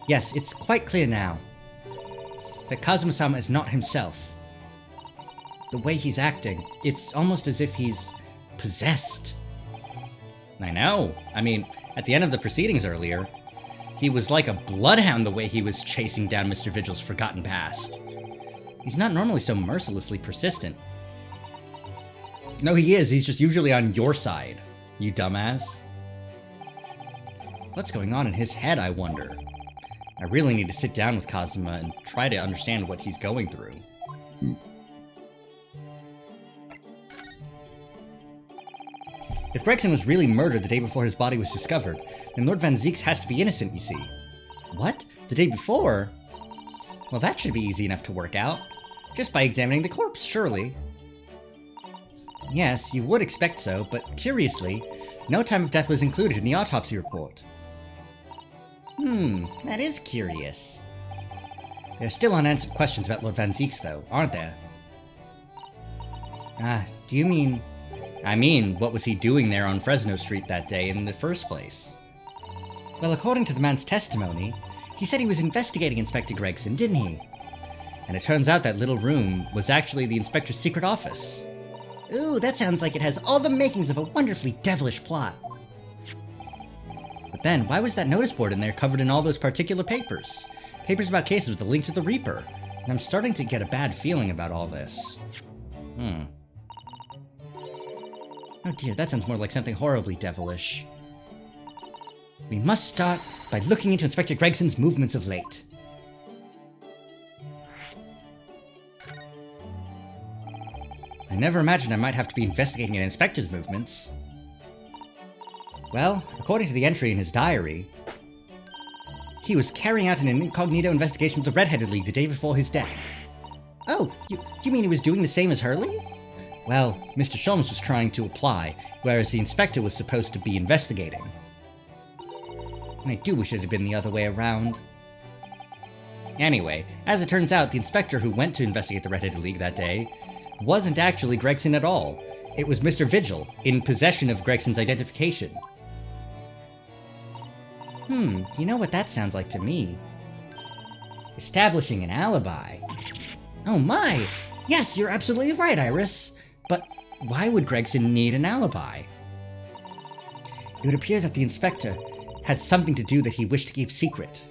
Yes, it's quite clear now that Kazuma-sama is not himself. the way he's acting. It's almost as if he's possessed. I know. I mean, at the end of the proceedings earlier, he was like a bloodhound the way he was chasing down Mr. Vigil's forgotten past. He's not normally so mercilessly persistent. No, he is. He's just usually on your side, you dumbass. What's going on in his head, I wonder? I really need to sit down with Kazuma and try to understand what he's going through. If Gregson was really murdered the day before his body was discovered, then Lord Van Zieks has to be innocent, you see. What? The day before? Well, that should be easy enough to work out. Just by examining the corpse, surely. Yes, you would expect so, but curiously, no time of death was included in the autopsy report. That is curious. There are still unanswered questions about Lord Van Zieks, though, aren't there? Do you mean... I mean, what was he doing there on Fresno Street that day in the first place? Well, according to the man's testimony, he said he was investigating Inspector Gregson, didn't he? And it turns out that little room was actually the inspector's secret office. Ooh, that sounds like it has all the makings of a wonderfully devilish plot. But then, why was that notice board in there covered in all those particular papers? Papers about cases with a link to the Reaper. And I'm starting to get a bad feeling about all this. Oh dear, that sounds more like something horribly devilish. We must start by looking into Inspector Gregson's movements of late. I never imagined I might have to be investigating an inspector's movements. Well, according to the entry in his diary, he was carrying out an incognito investigation with the Red-Headed League the day before his death. Oh, you mean he was doing the same as Hurley? Well, Mr. Sholmes was trying to apply, whereas the inspector was supposed to be investigating. And I do wish it had been the other way around. Anyway, as it turns out, the inspector who went to investigate the Red-Headed League that day wasn't actually Gregson at all. It was Mr. Vigil, in possession of Gregson's identification. You know what that sounds like to me? Establishing an alibi. Oh my! Yes, you're absolutely right, Iris. But why would Gregson need an alibi? It would appear that the inspector had something to do that he wished to keep secret.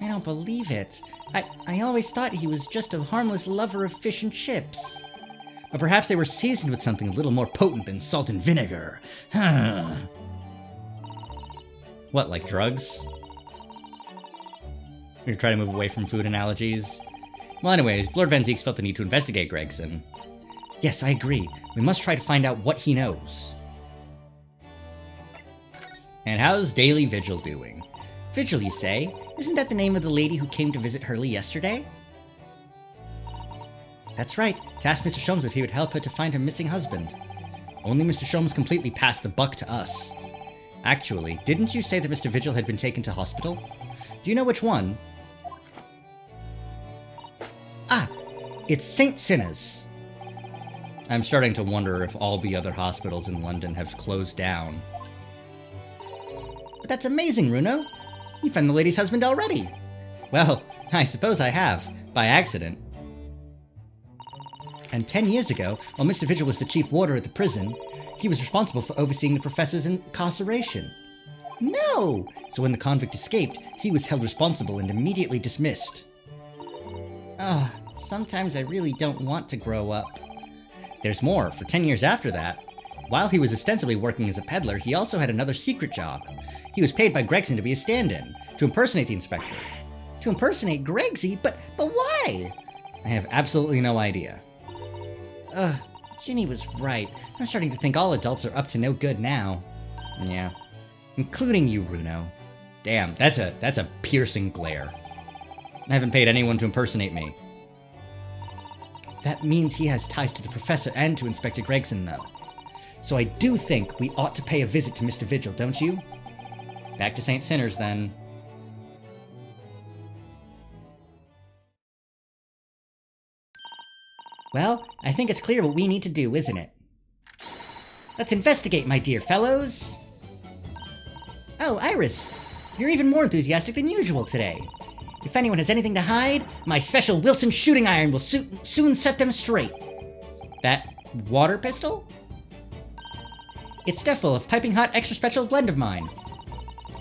I don't believe it. I always thought he was just a harmless lover of fish and chips. But perhaps they were seasoned with something a little more potent than salt and vinegar. What, like drugs? You're trying to move away from food analogies? Well, anyways, Lord Van Zieks felt the need to investigate Gregson. Yes, I agree. We must try to find out what he knows. And how's Daily Vigil doing? Vigil, you say? Isn't that the name of the lady who came to visit Hurley yesterday? That's right. To ask Mr. Sholmes if he would help her to find her missing husband. Only Mr. Sholmes completely passed the buck to us. Actually, didn't you say that Mr. Vigil had been taken to hospital? Do you know which one? Ah, it's St. Sinner's. I'm starting to wonder if all the other hospitals in London have closed down. But that's amazing, Runo. You found the lady's husband already. Well, I suppose I have, by accident. And 10 years ago, while Mr. Vigil was the chief warder at the prison, he was responsible for overseeing the professor's incarceration. No! So when the convict escaped, he was held responsible and immediately dismissed. Sometimes I really don't want to grow up. There's more. For 10 years after that, while he was ostensibly working as a peddler, he also had another secret job. He was paid by Gregson to be a stand-in, to impersonate the inspector. To impersonate Gregsy? But why? I have absolutely no idea. Ginny was right. I'm starting to think all adults are up to no good now. Yeah. Including you, Runo. Damn, that's a piercing glare. I haven't paid anyone to impersonate me. That means he has ties to the professor and to Inspector Gregson, though. So I do think we ought to pay a visit to Mr. Vigil, don't you? Back to St. Sinner's, then. Well, I think it's clear what we need to do, isn't it? Let's investigate, my dear fellows! Oh, Iris! You're even more enthusiastic than usual today. If anyone has anything to hide, my special Wilson shooting iron will soon set them straight. That water pistol? It's stuff full of piping hot extra special blend of mine.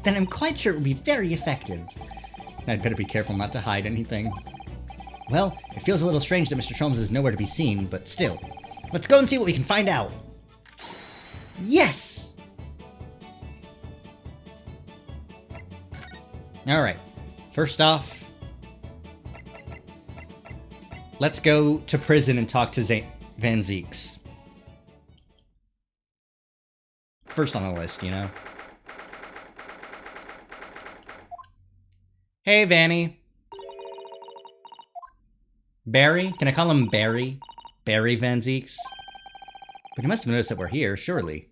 Then I'm quite sure it will be very effective. I'd better be careful not to hide anything. Well, it feels a little strange that Mr. Sholmes is nowhere to be seen, but still. Let's go and see what we can find out. Yes! Alright. First off, let's go to prison and talk to Van Zeeks. First on the list, you know? Hey, Vanny. Barry? Can I call him Barry? Barry Van Zeeks? But he must have noticed that we're here, surely.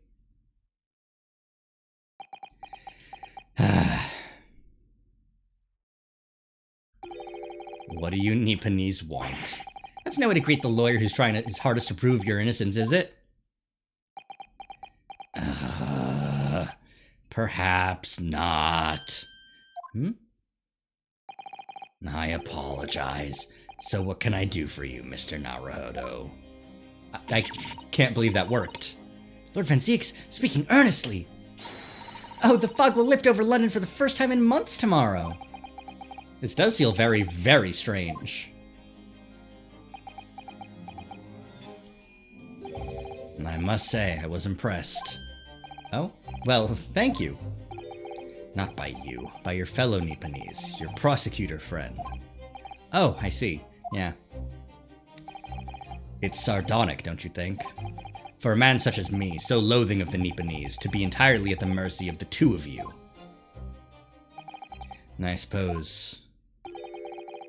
What do you Nipponese want? That's no way to greet the lawyer who's trying his hardest to prove your innocence, is it? Perhaps not. I apologize. So what can I do for you, Mr. Naruhodo? I can't believe that worked. Lord Van Zeeks, speaking earnestly. Oh, the fog will lift over London for the first time in months tomorrow. This does feel very, very strange. I must say, I was impressed. Oh? Well, thank you. Not by you, by your fellow Nipponese, your prosecutor friend. Oh, I see. Yeah. It's sardonic, don't you think? For a man such as me, so loathing of the Nipponese, to be entirely at the mercy of the two of you. And I suppose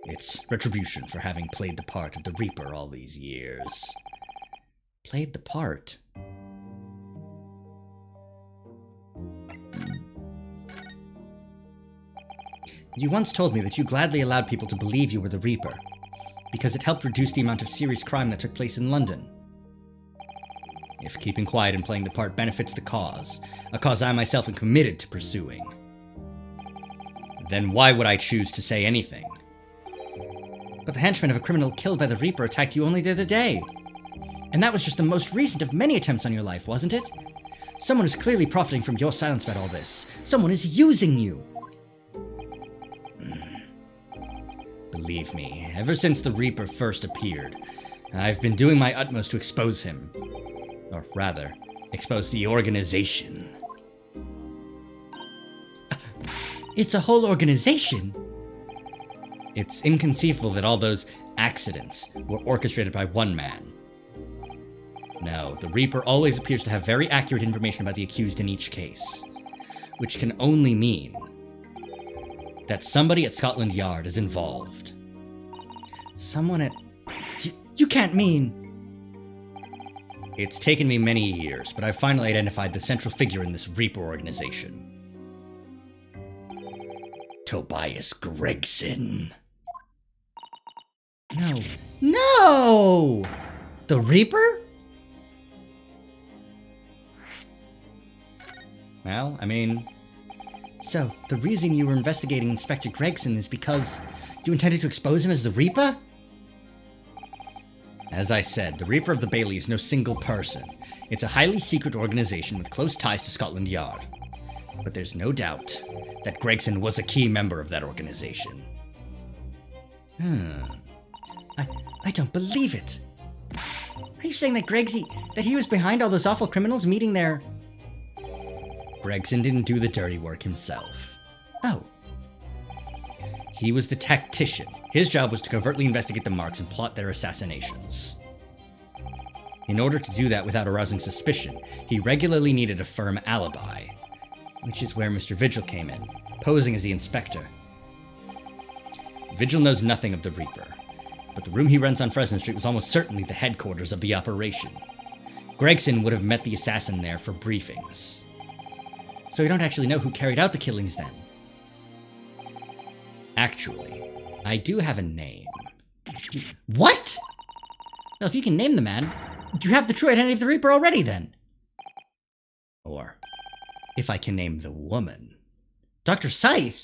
it's retribution for having played the part of the Reaper all these years. Played the part? You once told me that you gladly allowed people to believe you were the Reaper, because it helped reduce the amount of serious crime that took place in London. If keeping quiet and playing the part benefits the cause, a cause I myself am committed to pursuing, then why would I choose to say anything? But the henchman of a criminal killed by the Reaper attacked you only the other day. And that was just the most recent of many attempts on your life, wasn't it? Someone is clearly profiting from your silence about all this. Someone is using you. Believe me, ever since the Reaper first appeared, I've been doing my utmost to expose him. Or rather, expose the organization. It's a whole organization? It's inconceivable that all those accidents were orchestrated by one man. No, the Reaper always appears to have very accurate information about the accused in each case, which can only mean that somebody at Scotland Yard is involved. Someone at... You can't mean... It's taken me many years, but I've finally identified the central figure in this Reaper organization. Tobias Gregson. No. No! The Reaper? Well, I mean... So, the reason you were investigating Inspector Gregson is because you intended to expose him as the Reaper? As I said, the Reaper of the Bailey is no single person. It's a highly secret organization with close ties to Scotland Yard. But there's no doubt that Gregson was a key member of that organization. I don't believe it. Are you saying that that he was behind all those awful criminals meeting their... Gregson didn't do the dirty work himself. Oh. He was the tactician. His job was to covertly investigate the Marks and plot their assassinations. In order to do that without arousing suspicion, he regularly needed a firm alibi, which is where Mr. Vigil came in, posing as the inspector. Vigil knows nothing of the Reaper, but the room he rents on Fresno Street was almost certainly the headquarters of the operation. Gregson would have met the assassin there for briefings. So we don't actually know who carried out the killings then. Actually, I do have a name. What? Well, if you can name the man, you have the true identity of the Reaper already then. Or, if I can name the woman. Dr. Scythe?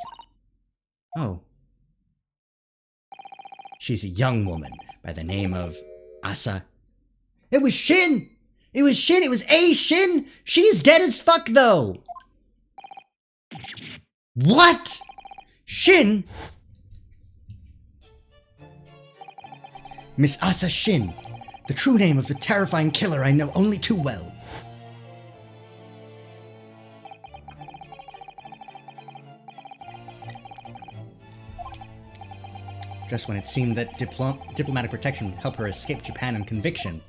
Oh. She's a young woman by the name of Asa. It was Shin! It was Shin! It was A Shin! She's dead as fuck, though! What? Shin? Miss Asa Shin, the true name of the terrifying killer I know only too well. Just when it seemed that diplomatic protection would help her escape Japan and conviction,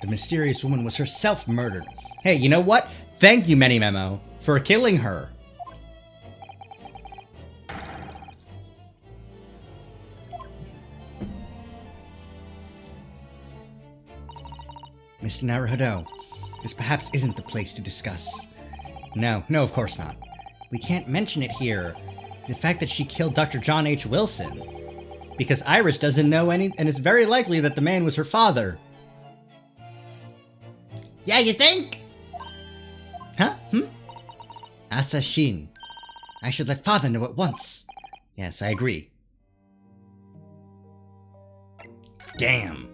the mysterious woman was herself murdered. Hey, you know what? Thank you, Many Memo, for killing her. Mr. Naruhodo, this perhaps isn't the place to discuss. No, of course not. We can't mention it here. The fact that she killed Dr. John H. Wilson. Because Iris doesn't know any, and it's very likely that the man was her father. Yeah, you think? Huh? Asa Shin. I should let father know at once. Yes, I agree. Damn.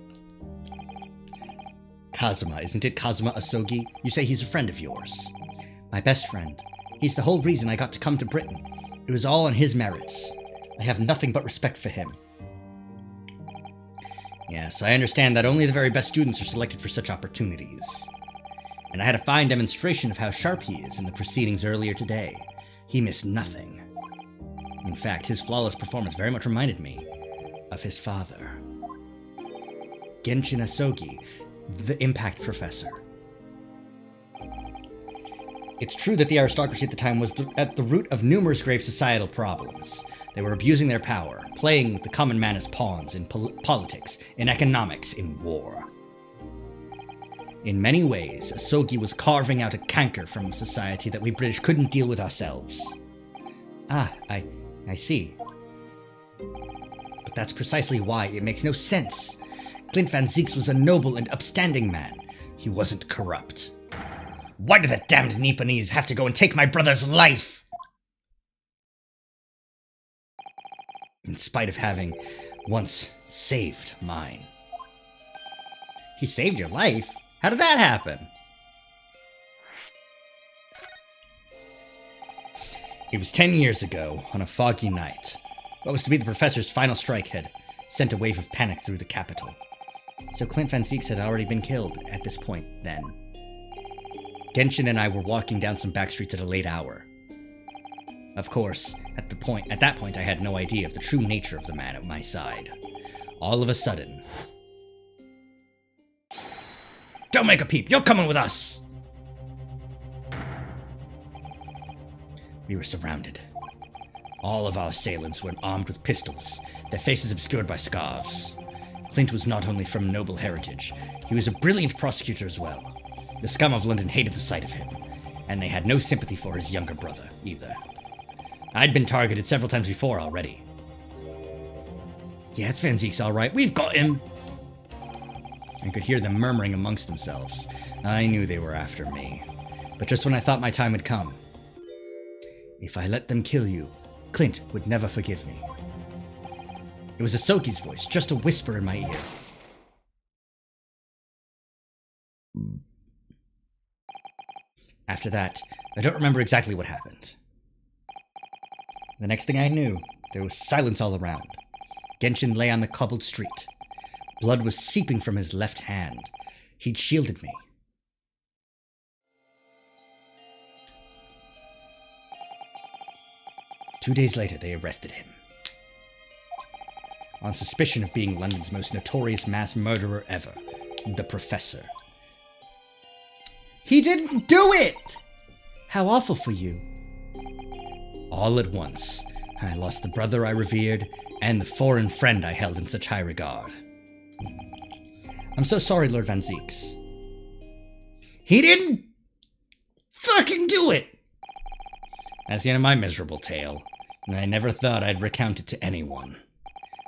Kazuma, isn't it Kazuma Asogi? You say he's a friend of yours. My best friend. He's the whole reason I got to come to Britain. It was all on his merits. I have nothing but respect for him. Yes, I understand that only the very best students are selected for such opportunities. And I had a fine demonstration of how sharp he is in the proceedings earlier today. He missed nothing. In fact, his flawless performance very much reminded me of his father. Genshin Asogi, the Impact Professor. It's true that the aristocracy at the time was at the root of numerous grave societal problems. They were abusing their power, playing the common man as pawns in politics, in economics, in war. In many ways, Asogi was carving out a canker from society that we British couldn't deal with ourselves. Ah, I see. But that's precisely why it makes no sense. Clint Van Zieks was a noble and upstanding man. He wasn't corrupt. Why did the damned Nipponese have to go and take my brother's life? In spite of having once saved mine. He saved your life? How did that happen? It was 10 years ago, on a foggy night. What was to be the professor's final strike had sent a wave of panic through the capital. So Clint Van Zieks had already been killed at this point then. Genshin and I were walking down some back streets at a late hour. Of course, at that point I had no idea of the true nature of the man at my side. All of a sudden... Don't make a peep! You're coming with us! We were surrounded. All of our assailants were armed with pistols, their faces obscured by scarves. Clint was not only from noble heritage, he was a brilliant prosecutor as well. The scum of London hated the sight of him, and they had no sympathy for his younger brother, either. I'd been targeted several times before already. Yeah, it's Van Zieks all right. We've got him! I could hear them murmuring amongst themselves. I knew they were after me. But just when I thought my time had come. If I let them kill you, Clint would never forgive me. It was Asogi's voice, just a whisper in my ear. After that, I don't remember exactly what happened. The next thing I knew, there was silence all around. Genshin lay on the cobbled street. Blood was seeping from his left hand. He'd shielded me. Two days later, they arrested him. On suspicion of being London's most notorious mass murderer ever, the Professor. He didn't do it! How awful for you. All at once, I lost the brother I revered and the foreign friend I held in such high regard. I'm so sorry, Lord Van Zieks. He didn't fucking do it! That's the end of my miserable tale, and I never thought I'd recount it to anyone.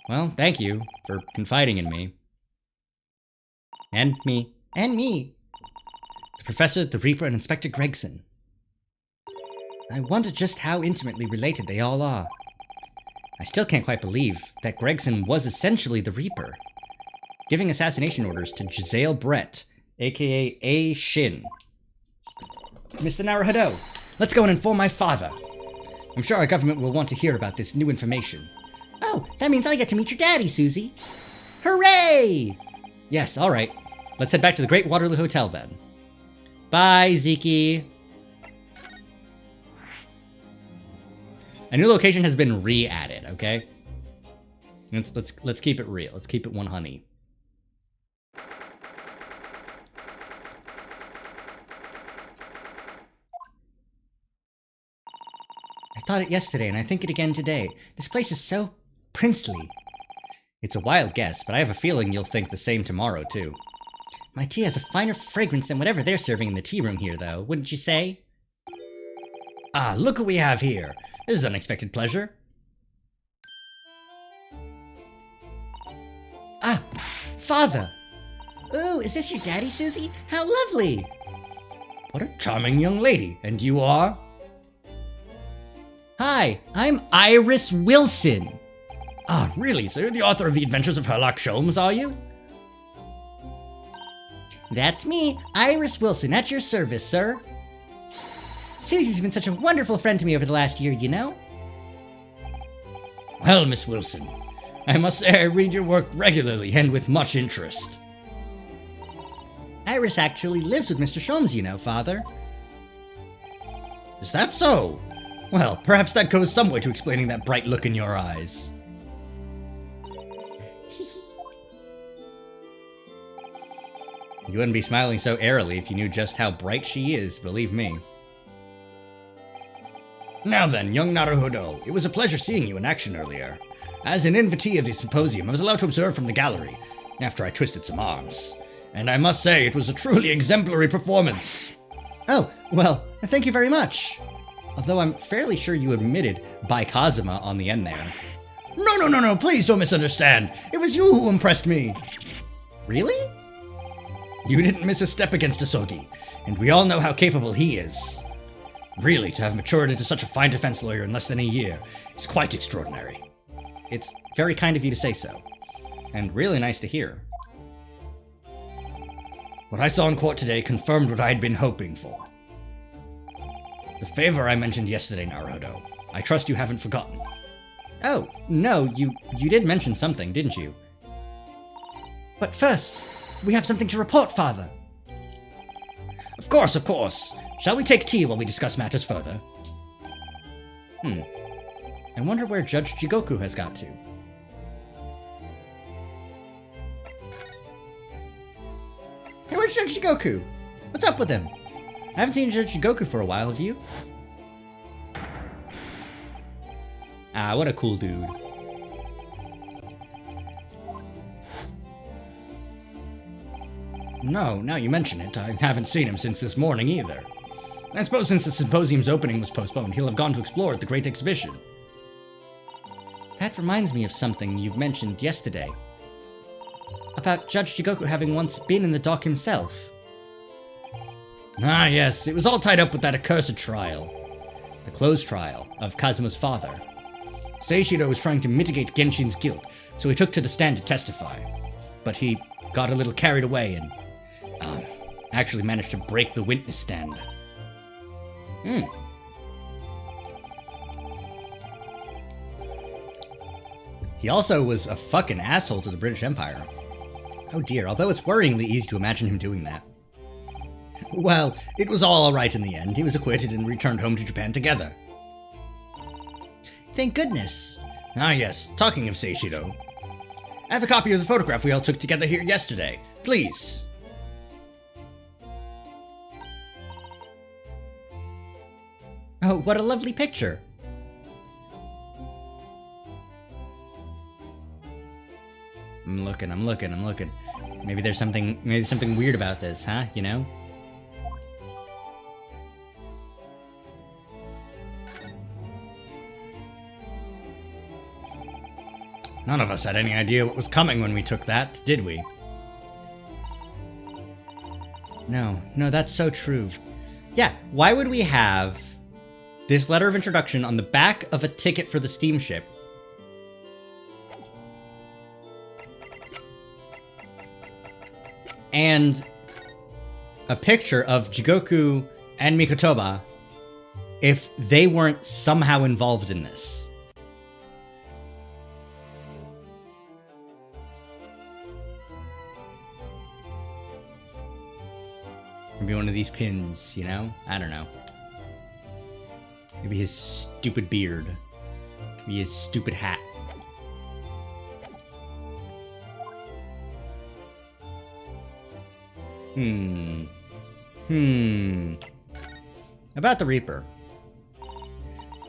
Well, thank you for confiding in me. And me. And me. The Professor, the Reaper, and Inspector Gregson. I wonder just how intimately related they all are. I still can't quite believe that Gregson was essentially the Reaper, giving assassination orders to Giselle Brett, aka A. Shin. Mr. Naruhodo, let's go and inform my father. I'm sure our government will want to hear about this new information. Oh, that means I get to meet your daddy, Susie. Hooray! Yes, all right. Let's head back to the Great Waterloo Hotel then. Bye, Zeke. A new location has been re-added, okay? Let's keep it real. Let's keep it one honey. I thought it yesterday, and I think it again today. This place is so princely. It's a wild guess, but I have a feeling you'll think the same tomorrow, too. My tea has a finer fragrance than whatever they're serving in the tea room here, though, wouldn't you say? Ah, look what we have here. This is unexpected pleasure. Ah, Father! Oh, is this your daddy, Susie? How lovely! What a charming young lady. And you are? Hi, I'm Iris Wilson. Ah, really? So you're the author of The Adventures of Herlock Sholmes, are you? That's me, Iris Wilson, at your service, sir. Susie's been such a wonderful friend to me over the last year, you know? Well, Miss Wilson, I must say I read your work regularly and with much interest. Iris actually lives with Mr. Sholmes, you know, Father. Is that so? Well, perhaps that goes some way to explaining that bright look in your eyes. You wouldn't be smiling so airily if you knew just how bright she is, believe me. Now then, young Naruhodo, it was a pleasure seeing you in action earlier. As an invitee of the symposium, I was allowed to observe from the gallery, after I twisted some arms. And I must say, it was a truly exemplary performance. Oh, well, thank you very much. Although I'm fairly sure you admitted by Kazuma on the end there. No, please don't misunderstand. It was you who impressed me. Really? You didn't miss a step against Asogi, and we all know how capable he is. Really, to have matured into such a fine defense lawyer in less than a year is quite extraordinary. It's very kind of you to say so, and really nice to hear. What I saw in court today confirmed what I had been hoping for. The favor I mentioned yesterday, Naruhodo, I trust you haven't forgotten. Oh, no, you did mention something, didn't you? But first, we have something to report, Father. Of course. Shall we take tea while we discuss matters further? I wonder where Judge Jigoku has got to. Hey, where's Judge Jigoku? What's up with him? I haven't seen Judge Jigoku for a while, have you? Ah, what a cool dude. No, now you mention it, I haven't seen him since this morning either. I suppose since the symposium's opening was postponed, he'll have gone to explore at the Great Exhibition. That reminds me of something you mentioned yesterday. About Judge Jigoku having once been in the dock himself. Ah, yes, it was all tied up with that accursed trial. The closed trial of Kazuma's father. Seishiro was trying to mitigate Genshin's guilt, so he took to the stand to testify. But he got a little carried away and actually managed to break the witness stand. He also was a fucking asshole to the British Empire. Oh dear, although it's worryingly easy to imagine him doing that. Well, it was all alright in the end. He was acquitted and returned home to Japan together. Thank goodness. Ah yes, talking of Seishiro. I have a copy of the photograph we all took together here yesterday. Please. Oh, what a lovely picture. I'm looking. Maybe there's something weird about this, huh? You know? None of us had any idea what was coming when we took that, did we? No, that's so true. Yeah, why would we have this letter of introduction on the back of a ticket for the steamship and a picture of Jigoku and Mikotoba if they weren't somehow involved in this. Maybe one of these pins, you know? I don't know. Maybe his stupid beard. Maybe his stupid hat. About the Reaper.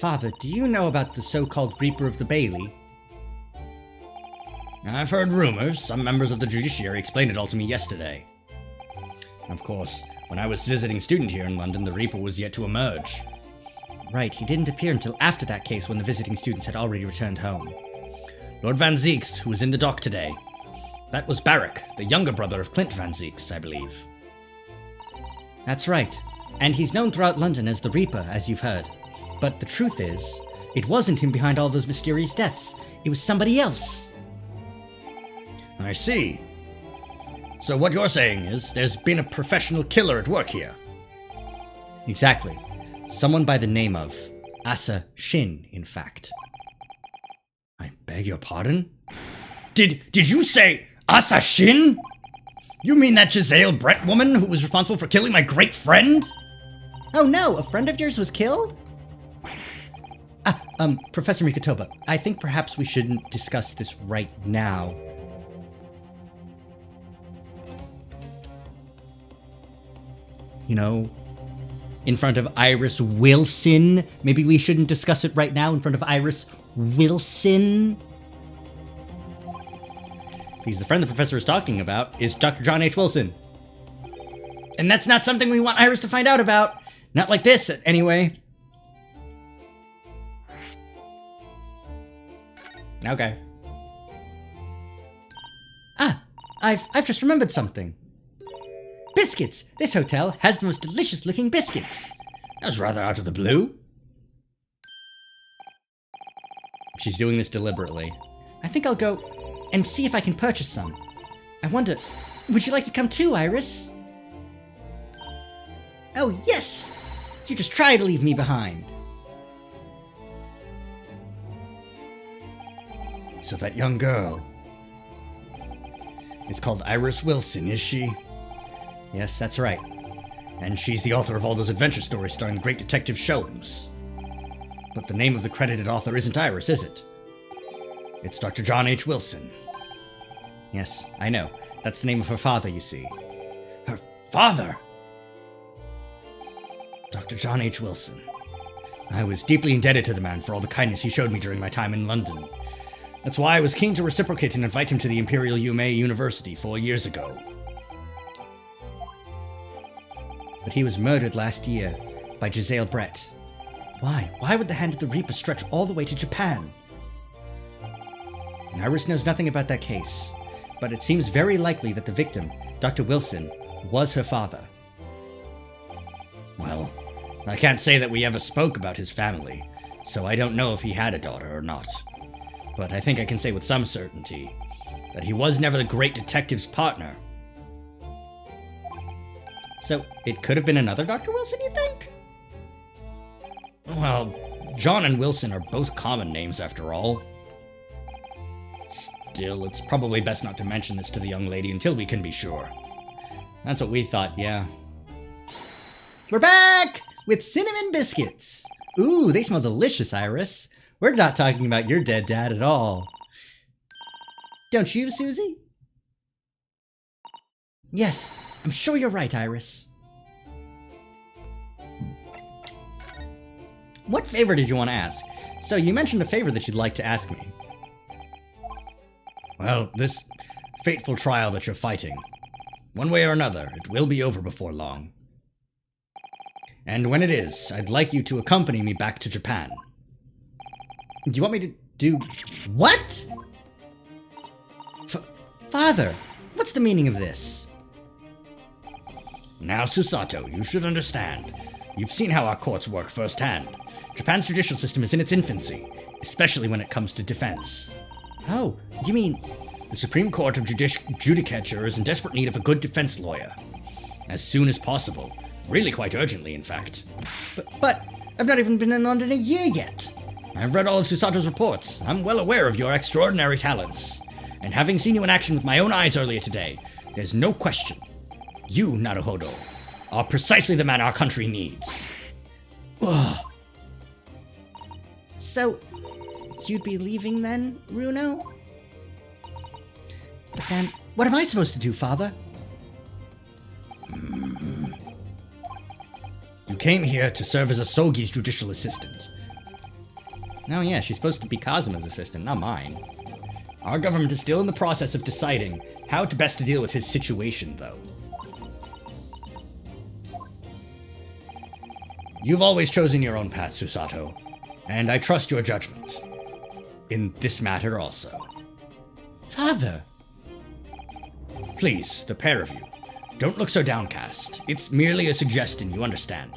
Father, do you know about the so-called Reaper of the Bailey? I've heard rumors. Some members of the judiciary explained it all to me yesterday. Of course, when I was visiting student here in London, the Reaper was yet to emerge. Right, he didn't appear until after that case when the visiting students had already returned home. Lord Van Zieks, who was in the dock today. That was Barrack, the younger brother of Clint Van Zieks, I believe. That's right. And he's known throughout London as the Reaper, as you've heard. But the truth is, it wasn't him behind all those mysterious deaths. It was somebody else. I see. So what you're saying is, there's been a professional killer at work here? Exactly. Someone by the name of Asa Shin, in fact. I beg your pardon? Did you say Asa Shin? You mean that Giselle Brett woman who was responsible for killing my great friend? Oh no, a friend of yours was killed? Professor Mikotoba, I think perhaps we shouldn't discuss this right now. You know, in front of Iris Wilson. Maybe we shouldn't discuss it right now in front of Iris Wilson. Because the friend the professor is talking about is Dr. John H. Wilson. And that's not something we want Iris to find out about. Not like this, anyway. Okay. I've just remembered something. Biscuits! This hotel has the most delicious looking biscuits. That was rather out of the blue. She's doing this deliberately. I think I'll go and see if I can purchase some. I wonder, would you like to come too, Iris? Oh, yes! You just try to leave me behind. So that young girl is called Iris Wilson, is she? Yes, that's right. And she's the author of all those adventure stories starring the great Detective Sholmes. But the name of the credited author isn't Iris, is it? It's Dr. John H. Wilson. Yes, I know. That's the name of her father, you see. Her father? Dr. John H. Wilson. I was deeply indebted to the man for all the kindness he showed me during my time in London. That's why I was keen to reciprocate and invite him to the Imperial Yume University 4 years ago. But he was murdered last year by Giselle Brett. Why? Why would the hand of the Reaper stretch all the way to Japan? And Iris knows nothing about that case, but it seems very likely that the victim, Dr. Wilson, was her father. Well, I can't say that we ever spoke about his family, so I don't know if he had a daughter or not. But I think I can say with some certainty that he was never the great detective's partner. So, it could have been another Dr. Wilson, you think? Well, John and Wilson are both common names after all. Still, it's probably best not to mention this to the young lady until we can be sure. That's what we thought, yeah. We're back! With cinnamon biscuits! Ooh, they smell delicious, Iris. We're not talking about your dead dad at all. Don't you, Susie? Yes, I'm sure you're right, Iris. What favor did you want to ask? So you mentioned a favor that you'd like to ask me. Well, this fateful trial that you're fighting. One way or another, it will be over before long. And when it is, I'd like you to accompany me back to Japan. Do you want me to do... What? Father, what's the meaning of this? Now, Susato, you should understand. You've seen how our courts work firsthand. Japan's judicial system is in its infancy, especially when it comes to defense. Oh, you mean The Supreme Court of Judicature is in desperate need of a good defense lawyer. As soon as possible. Really quite urgently, in fact. But I've not even been in London a year yet. I've read all of Susato's reports. I'm well aware of your extraordinary talents. And having seen you in action with my own eyes earlier today, there's no question. You, Naruhodo, are precisely the man our country needs. Ugh. So, you'd be leaving then, Runo? But then, what am I supposed to do, Father? You came here to serve as Asogi's judicial assistant. Oh yeah, she's supposed to be Kazuma's assistant, not mine. Our government is still in the process of deciding how to best deal with his situation, though. You've always chosen your own path, Susato, and I trust your judgment. In this matter also. Father! Please, the pair of you, don't look so downcast. It's merely a suggestion, you understand.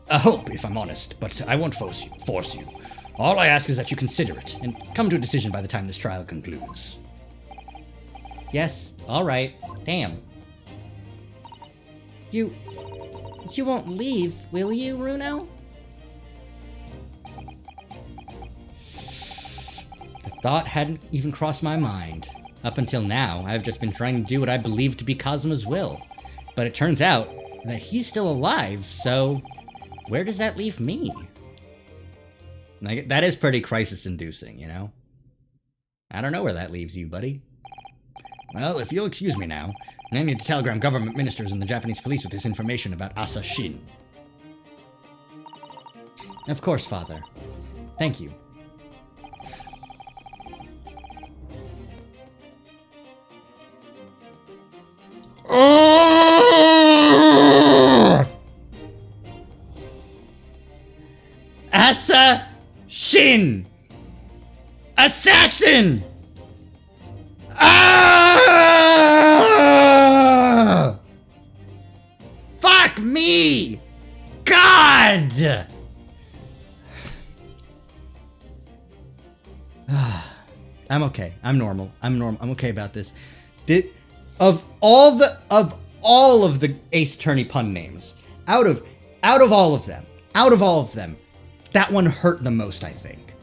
A hope, if I'm honest, but I won't force you. All I ask is that you consider it, and come to a decision by the time this trial concludes. Yes, alright. Damn. You won't leave, will you, Runo? The thought hadn't even crossed my mind. Up until now, I've just been trying to do what I believe to be Kazuma's will. But it turns out that he's still alive, so where does that leave me? Like, that is pretty crisis-inducing, you know? I don't know where that leaves you, buddy. Well, if you'll excuse me now, I need to telegram government ministers and the Japanese police with this information about Asa Shin. Of course, Father. Thank you. Asa Shin! Assassin! Ah! Fuck me! God! I'm okay. I'm normal. I'm okay about this. Of all of the Ace Attorney pun names, out of all of them, that one hurt the most, I think.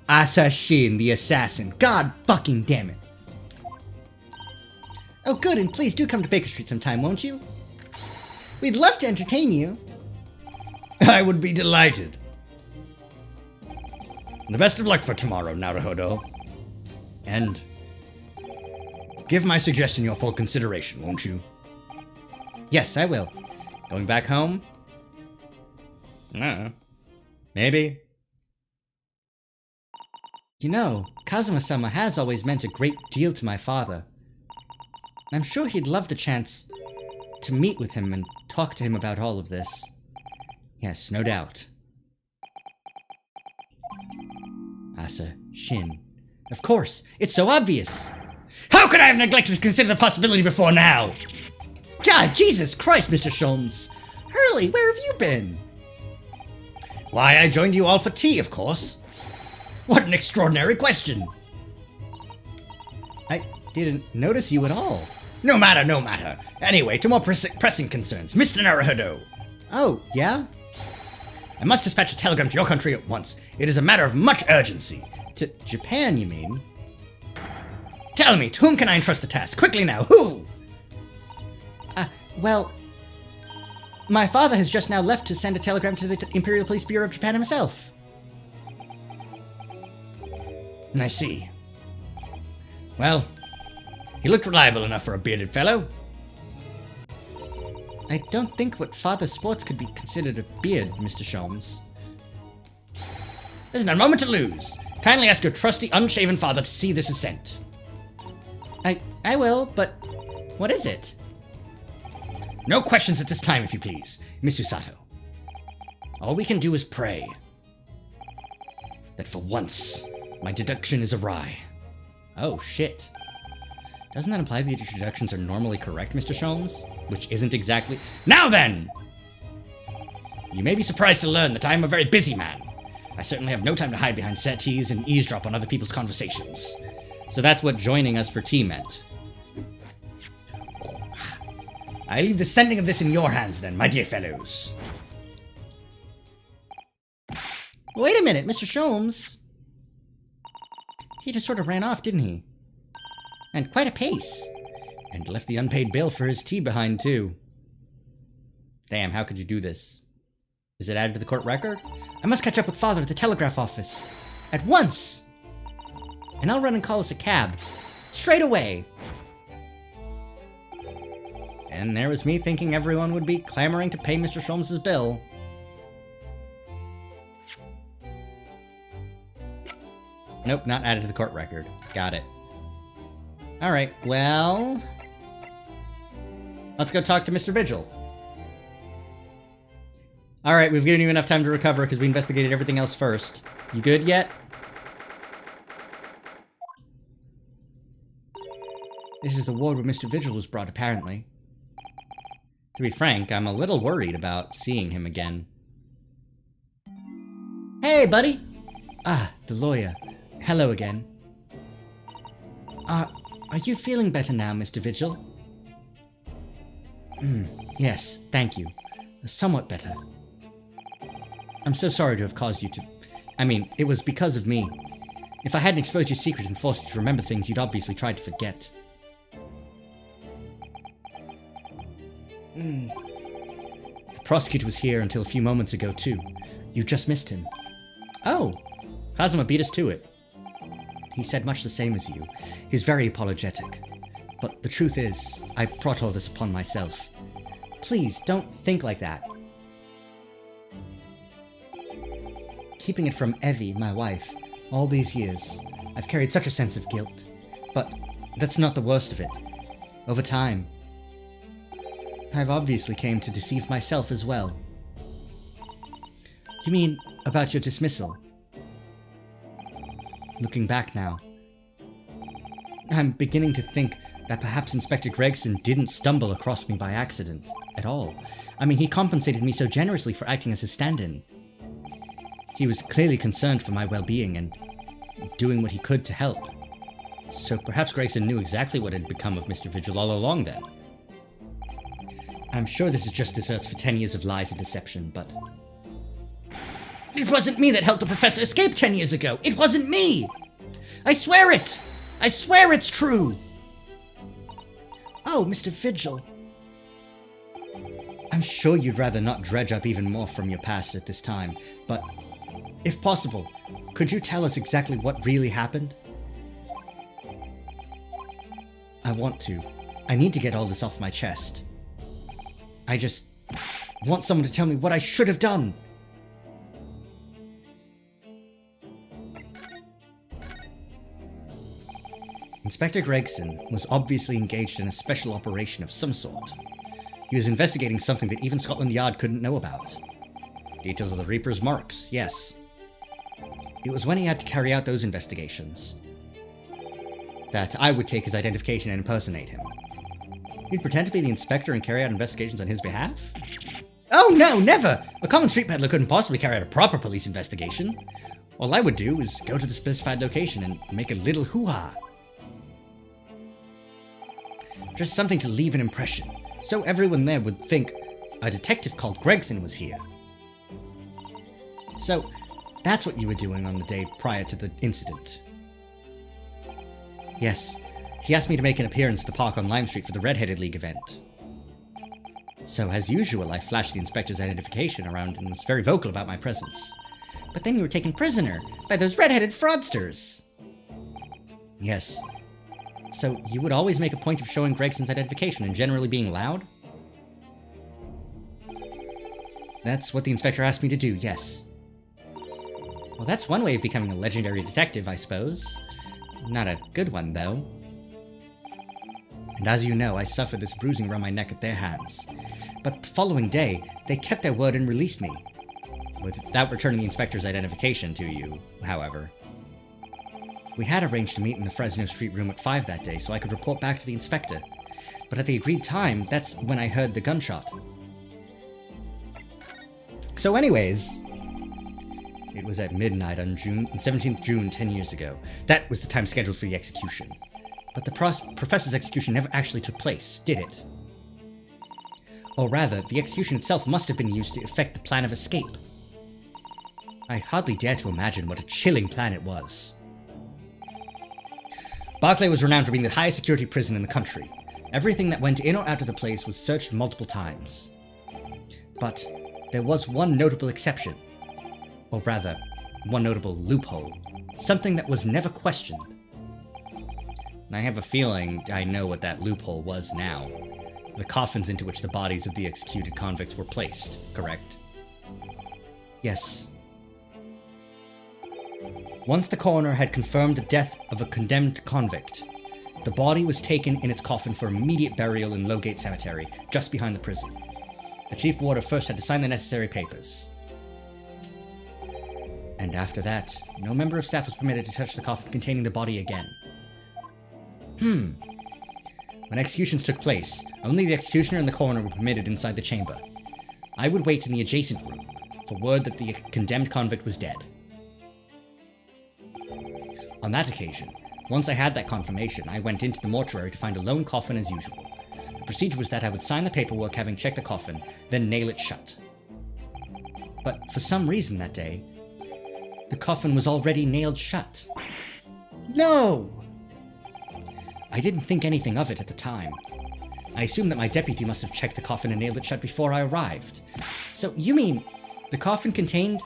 Asa Shin, the assassin. God fucking damn it. Oh, good, and please do come to Baker Street sometime, won't you? We'd love to entertain you. I would be delighted. The best of luck for tomorrow, Naruhodo. And give my suggestion your full consideration, won't you? Yes, I will. Going back home? Maybe. You know, Kazuma-sama has always meant a great deal to my father. I'm sure he'd love the chance to meet with him and talk to him about all of this. Yes, no doubt. Asa Shin. Of course, it's so obvious. How could I have neglected to consider the possibility before now? God, Jesus Christ, Mr. Sholmes. Hurley, where have you been? Why, I joined you all for tea, of course. What an extraordinary question. I didn't notice you at all. No matter. Anyway, to more pressing concerns. Mr. Naruhodo. Oh, yeah? I must dispatch a telegram to your country at once. It is a matter of much urgency. To Japan, you mean? Tell me, to whom can I entrust the task? Quickly now, who? Well, my father has just now left to send a telegram to the Imperial Police Bureau of Japan himself. I see. Well, he looked reliable enough for a bearded fellow. I don't think what father sports could be considered a beard, Mr. Sholmes. There's not a moment to lose. Kindly ask your trusty, unshaven father to see this is sent. I will, but what is it? No questions at this time, if you please, Miss Susato. All we can do is pray that for once my deduction is awry. Oh, shit. Doesn't that imply that your deductions are normally correct, Mr. Sholmes? Which isn't exactly... Now then! You may be surprised to learn that I am a very busy man. I certainly have no time to hide behind settees and eavesdrop on other people's conversations. So that's what joining us for tea meant. I leave the sending of this in your hands then, my dear fellows. Wait a minute, Mr. Sholmes. He just sort of ran off, didn't he? And quite a pace. And left the unpaid bill for his tea behind, too. Damn, how could you do this? Is it added to the court record? I must catch up with Father at the telegraph office. At once! And I'll run and call us a cab. Straight away! And there was me thinking everyone would be clamoring to pay Mr. Sholmes' bill. Nope, not added to the court record. Got it. Alright, well... let's go talk to Mr. Vigil. Alright, we've given you enough time to recover because we investigated everything else first. You good yet? This is the ward where Mr. Vigil was brought, apparently. To be frank, I'm a little worried about seeing him again. Hey, buddy! Ah, the lawyer. Hello again. Are you feeling better now, Mr. Vigil? Yes, thank you. Somewhat better. I'm so sorry to have caused you to... I mean, it was because of me. If I hadn't exposed your secret and forced you to remember things you'd obviously tried to forget. The prosecutor was here until a few moments ago, too. You just missed him. Oh! Kazuma beat us to it. He said much the same as you. He's very apologetic. But the truth is, I brought all this upon myself. Please, don't think like that. Keeping it from Evie, my wife, all these years, I've carried such a sense of guilt. But that's not the worst of it. Over time, I've obviously came to deceive myself as well. You mean about your dismissal? Looking back now, I'm beginning to think that perhaps Inspector Gregson didn't stumble across me by accident at all. I mean, he compensated me so generously for acting as his stand-in. He was clearly concerned for my well-being and doing what he could to help. So perhaps Gregson knew exactly what had become of Mr. Vigil all along then. I'm sure this is just desserts for 10 years of lies and deception, but... It wasn't me that helped the professor escape 10 years ago! It wasn't me! I swear it! I swear it's true! Oh, Mr. Vigil. I'm sure you'd rather not dredge up even more from your past at this time, but if possible, could you tell us exactly what really happened? I want to. I need to get all this off my chest. I just want someone to tell me what I should have done. Inspector Gregson was obviously engaged in a special operation of some sort. He was investigating something that even Scotland Yard couldn't know about. Details of the Reaper's marks, yes. It was when he had to carry out those investigations that I would take his identification and impersonate him. He'd pretend to be the inspector and carry out investigations on his behalf? Oh no, never! A common street peddler couldn't possibly carry out a proper police investigation. All I would do is go to the specified location and make a little hoo-ha. Just something to leave an impression, so everyone there would think a detective called Gregson was here. So, that's what you were doing on the day prior to the incident. Yes, he asked me to make an appearance at the park on Lime Street for the Red-Headed League event. So, as usual, I flashed the inspector's identification around and was very vocal about my presence. But then you were taken prisoner by those red-headed fraudsters. Yes. So, you would always make a point of showing Gregson's identification and generally being loud? That's what the inspector asked me to do, yes. Well, that's one way of becoming a legendary detective, I suppose. Not a good one, though. And as you know, I suffered this bruising around my neck at their hands. But the following day, they kept their word and released me. Without returning the inspector's identification to you, however. We had arranged to meet in the Fresno Street room at 5 that day so I could report back to the inspector. But at the agreed time, that's when I heard the gunshot. So anyways, It was at midnight on 17th June 10 years ago. That was the time scheduled for the execution. But the professor's execution never actually took place, did it? Or rather, the execution itself must have been used to effect the plan of escape. I hardly dare to imagine what a chilling plan it was. Barclay was renowned for being the highest security prison in the country. Everything that went in or out of the place was searched multiple times. But there was one notable exception. Or rather, one notable loophole. Something that was never questioned. And I have a feeling I know what that loophole was now. The coffins into which the bodies of the executed convicts were placed, correct? Yes. Once the coroner had confirmed the death of a condemned convict, the body was taken in its coffin for immediate burial in Lowgate Cemetery, just behind the prison. The chief warder first had to sign the necessary papers. And after that, no member of staff was permitted to touch the coffin containing the body again. When executions took place, only the executioner and the coroner were permitted inside the chamber. I would wait in the adjacent room for word that the condemned convict was dead. On that occasion, once I had that confirmation, I went into the mortuary to find a lone coffin as usual. The procedure was that I would sign the paperwork having checked the coffin, then nail it shut. But for some reason that day, the coffin was already nailed shut. No! I didn't think anything of it at the time. I assumed that my deputy must have checked the coffin and nailed it shut before I arrived. So, you mean, the coffin contained...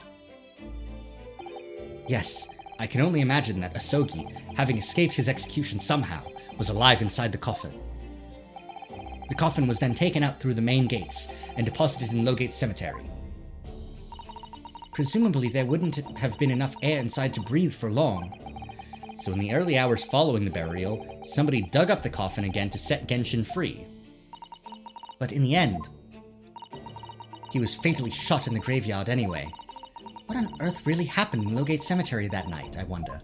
Yes, I can only imagine that Asogi, having escaped his execution somehow, was alive inside the coffin. The coffin was then taken out through the main gates and deposited in Lowgate Cemetery. Presumably there wouldn't have been enough air inside to breathe for long. So in the early hours following the burial, somebody dug up the coffin again to set Genshin free. But in the end, he was fatally shot in the graveyard anyway. What on earth really happened in Lowgate Cemetery that night, I wonder?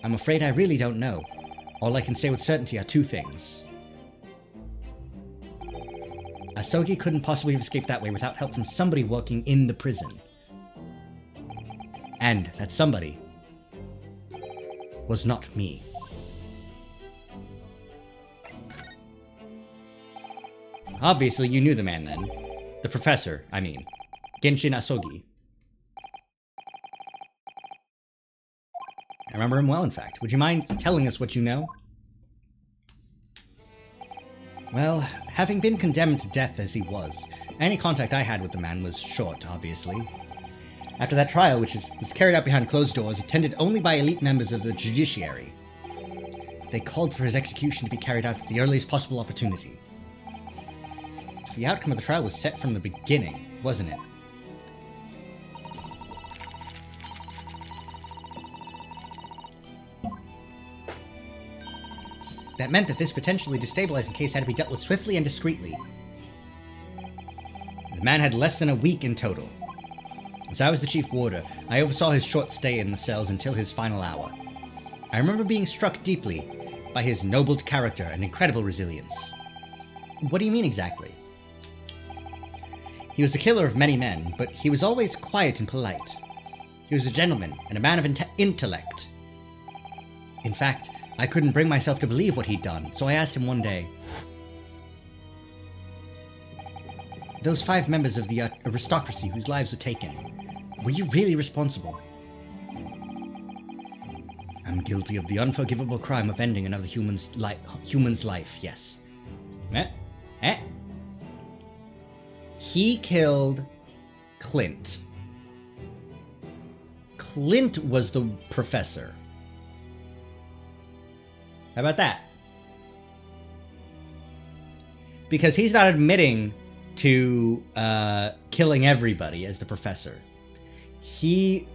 I'm afraid I really don't know. All I can say with certainty are two things. Asogi couldn't possibly have escaped that way without help from somebody working in the prison. And that somebody was not me. Obviously, you knew the man then. The professor, I mean. Genshin Asogi. I remember him well, in fact. Would you mind telling us what you know? Well, having been condemned to death as he was, any contact I had with the man was short, obviously. After that trial, which was carried out behind closed doors, attended only by elite members of the judiciary, they called for his execution to be carried out at the earliest possible opportunity. The outcome of the trial was set from the beginning, wasn't it? That meant that this potentially destabilizing case had to be dealt with swiftly and discreetly. The man had less than a week in total. As I was the chief warder, I oversaw his short stay in the cells until his final hour. I remember being struck deeply by his noble character and incredible resilience. What do you mean exactly? He was a killer of many men, but he was always quiet and polite. He was a gentleman and a man of intellect. In fact, I couldn't bring myself to believe what he'd done, so I asked him one day, "Those 5 members of the aristocracy whose lives were taken, were you really responsible?" "I'm guilty of the unforgivable crime of ending another human's life, yes." He killed Clint. Clint was the professor. How about that? Because he's not admitting to killing everybody as the professor. He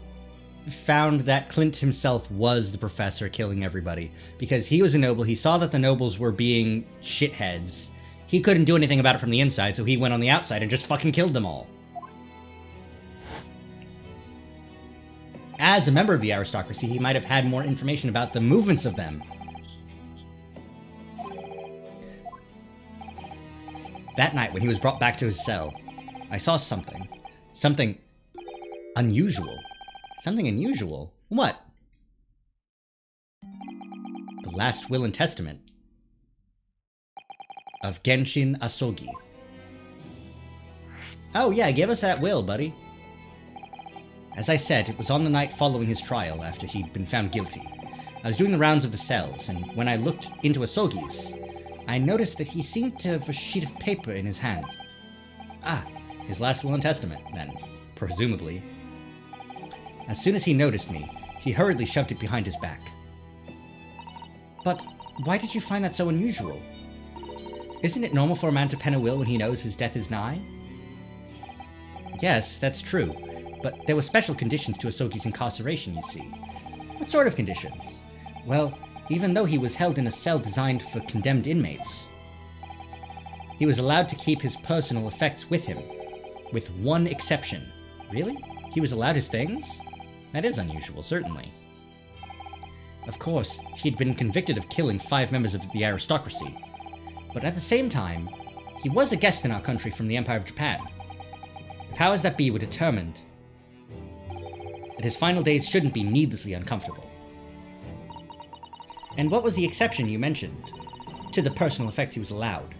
found that Clint himself was the professor killing everybody because he was a noble. He saw that the nobles were being shitheads. He couldn't do anything about it from the inside, so he went on the outside and just fucking killed them all. As a member of the aristocracy, he might have had more information about the movements of them. That night, when he was brought back to his cell, I saw something. Something Unusual? Something unusual? What? The last will and testament of Genshin Asogi. Oh yeah, give us that will, buddy. As I said, it was on the night following his trial after he'd been found guilty. I was doing the rounds of the cells, and when I looked into Asogi's, I noticed that he seemed to have a sheet of paper in his hand. Ah, his last will and testament, then, presumably. As soon as he noticed me, he hurriedly shoved it behind his back. But why did you find that so unusual? Isn't it normal for a man to pen a will when he knows his death is nigh? Yes, that's true, but there were special conditions to Asogi's incarceration, you see. What sort of conditions? Well, even though he was held in a cell designed for condemned inmates, he was allowed to keep his personal effects with him, with one exception. Really? He was allowed his things? That is unusual, certainly. Of course, he'd been convicted of killing 5 members of the aristocracy, but at the same time, he was a guest in our country from the Empire of Japan. The powers that be were determined that his final days shouldn't be needlessly uncomfortable. And what was the exception you mentioned to the personal effects he was allowed?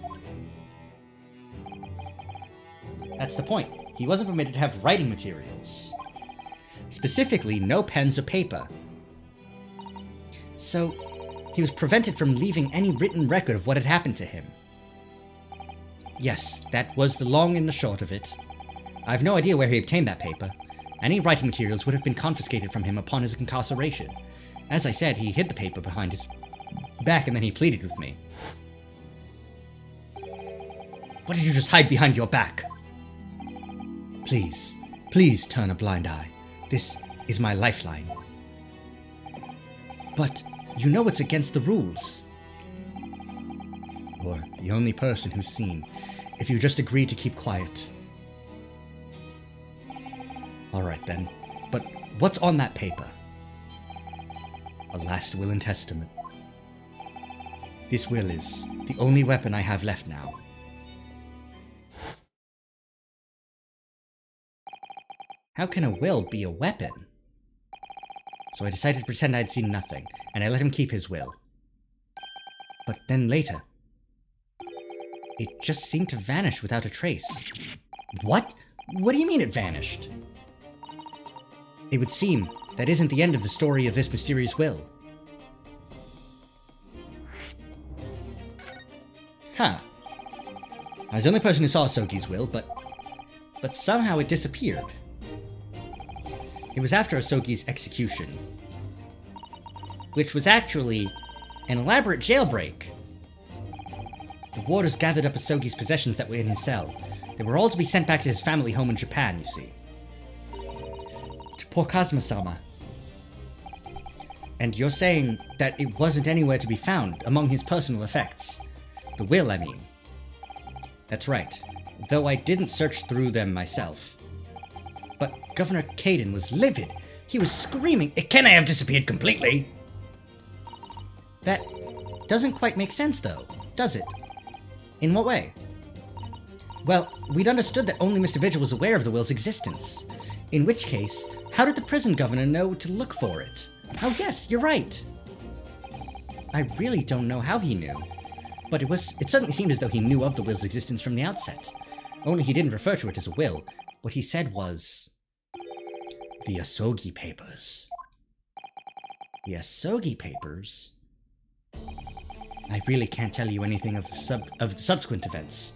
That's the point. He wasn't permitted to have writing materials. Specifically, no pens or paper. So, he was prevented from leaving any written record of what had happened to him. Yes, that was the long and the short of it. I have no idea where he obtained that paper. Any writing materials would have been confiscated from him upon his incarceration. As I said, he hid the paper behind his back and then he pleaded with me. What did you just hide behind your back? Please, please turn a blind eye. This is my lifeline. But you know it's against the rules. You're the only person who's seen. If you just agree to keep quiet. Alright then, but what's on that paper? A last will and testament. This will is the only weapon I have left now. How can a will be a weapon? So I decided to pretend I'd seen nothing, and I let him keep his will. But then later, it just seemed to vanish without a trace. What? What do you mean it vanished? It would seem that isn't the end of the story of this mysterious will. Huh. I was the only person who saw Asogi's will, but somehow it disappeared. It was after Asogi's execution, which was actually an elaborate jailbreak. The warders gathered up Asogi's possessions that were in his cell. They were all to be sent back to his family home in Japan, you see. To poor Kazuma-sama. And you're saying that it wasn't anywhere to be found among his personal effects. The will, I mean. That's right, though I didn't search through them myself. But Governor Caden was livid. He was screaming, "It can't have disappeared completely!" That doesn't quite make sense, though, does it? In what way? Well, we'd understood that only Mr. Vigil was aware of the will's existence. In which case, how did the prison governor know to look for it? Oh yes, you're right! I really don't know how he knew. But it certainly seemed as though he knew of the will's existence from the outset. Only he didn't refer to it as a will. What he said was... the Asogi Papers. The Asogi Papers? I really can't tell you anything of the subsequent events.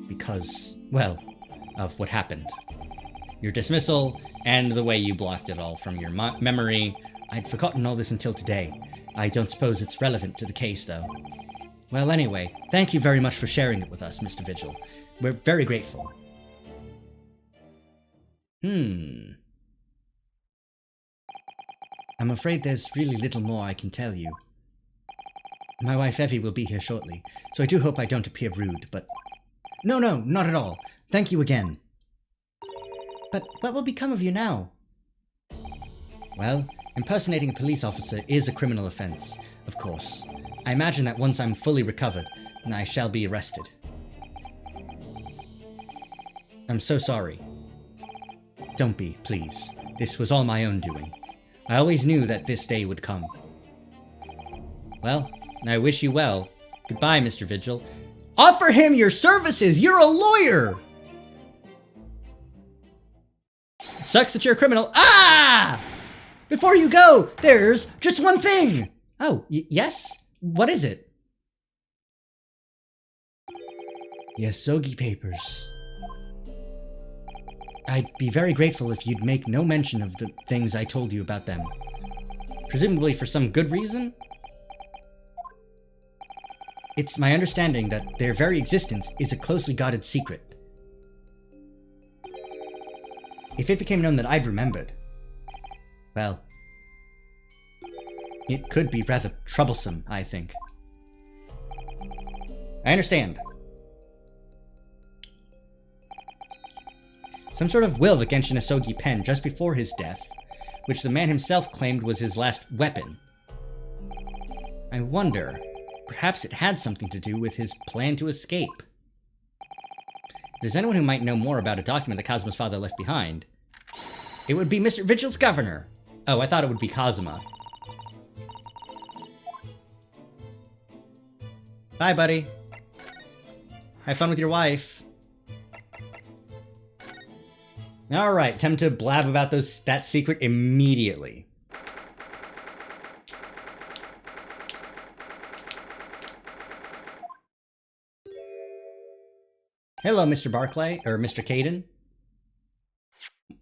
Because, well, of what happened. Your dismissal, and the way you blocked it all from your memory. I'd forgotten all this until today. I don't suppose it's relevant to the case, though. Well, anyway, thank you very much for sharing it with us, Mr. Vigil. We're very grateful. I'm afraid there's really little more I can tell you. My wife Evie will be here shortly, so I do hope I don't appear rude, but... No, not at all. Thank you again. But what will become of you now? Well, impersonating a police officer is a criminal offense, of course. I imagine that once I'm fully recovered, I shall be arrested. I'm so sorry. don't be, please. This was all my own doing. I always knew that this day would come. Well, I wish you well. Goodbye, Mr. Vigil. Offer him your services! You're a lawyer! It sucks that you're a criminal. Ah! Before you go, there's just one thing! Oh, yes? What is it? The Asogi papers. I'd be very grateful if you'd make no mention of the things I told you about them. Presumably for some good reason? It's my understanding that their very existence is a closely guarded secret. If it became known that I'd remembered, well, it could be rather troublesome, I think. I understand. Some sort of will that Genshin Asogi penned just before his death, which the man himself claimed was his last weapon. I wonder, perhaps it had something to do with his plan to escape. If there's anyone who might know more about a document that Kazuma's father left behind, it would be Mr. Vigil's governor. Oh, I thought it would be Kazuma. Bye, buddy. Have fun with your wife. Alright, time to blab about that secret immediately. Hello, Mr. Barclay, or Mr. Caden.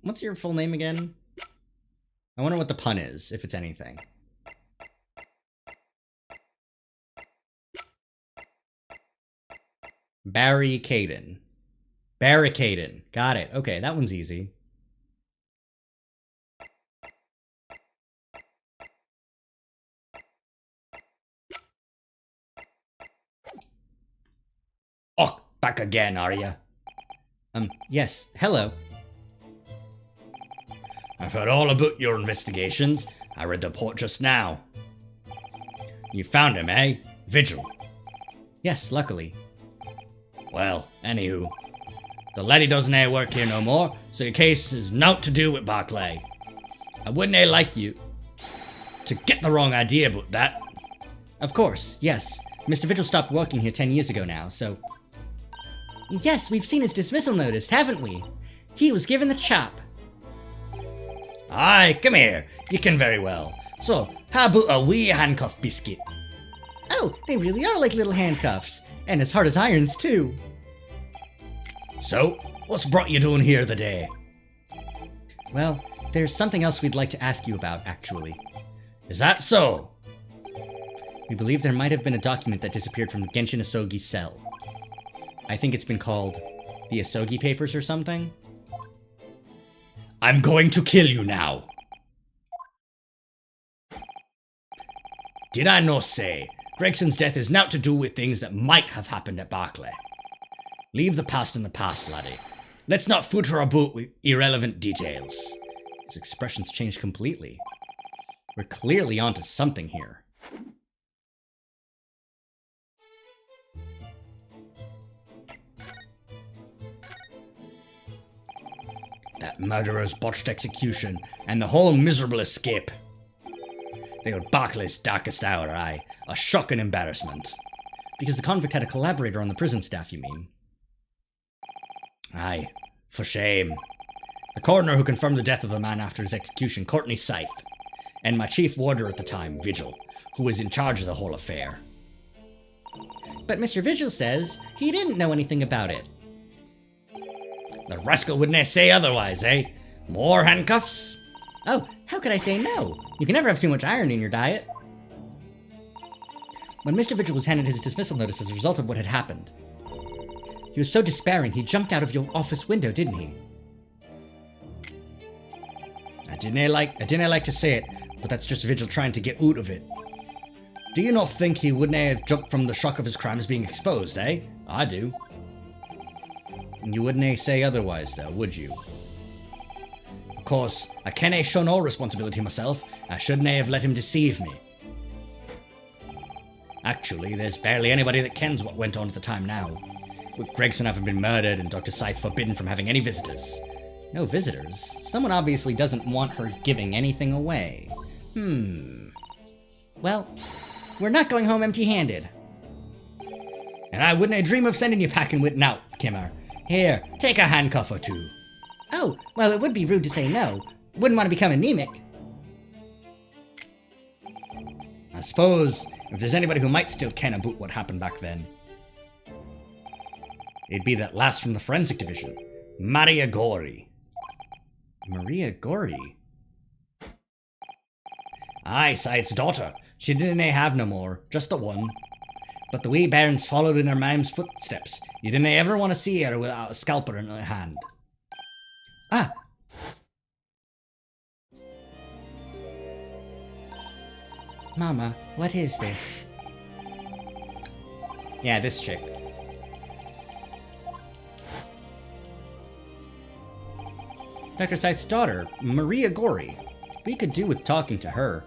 What's your full name again? I wonder what the pun is, if it's anything. Barry Caden. Barricaden. Got it. Okay, that one's easy. Oh, back again, are ya? Yes. Hello. I've heard all about your investigations. I read the report just now. You found him, eh? Vigil. Yes, luckily. Well, anywho. The laddie doesn't work here no more, so your case is naught to do with Barclay. I wouldn't like you to get the wrong idea about that. Of course, yes. Mr. Vigil stopped working here 10 years ago now, so... Yes, we've seen his dismissal notice, haven't we? He was given the chop. Aye, come here. You can very well. So, how about a wee handcuff biscuit? Oh, they really are like little handcuffs. And as hard as irons, too. So, what's brought you down here today? Well, there's something else we'd like to ask you about, actually. Is that so? We believe there might have been a document that disappeared from Genshin Asogi's cell. I think it's been called the Asogi Papers or something. I'm going to kill you now. Did I not say Gregson's death is naught to do with things that might have happened at Barclay? Leave the past in the past, laddie. Let's not footer about with irrelevant details. His expressions changed completely. We're clearly onto something here. That murderer's botched execution and the whole miserable escape. They were Barclay's darkest hour, aye. A shocking embarrassment. Because the convict had a collaborator on the prison staff, you mean? Aye, for shame. The coroner who confirmed the death of the man after his execution, Courtney Scythe, and my chief warder at the time, Vigil, who was in charge of the whole affair. But Mr. Vigil says he didn't know anything about it. The rascal wouldn't say otherwise, eh? More handcuffs? Oh, how could I say no? You can never have too much iron in your diet. When Mr. Vigil was handed his dismissal notice as a result of what had happened, he was so despairing he jumped out of your office window, didn't he? I didn't like to say it, but that's just Vigil trying to get out of it. Do you not think he wouldn't have jumped from the shock of his crimes being exposed, eh? I do. You wouldn't say otherwise, though, would you? Of course, I can't shun all responsibility myself. I shouldn't have let him deceive me. Actually, there's barely anybody that kens what went on at the time now. With Gregson having been murdered and Dr. Scythe forbidden from having any visitors. No visitors? Someone obviously doesn't want her giving anything away. Well, we're not going home empty-handed. And I wouldn't dream of sending you packing with naught, Kimmer. Here, take a handcuff or two. Oh, well, it would be rude to say no. Wouldn't want to become anemic. I suppose if there's anybody who might still ken about what happened back then, it'd be that lass from the forensic division, Maria Gori. Maria Gori? Aye, Syed's daughter. She didn't have no more, just the one. But the wee bairns followed in her mam's footsteps. You didn't ever want to see her without a scalpel in her hand. Ah! Mama, what is this? Yeah, this chick. Dr. Syed's daughter, Maria Gori. We could do with talking to her.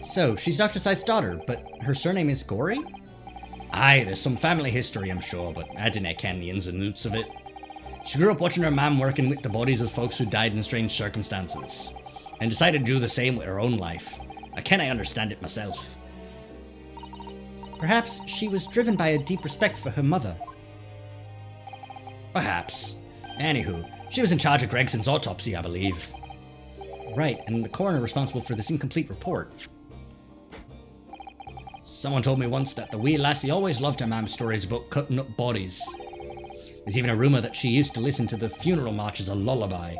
So, she's Dr. Syed's daughter, but her surname is Gori? Aye, there's some family history, I'm sure, but I didn't ken the ins and outs of it. She grew up watching her mum working with the bodies of folks who died in strange circumstances, and decided to do the same with her own life. I can't understand it myself. Perhaps she was driven by a deep respect for her mother. Perhaps. Anywho, she was in charge of Gregson's autopsy, I believe. Right, and the coroner responsible for this incomplete report. Someone told me once that the wee lassie always loved her mam's stories about cutting up bodies. There's even a rumour that she used to listen to the funeral march as a lullaby.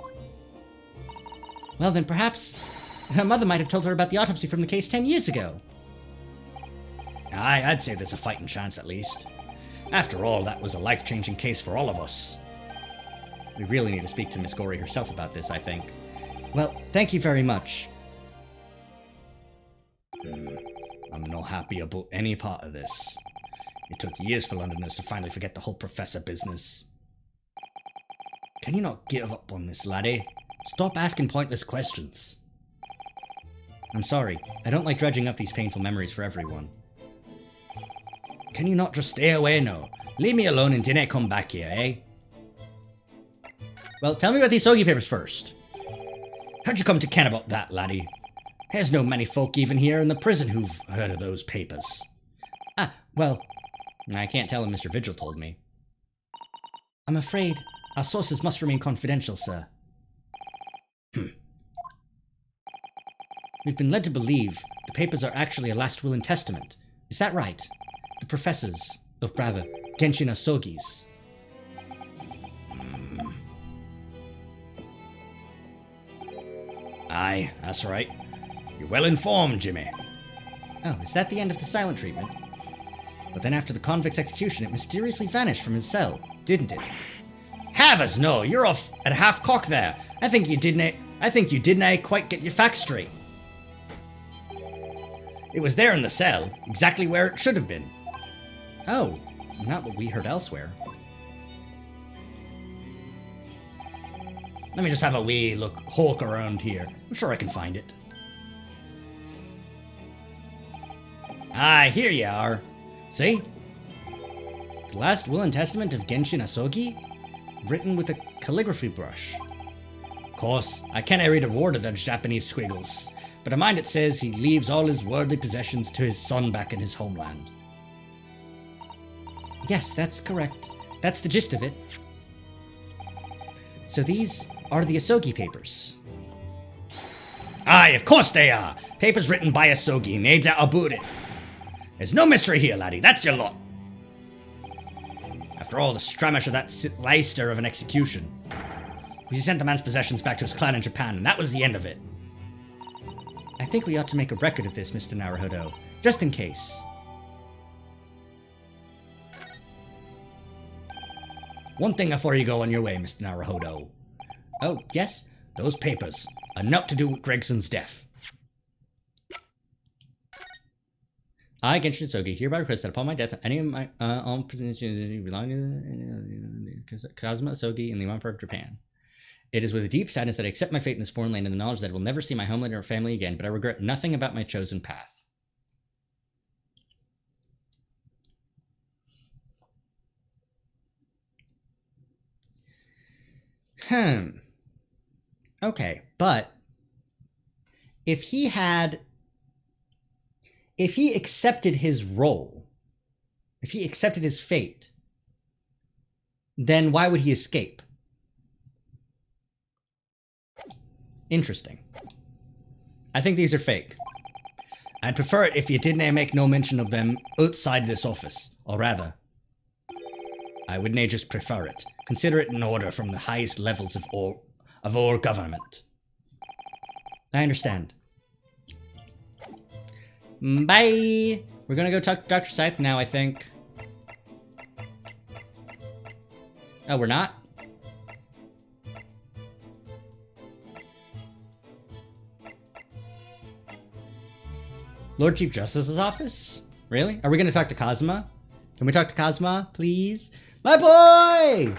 Well, then perhaps her mother might have told her about the autopsy from the case 10 years ago. Aye, I'd say there's a fighting chance at least. After all, that was a life-changing case for all of us. We really need to speak to Miss Gori herself about this, I think. Well, thank you very much. I'm not happy about any part of this. It took years for Londoners to finally forget the whole professor business. Can you not give up on this, laddie? Stop asking pointless questions. I'm sorry. I don't like dredging up these painful memories for everyone. Can you not just stay away now? Leave me alone and dinna come back here, eh? Well, tell me about these Sogi papers first. How'd you come to ken about that, laddie? There's no many folk even here in the prison who've heard of those papers. Ah, well, I can't tell him Mr. Vigil told me. I'm afraid our sources must remain confidential, sir. We've been led to believe the papers are actually a last will and testament. Is that right? The professors, or rather, Genshin Asogi's. Aye, that's right. You're well informed, Jimmy. Oh, is that the end of the silent treatment? But then after the convict's execution, it mysteriously vanished from his cell, didn't it? Havers, no, you're off at half cock there. I think you didn't quite get your facts straight. It was there in the cell, exactly where it should have been. Oh, not what we heard elsewhere. Let me just have a wee hawk around here. I'm sure I can find it. Aye, here you are. See? The last will and testament of Genshin Asogi? Written with a calligraphy brush. Of course, I can't read a word of those Japanese squiggles, but I mind it says he leaves all his worldly possessions to his son back in his homeland. Yes, that's correct. That's the gist of it. So these are the Asogi papers. Aye, of course they are. Papers written by Asogi, nae doubt about it. There's no mystery here, laddie, that's your lot. After all the stramish of that Leicester of an execution, he sent the man's possessions back to his clan in Japan, and that was the end of it. I think we ought to make a record of this, Mr. Naruhodo, just in case. One thing before you go on your way, Mr. Naruhodo. Oh, yes? Those papers are not to do with Gregson's death. I, Genshin Asogi, hereby request that upon my death, any of my own prisoners belonging to Kazuma Asogi in the Emperor of Japan. It is with deep sadness that I accept my fate in this foreign land and the knowledge that I will never see my homeland or family again, but I regret nothing about my chosen path. Okay, but if he accepted his role, if he accepted his fate, then why would he escape? Interesting. I think these are fake. I'd prefer it if you didn't make no mention of them outside this office, or rather, I would nae just prefer it. Consider it an order from the highest levels of our government. I understand. Bye! We're gonna go talk to Dr. Scythe now, I think. Oh, we're not? Lord Chief Justice's office? Really? Are we gonna talk to Cosma? Can we talk to Cosma, please? My boy!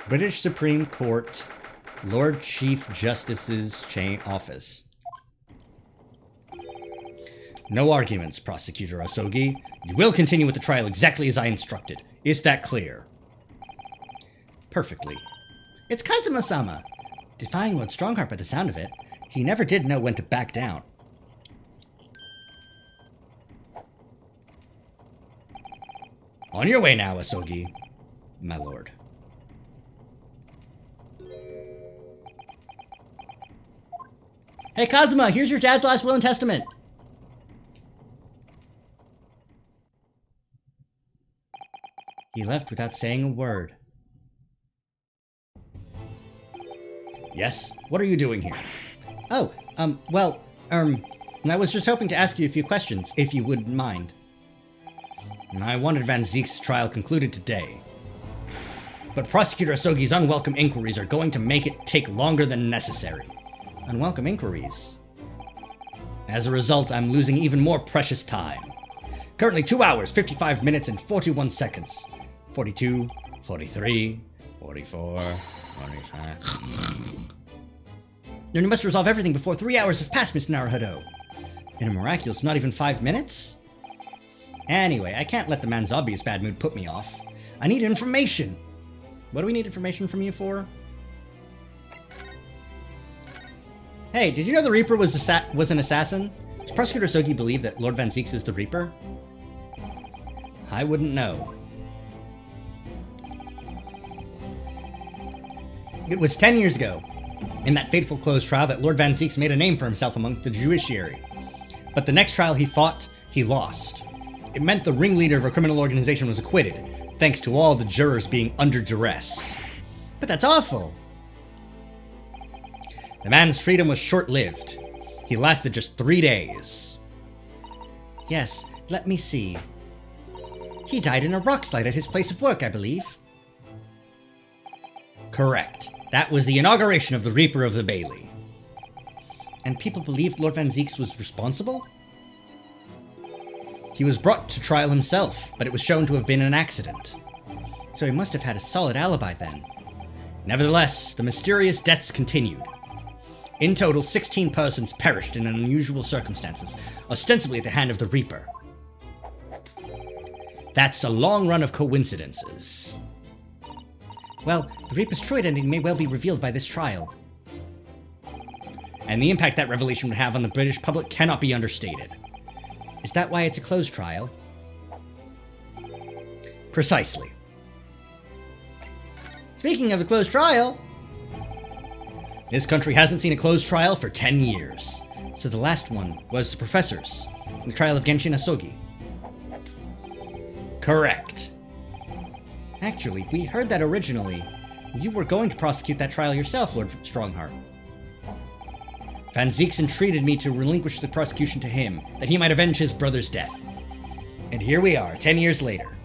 British Supreme Court, Lord Chief Justice's office. No arguments, Prosecutor Asogi. You will continue with the trial exactly as I instructed. Is that clear? Perfectly. It's Kazuma-sama. Defying Lord Strongheart by the sound of it. He never did know when to back down. On your way now, Asogi. My lord. Hey, Kazuma, here's your dad's last will and testament. He left without saying a word. Yes? What are you doing here? Oh, I was just hoping to ask you a few questions, if you wouldn't mind. I wanted Van Zeek's trial concluded today. But Prosecutor Asogi's unwelcome inquiries are going to make it take longer than necessary. Unwelcome inquiries? As a result, I'm losing even more precious time. Currently 2 hours, 55 minutes, and 41 seconds. 42, 43, 44, 45... You must resolve everything before 3 hours have passed, Miss Naruhodo. In a miraculous not even 5 minutes? Anyway, I can't let the man's obvious bad mood put me off. I need information. What do we need information from you for? Hey, did you know the Reaper was an assassin? Does Prosecutor Asogi believe that Lord Van Zeeks is the Reaper? I wouldn't know. It was 10 years ago, in that fateful closed trial, that Lord Van Zeeks made a name for himself among the judiciary. But the next trial he fought, he lost. It meant the ringleader of a criminal organization was acquitted, thanks to all the jurors being under duress. But that's awful! The man's freedom was short-lived. He lasted just 3 days. Yes, let me see. He died in a rock slide at his place of work, I believe. Correct. That was the inauguration of the Reaper of the Bailey. And people believed Lord Van Zeeks was responsible? He was brought to trial himself, but it was shown to have been an accident. So he must have had a solid alibi then. Nevertheless, the mysterious deaths continued. In total, 16 persons perished in unusual circumstances, ostensibly at the hand of the Reaper. That's a long run of coincidences. Well, the Reaper's true identity may well be revealed by this trial. And the impact that revelation would have on the British public cannot be understated. Is that why it's a closed trial? Precisely. Speaking of a closed trial... This country hasn't seen a closed trial for 10 years. So the last one was the professors, the trial of Genshin Asogi. Correct. Actually, we heard that originally. You were going to prosecute that trial yourself, Lord Strongheart. Van Zeeks entreated me to relinquish the prosecution to him, that he might avenge his brother's death. And here we are, 10 years later.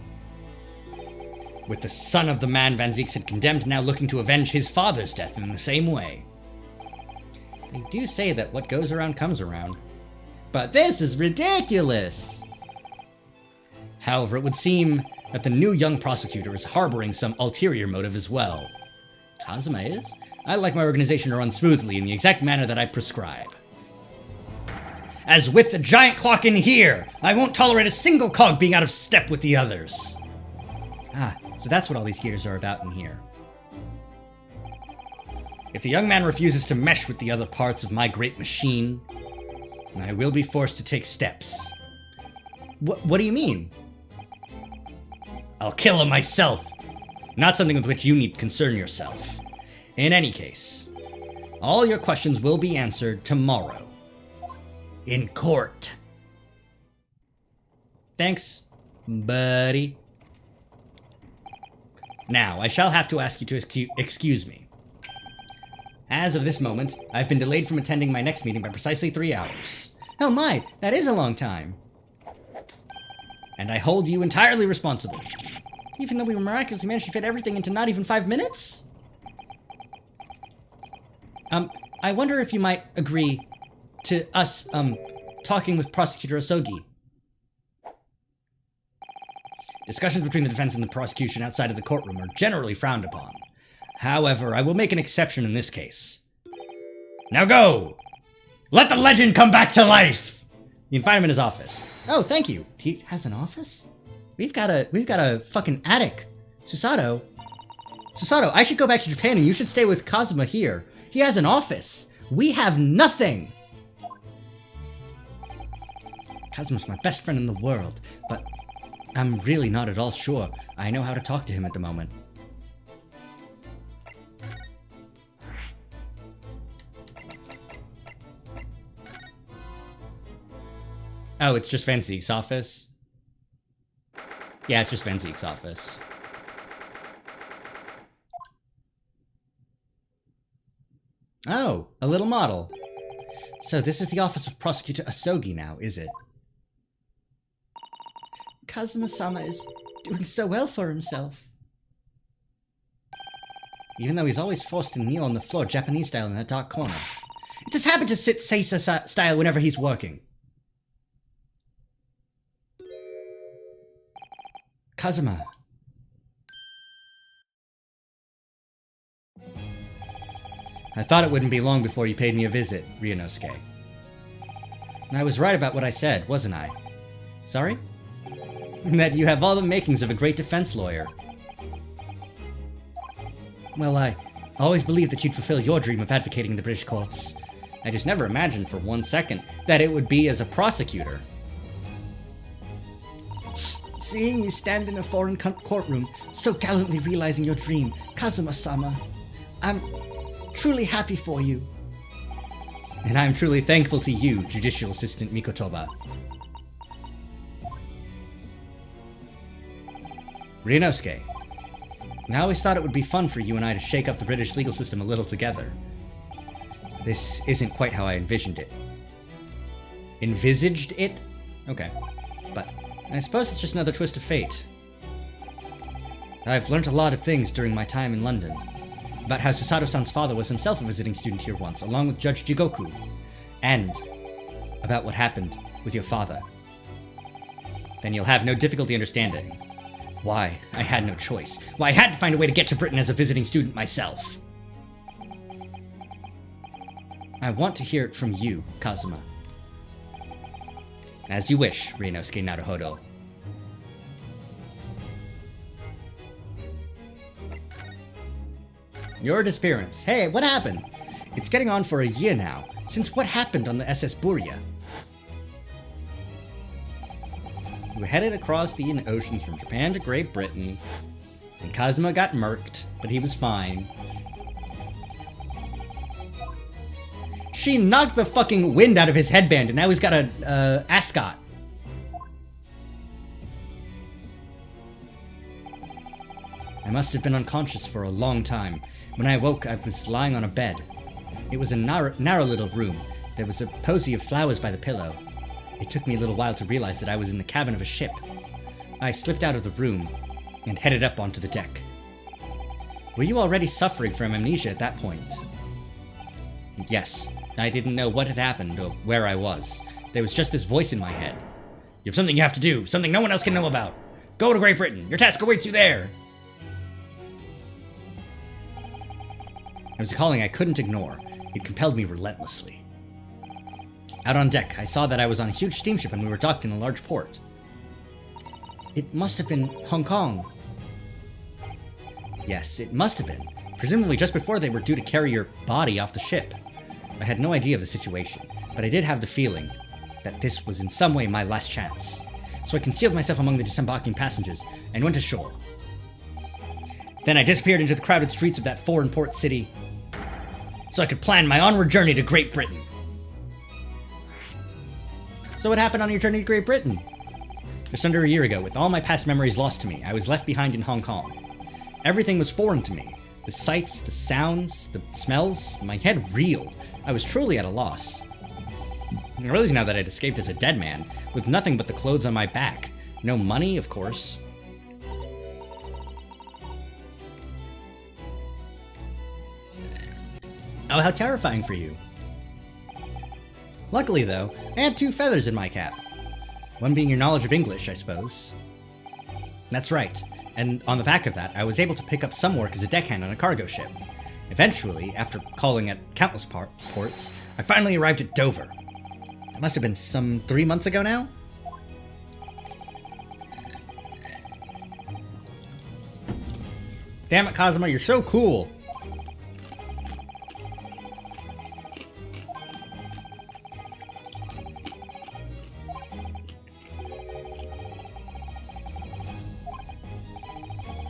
With the son of the man Van Zeeks had condemned now looking to avenge his father's death in the same way. They do say that what goes around comes around. But this is ridiculous! However, it would seem that the new young prosecutor is harboring some ulterior motive as well. Kazuma is? I'd like my organization to run smoothly in the exact manner that I prescribe. As with the giant clock in here, I won't tolerate a single cog being out of step with the others. Ah, so that's what all these gears are about in here. If the young man refuses to mesh with the other parts of my great machine, I will be forced to take steps. What do you mean? I'll kill him myself. Not something with which you need to concern yourself. In any case, all your questions will be answered tomorrow. In court. Thanks, buddy. Now, I shall have to ask you to excuse me. As of this moment, I've been delayed from attending my next meeting by precisely 3 hours. Oh my, that is a long time. And I hold you entirely responsible. Even though we miraculously managed to fit everything into not even 5 minutes? I wonder if you might agree to us, talking with Prosecutor Osogi. Discussions between the defense and the prosecution outside of the courtroom are generally frowned upon. However, I will make an exception in this case. Now go! Let the legend come back to life! You can find him in his office. Oh, thank you. He has an office? We've got a fucking attic. Susato, I should go back to Japan and you should stay with Kazuma here. He has an office. We have nothing. Kazuma's my best friend in the world, but I'm really not at all sure I know how to talk to him at the moment. Oh, it's just Van Zeek's office? Yeah, it's just Van Zeek's office. Oh, a little model. So this is the office of Prosecutor Osogi now, is it? Kazuma-sama is doing so well for himself. Even though he's always forced to kneel on the floor Japanese style in that dark corner. It's his habit to sit Seisa style whenever he's working. Kazuma. I thought it wouldn't be long before you paid me a visit, Ryunosuke. And I was right about what I said, wasn't I? Sorry? That you have all the makings of a great defense lawyer. Well, I always believed that you'd fulfill your dream of advocating in the British courts. I just never imagined for 1 second that it would be as a prosecutor. Seeing you stand in a foreign courtroom, so gallantly realizing your dream, Kazuma-sama, I'm truly happy for you. And I'm truly thankful to you, Judicial Assistant Mikotoba. Ryunosuke, I always thought it would be fun for you and I to shake up the British legal system a little together. This isn't quite how I envisioned it. Envisaged it? Okay. But I suppose it's just another twist of fate. I've learned a lot of things during my time in London. About how Susato-san's father was himself a visiting student here once, along with Judge Jigoku. And about what happened with your father. Then you'll have no difficulty understanding why I had no choice. Why I had to find a way to get to Britain as a visiting student myself. I want to hear it from you, Kazuma. As you wish, Ryunosuke Naruhodo. Your disappearance. Hey, what happened? It's getting on for a year now, since what happened on the SS Buria. We were headed across the Indian Oceans from Japan to Great Britain, and Kazuma got murked, but he was fine. She knocked the fucking wind out of his headband, and now he's got a ascot. I must have been unconscious for a long time. When I awoke, I was lying on a bed. It was a narrow little room. There was a posy of flowers by the pillow. It took me a little while to realize that I was in the cabin of a ship. I slipped out of the room and headed up onto the deck. Were you already suffering from amnesia at that point? Yes. I didn't know what had happened or where I was. There was just this voice in my head. You have something you have to do, something no one else can know about. Go to Great Britain. Your task awaits you there. It was a calling I couldn't ignore. It compelled me relentlessly. Out on deck, I saw that I was on a huge steamship and we were docked in a large port. It must have been Hong Kong. Yes, it must have been. presumably just before they were due to carry your body off the ship. I had no idea of the situation, but I did have the feeling that this was in some way my last chance. So I concealed myself among the disembarking passengers and went ashore. Then I disappeared into the crowded streets of that foreign port city so I could plan my onward journey to Great Britain. So what happened on your journey to Great Britain? Just under a year ago, with all my past memories lost to me, I was left behind in Hong Kong. Everything was foreign to me. The sights, the sounds, the smells, my head reeled. I was truly at a loss. I realize now that I'd escaped as a dead man, with nothing but the clothes on my back. No money, of course. Oh, how terrifying for you. Luckily, though, I had 2 feathers in my cap. One being your knowledge of English, I suppose. That's right, and on the back of that, I was able to pick up some work as a deckhand on a cargo ship. Eventually, after calling at countless ports, I finally arrived at Dover. It must have been some 3 months ago now? Damn it, Cosmo, you're so cool!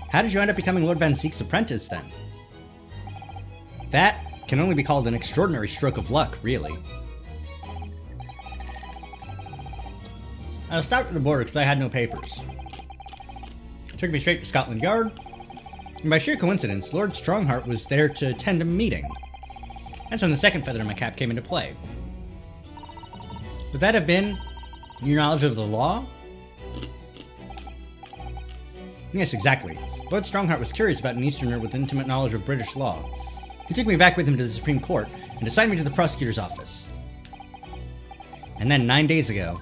How did you end up becoming Lord Van Zeek's apprentice, then? That can only be called an extraordinary stroke of luck, really. I stopped at the border because I had no papers. It took me straight to Scotland Yard, and by sheer coincidence, Lord Strongheart was there to attend a meeting. That's when the second feather in my cap came into play. Would that have been your knowledge of the law? Yes, exactly. Lord Strongheart was curious about an Easterner with intimate knowledge of British law. He took me back with him to the Supreme Court and assigned me to the prosecutor's office. And then 9 days ago,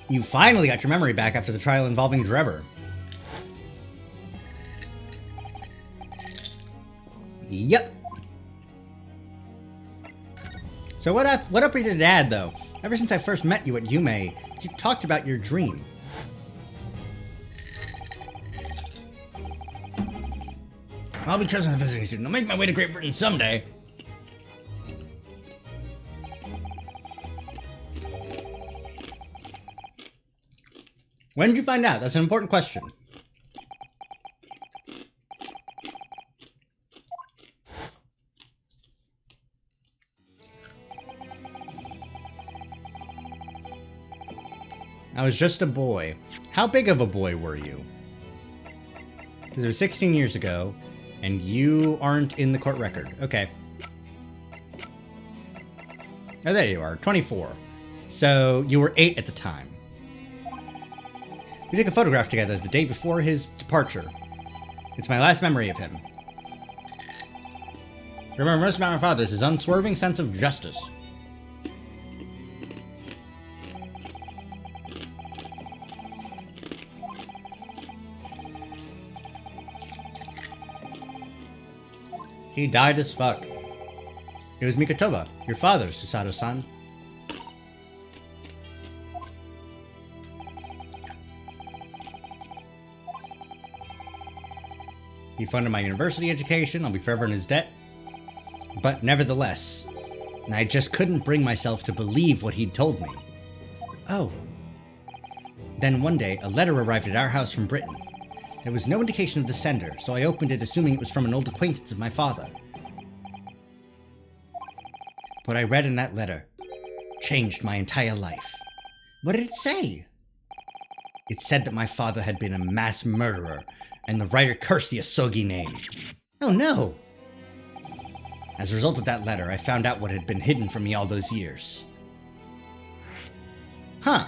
you finally got your memory back after the trial involving Drebber. Yep. So what up with your dad, though? Ever since I first met you at Yume, you talked about your dream. I'll be chosen as a visiting student. I'll make my way to Great Britain someday. When did you find out? That's an important question. I was just a boy. How big of a boy were you? Because it was 16 years ago, and you aren't in the court record. Okay. Oh, there you are, 24. So you were 8 at the time. We took a photograph together the day before his departure. It's my last memory of him. Remember most about my father is his unswerving sense of justice. He died as fuck. It was Mikotoba, your father, Susato-san. He funded my university education, I'll be forever in his debt. But nevertheless, I just couldn't bring myself to believe what he'd told me. Oh. Then one day, a letter arrived at our house from Britain. There was no indication of the sender, so I opened it assuming it was from an old acquaintance of my father. What I read in that letter changed my entire life. What did it say? It said that my father had been a mass murderer, and the writer cursed the Asogi name. Oh no! As a result of that letter, I found out what had been hidden from me all those years. Huh.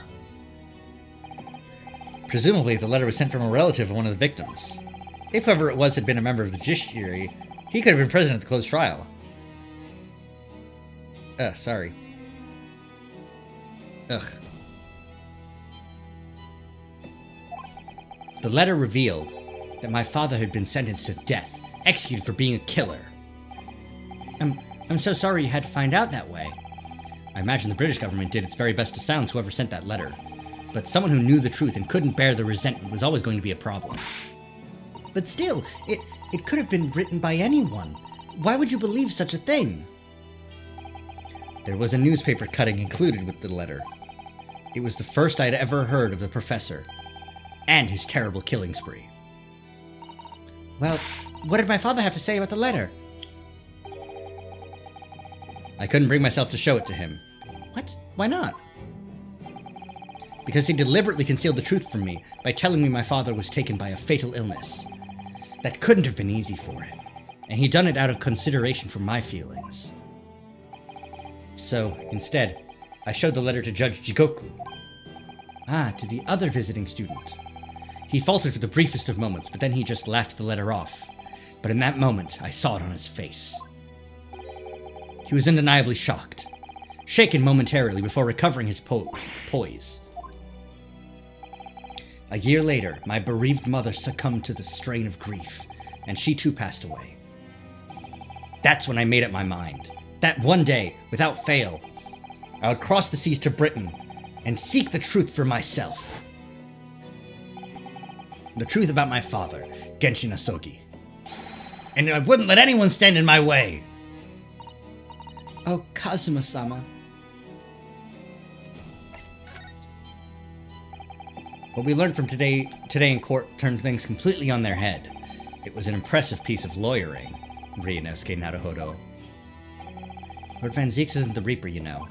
Presumably, the letter was sent from a relative of one of the victims. If whoever it was had been a member of the judiciary, he could have been present at the closed trial. Sorry. Ugh. The letter revealed that my father had been sentenced to death, executed for being a killer. I'm so sorry you had to find out that way. I imagine the British government did its very best to silence whoever sent that letter. But someone who knew the truth and couldn't bear the resentment was always going to be a problem. But still, it could have been written by anyone. Why would you believe such a thing? There was a newspaper cutting included with the letter. It was the first I'd ever heard of the professor, and his terrible killing spree. Well, what did my father have to say about the letter? I couldn't bring myself to show it to him. What? Why not? Because he deliberately concealed the truth from me by telling me my father was taken by a fatal illness. That couldn't have been easy for him, and he'd done it out of consideration for my feelings. So, instead, I showed the letter to Judge Jigoku. Ah, to the other visiting student. He faltered for the briefest of moments, but then he just laughed the letter off. But in that moment, I saw it on his face. He was undeniably shocked, shaken momentarily before recovering his poise. A year later, my bereaved mother succumbed to the strain of grief, and she too passed away. That's when I made up my mind, that one day, without fail, I would cross the seas to Britain and seek the truth for myself. The truth about my father, Genshin Asogi. And I wouldn't let anyone stand in my way. Oh, Kazuma-sama. What we learned from today in court turned things completely on their head. It was an impressive piece of lawyering, Ryunosuke Naruhodo. Lord Van Zieks isn't the Reaper, you know.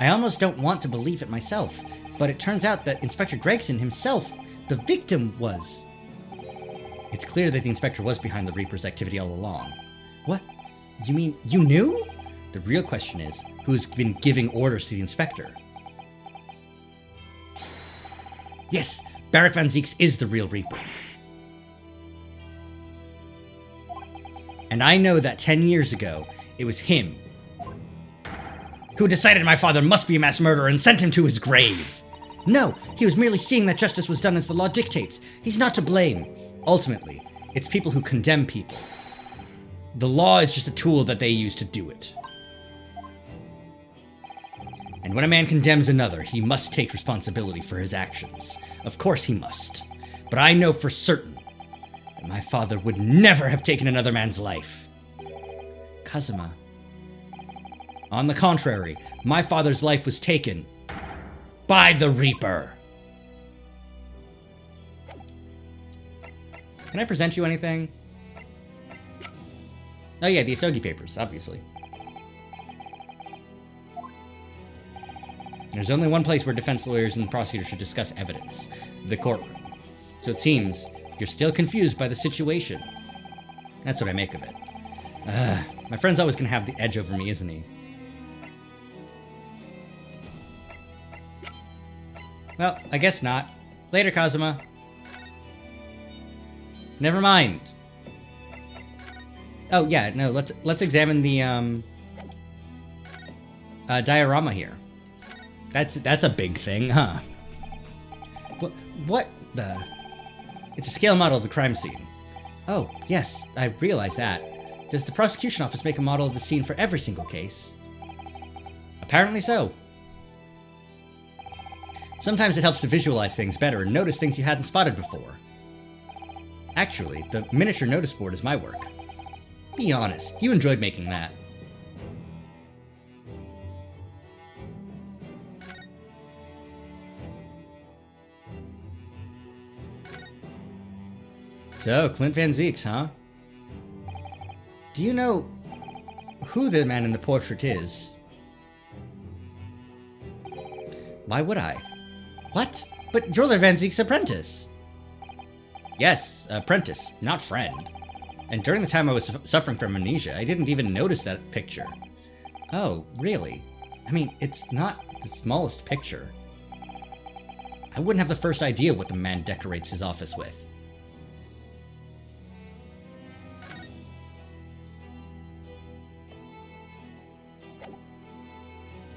I almost don't want to believe it myself, but it turns out that Inspector Gregson himself, the victim, was. It's clear that the Inspector was behind the Reaper's activity all along. What? You mean you knew? The real question is, who's been giving orders to the Inspector? Yes, Barrack Van Zieks is the real Reaper. And I know that 10 years ago, it was him who decided my father must be a mass murderer and sent him to his grave. No, he was merely seeing that justice was done as the law dictates. He's not to blame. Ultimately, it's people who condemn people. The law is just a tool that they use to do it. And when a man condemns another, he must take responsibility for his actions. Of course he must. But I know for certain that my father would never have taken another man's life. Kazuma. On the contrary, my father's life was taken by the Reaper. Can I present you anything? Oh yeah, the Asogi papers, obviously. There's only one place where defense lawyers and prosecutors should discuss evidence: the courtroom. So it seems you're still confused by the situation. That's what I make of it. My friend's always gonna have the edge over me, isn't he? Well, I guess not. Later, Kazuma. Never mind. Oh yeah, no. Let's examine the diorama here. That's a big thing, huh? What the? It's a scale model of the crime scene. Oh yes, I realize that. Does the prosecution office make a model of the scene for every single case? Apparently so. Sometimes it helps to visualize things better and notice things you hadn't spotted before. Actually, the miniature notice board is my work. Be honest, you enjoyed making that. So, Clint Van Zieks, huh? Do you know who the man in the portrait is? Why would I? What? But you're the Van Zieks' apprentice. Yes, apprentice, not friend. And during the time I was suffering from amnesia, I didn't even notice that picture. Oh, really? I mean, it's not the smallest picture. I wouldn't have the first idea what the man decorates his office with.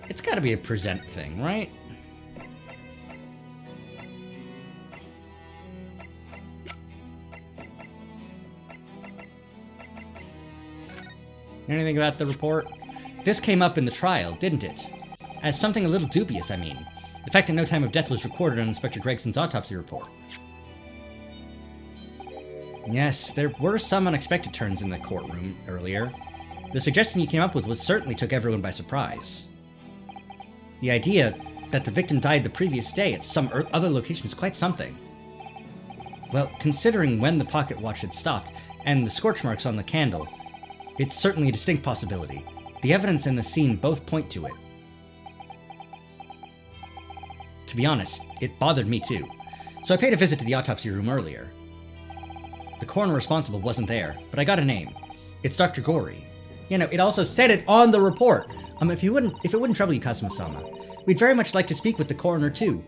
It's gotta be a present thing, right? Anything about the report? This came up in the trial, didn't it? As something a little dubious, I mean. The fact that no time of death was recorded on Inspector Gregson's autopsy report. Yes, there were some unexpected turns in the courtroom earlier. The suggestion you came up with certainly took everyone by surprise. The idea that the victim died the previous day at some other location is quite something. Well, considering when the pocket watch had stopped, and the scorch marks on the candle, it's certainly a distinct possibility. The evidence in the scene both point to it. To be honest, it bothered me too, so I paid a visit to the autopsy room earlier. The coroner responsible wasn't there, but I got a name. It's Dr. Gori. You know, it also said it on the report. If it wouldn't trouble you, Kazuma-sama, we'd very much like to speak with the coroner too.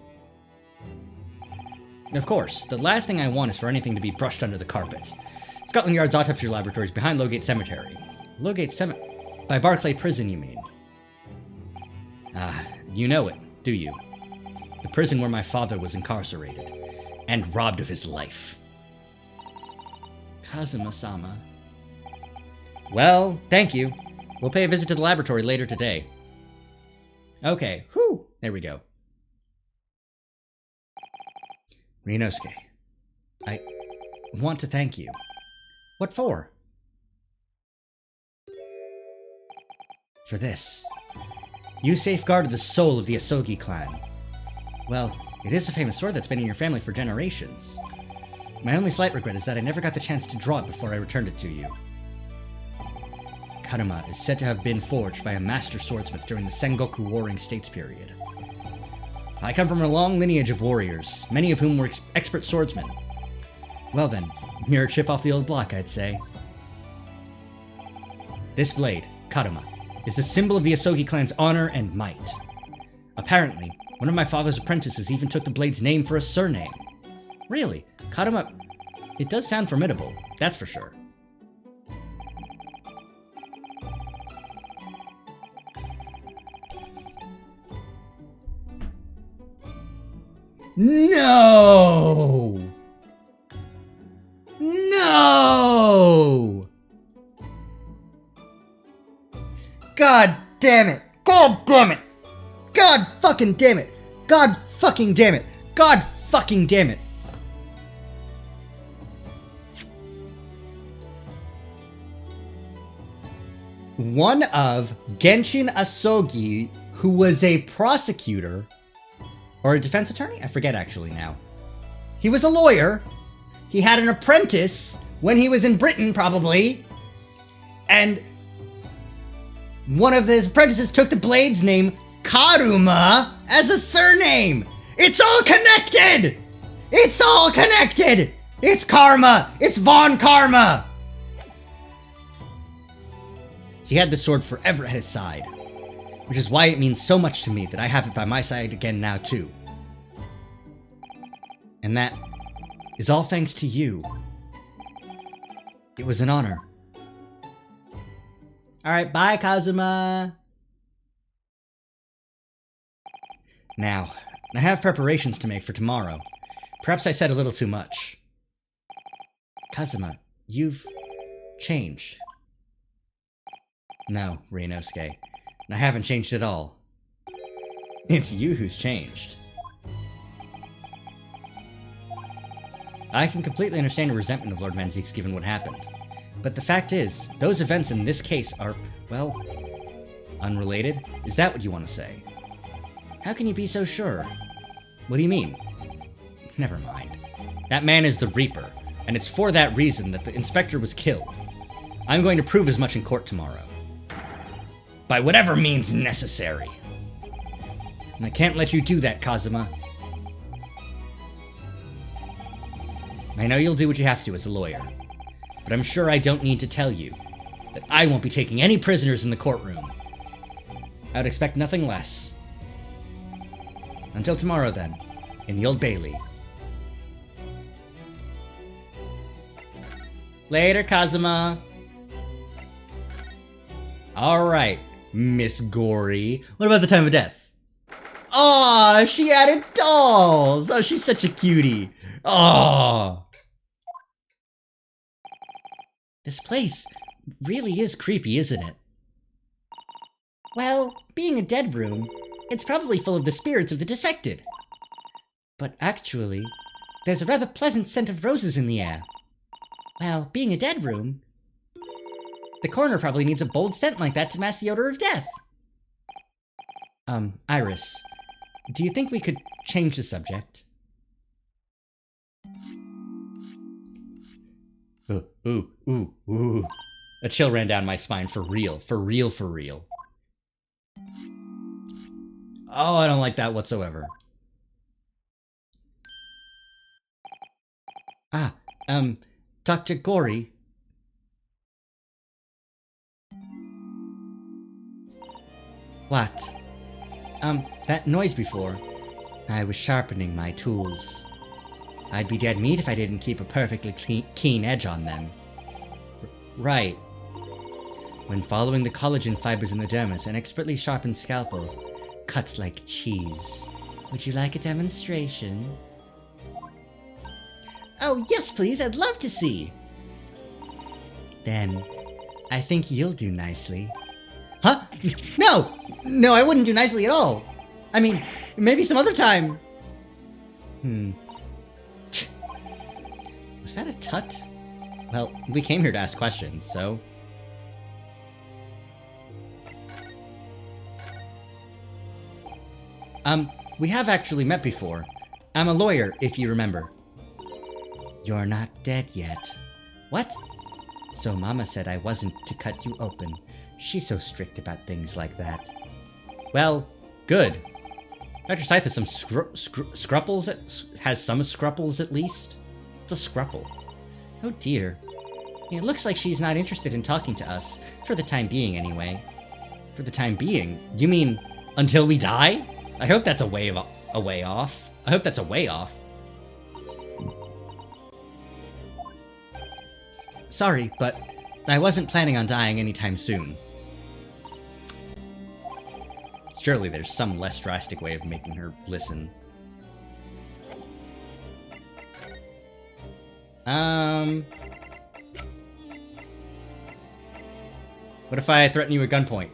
Of course, the last thing I want is for anything to be brushed under the carpet. Scotland Yard's autopsy laboratory is behind Lowgate Cemetery. Lowgate Cemetery? By Barclay Prison, you mean? Ah, you know it, do you? The prison where my father was incarcerated, and robbed of his life. Kazuma-sama. Well, thank you. We'll pay a visit to the laboratory later today. Okay, whew, there we go. Ryunosuke, I want to thank you. What for? For this. You safeguarded the soul of the Asogi clan. Well, it is a famous sword that's been in your family for generations. My only slight regret is that I never got the chance to draw it before I returned it to you. Karuma is said to have been forged by a master swordsmith during the Sengoku Warring States period. I come from a long lineage of warriors, many of whom were expert swordsmen. Well then, you're a chip off the old block, I'd say. This blade, Karuma, is the symbol of the Asogi clan's honor and might. Apparently, one of my father's apprentices even took the blade's name for a surname. Really, Karuma... It does sound formidable, that's for sure. No! No! God damn it! God damn it! God fucking damn it! God fucking damn it! God fucking damn it! One of Genshin Asogi, who was a prosecutor, or a defense attorney? I forget actually now. He was a lawyer. He had an apprentice when he was in Britain, probably. And one of his apprentices took the blade's name, Karuma, as a surname. It's all connected! It's all connected! It's karma! It's Von Karma! He had the sword forever at his side, which is why it means so much to me that I have it by my side again now too. And that is all thanks to you. It was an honor. Alright, bye Kazuma! Now, I have preparations to make for tomorrow. Perhaps I said a little too much. Kazuma, you've changed. No, Ryunosuke, I haven't changed at all. It's you who's changed. I can completely understand your resentment of Lord Van Zeeks given what happened. But the fact is, those events in this case are, well, unrelated? Is that what you want to say? How can you be so sure? What do you mean? Never mind. That man is the Reaper, and it's for that reason that the inspector was killed. I'm going to prove as much in court tomorrow. By whatever means necessary. And I can't let you do that, Kazuma. I know you'll do what you have to as a lawyer, but I'm sure I don't need to tell you that I won't be taking any prisoners in the courtroom. I would expect nothing less. Until tomorrow, then, in the Old Bailey. Later, Kazuma. Alright, Miss Gori. What about the time of death? Aw, she added dolls! Oh, she's such a cutie. Aw. This place really is creepy, isn't it? Well, being a dead room, It's probably full of the spirits of the dissected. But actually, there's a rather pleasant scent of roses in the air. Well, being a dead room, the coroner probably needs a bold scent like that to mask the odor of death. Iris, do you think we could change the subject? Ooh. A chill ran down my spine for real. For real. Oh, I don't like that whatsoever. Dr. Gory. What? That noise before. I was sharpening my tools. I'd be dead meat if I didn't keep a perfectly keen edge on them. Right. When following the collagen fibers in the dermis, an expertly sharpened scalpel cuts like cheese. Would you like a demonstration? Oh, yes, please. I'd love to see. Then, I think you'll do nicely. Huh? No! No, I wouldn't do nicely at all. I mean, maybe some other time. Was that a tut? Well, we came here to ask questions, so... We have actually met before. I'm a lawyer, if you remember. You're not dead yet. What? So Mama said I wasn't to cut you open. She's so strict about things like that. Well, good. Dr. Scythe has some scruples, has some scruples at least. It's a scruple. Oh dear. It looks like she's not interested in talking to us, for the time being anyway. For the time being? You mean until we die? I hope that's a way off. I hope that's a way off. Sorry, but I wasn't planning on dying anytime soon. Surely there's some less drastic way of making her listen. What if I threaten you at gunpoint?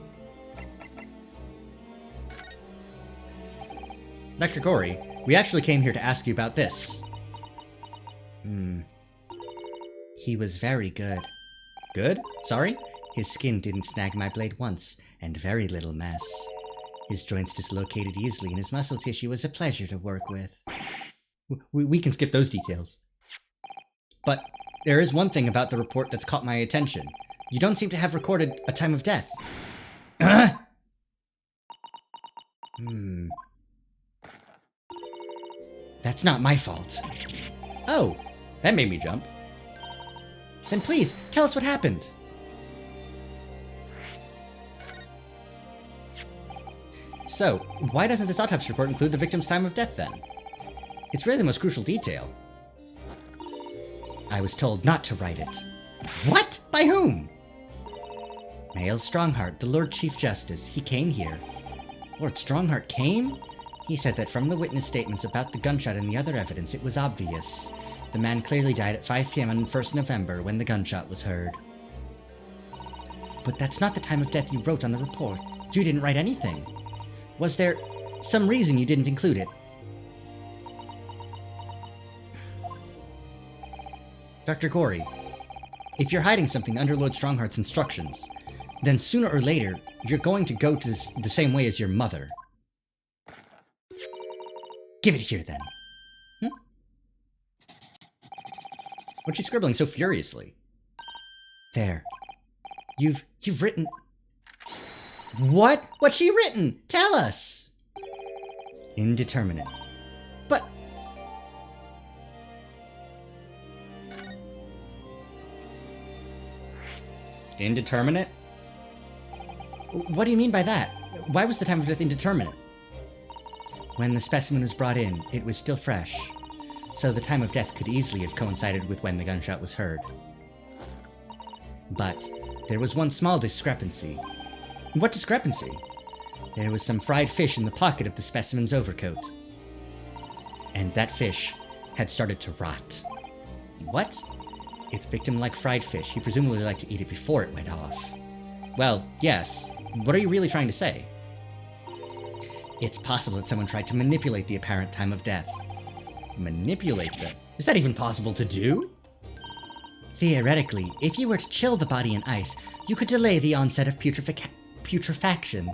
Dr. Gory, we actually came here to ask you about this. He was very good. Good? Sorry? His skin didn't snag my blade once, and very little mess. His joints dislocated easily, and his muscle tissue was a pleasure to work with. We can skip those details. But there is one thing about the report that's caught my attention. You don't seem to have recorded a time of death. That's not my fault. Oh, that made me jump. Then please, tell us what happened. So, why doesn't this autopsy report include the victim's time of death then? It's really the most crucial detail. I was told not to write it. What? By whom? Mael Strongheart, the Lord Chief Justice. He came here. Lord Strongheart came? He said that from the witness statements about the gunshot and the other evidence, it was obvious. The man clearly died at 5 p.m. on 1st November when the gunshot was heard. But that's not the time of death you wrote on the report. You didn't write anything. Was there some reason you didn't include it? Dr. Gory, if you're hiding something under Lord Strongheart's instructions, then sooner or later, you're going to go to the same way as your mother. Give it here, then. What's she scribbling so furiously? There. You've written... What? What's she written? Tell us! Indeterminate. But... Indeterminate? What do you mean by that? Why was the time of death indeterminate? When the specimen was brought in, it was still fresh, so the time of death could easily have coincided with when the gunshot was heard. But there was one small discrepancy. What discrepancy? There was some fried fish in the pocket of the specimen's overcoat. And that fish had started to rot. What? Its victim liked fried fish. He presumably liked to eat it before it went off. Well, yes. What are you really trying to say? It's possible that someone tried to manipulate the apparent time of death. Manipulate them? Is that even possible to do? Theoretically, if you were to chill the body in ice, you could delay the onset of putrefaction.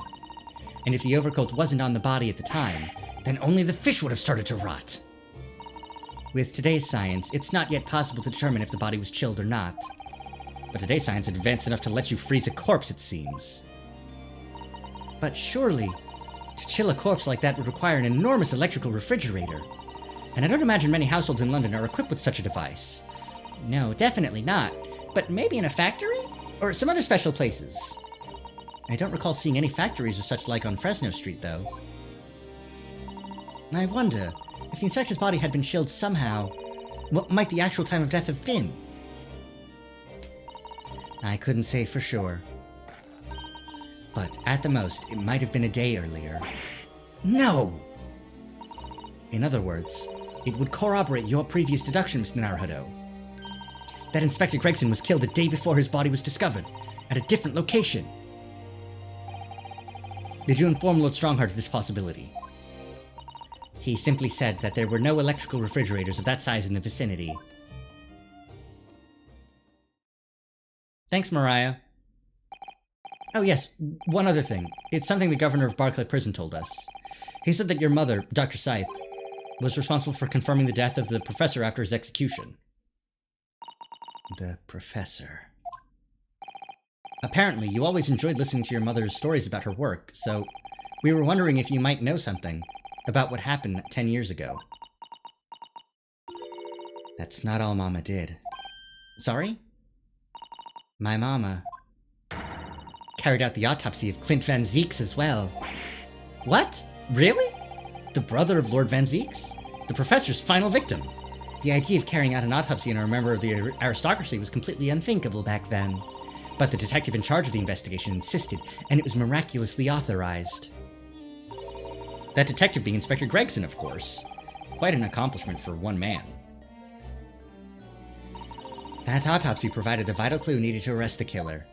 And if the overcoat wasn't on the body at the time, then only the fish would have started to rot. With today's science, it's not yet possible to determine if the body was chilled or not. But today's science is advanced enough to let you freeze a corpse, it seems. But surely, to chill a corpse like that would require an enormous electrical refrigerator. And I don't imagine many households in London are equipped with such a device. No, definitely not. But maybe in a factory? Or some other special places. I don't recall seeing any factories or such like on Fresno Street, though. I wonder, if the inspector's body had been chilled somehow, what might the actual time of death have been? I couldn't say for sure. But at the most, it might have been a day earlier. No! In other words, it would corroborate your previous deduction, Mr. Naruhodo. That Inspector Gregson was killed the day before his body was discovered, at a different location. Did you inform Lord Strongheart of this possibility? He simply said that there were no electrical refrigerators of that size in the vicinity. Thanks, Mariah. Oh yes, one other thing. It's something the governor of Barclay Prison told us. He said that your mother, Dr. Scythe, was responsible for confirming the death of the professor after his execution. The professor. Apparently, you always enjoyed listening to your mother's stories about her work, so we were wondering if you might know something about what happened 10 years ago. That's not all Mama did. Sorry? My Mama carried out the autopsy of Clint Van Zeeks as well. What? Really? The brother of Lord Van Zeeks? The professor's final victim? The idea of carrying out an autopsy on a member of the aristocracy was completely unthinkable back then. But the detective in charge of the investigation insisted, and it was miraculously authorized. That detective being Inspector Gregson, of course. Quite an accomplishment for one man. That autopsy provided the vital clue needed to arrest the killer.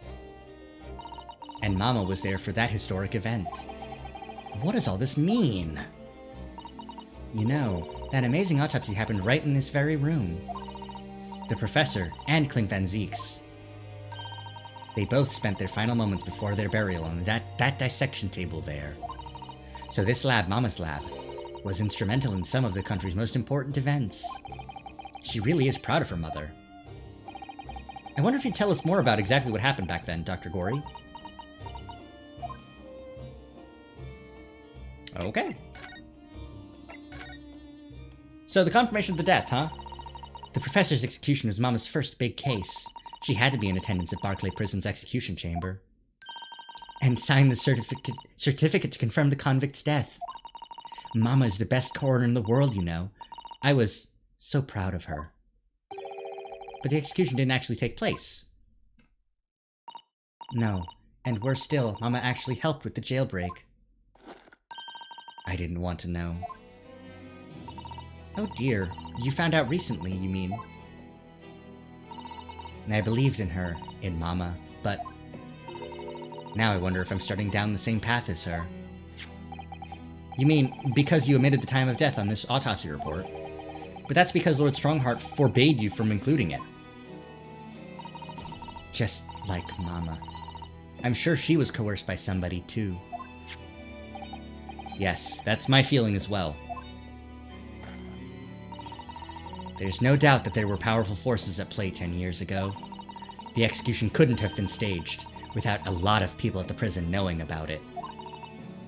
And Mama was there for that historic event. What does all this mean? You know, that amazing autopsy happened right in this very room. The professor and Clint Van Zeeks. They both spent their final moments before their burial on that dissection table there. So this lab, Mama's lab, was instrumental in some of the country's most important events. She really is proud of her mother. I wonder if you'd tell us more about exactly what happened back then, Dr. Gorey. Okay. So the confirmation of the death, huh? The professor's execution was Mama's first big case. She had to be in attendance at Barclay Prison's execution chamber. And sign the certificate to confirm the convict's death. Mama is the best coroner in the world, you know. I was so proud of her. But the execution didn't actually take place. No, and worse still, Mama actually helped with the jailbreak. I didn't want to know. Oh dear, you found out recently, you mean? I believed in her, in Mama, but now I wonder if I'm starting down the same path as her. You mean, because you omitted the time of death on this autopsy report? But that's because Lord Strongheart forbade you from including it. Just like Mama. I'm sure she was coerced by somebody, too. Yes, that's my feeling as well. There's no doubt that there were powerful forces at play 10 years ago. The execution couldn't have been staged without a lot of people at the prison knowing about it.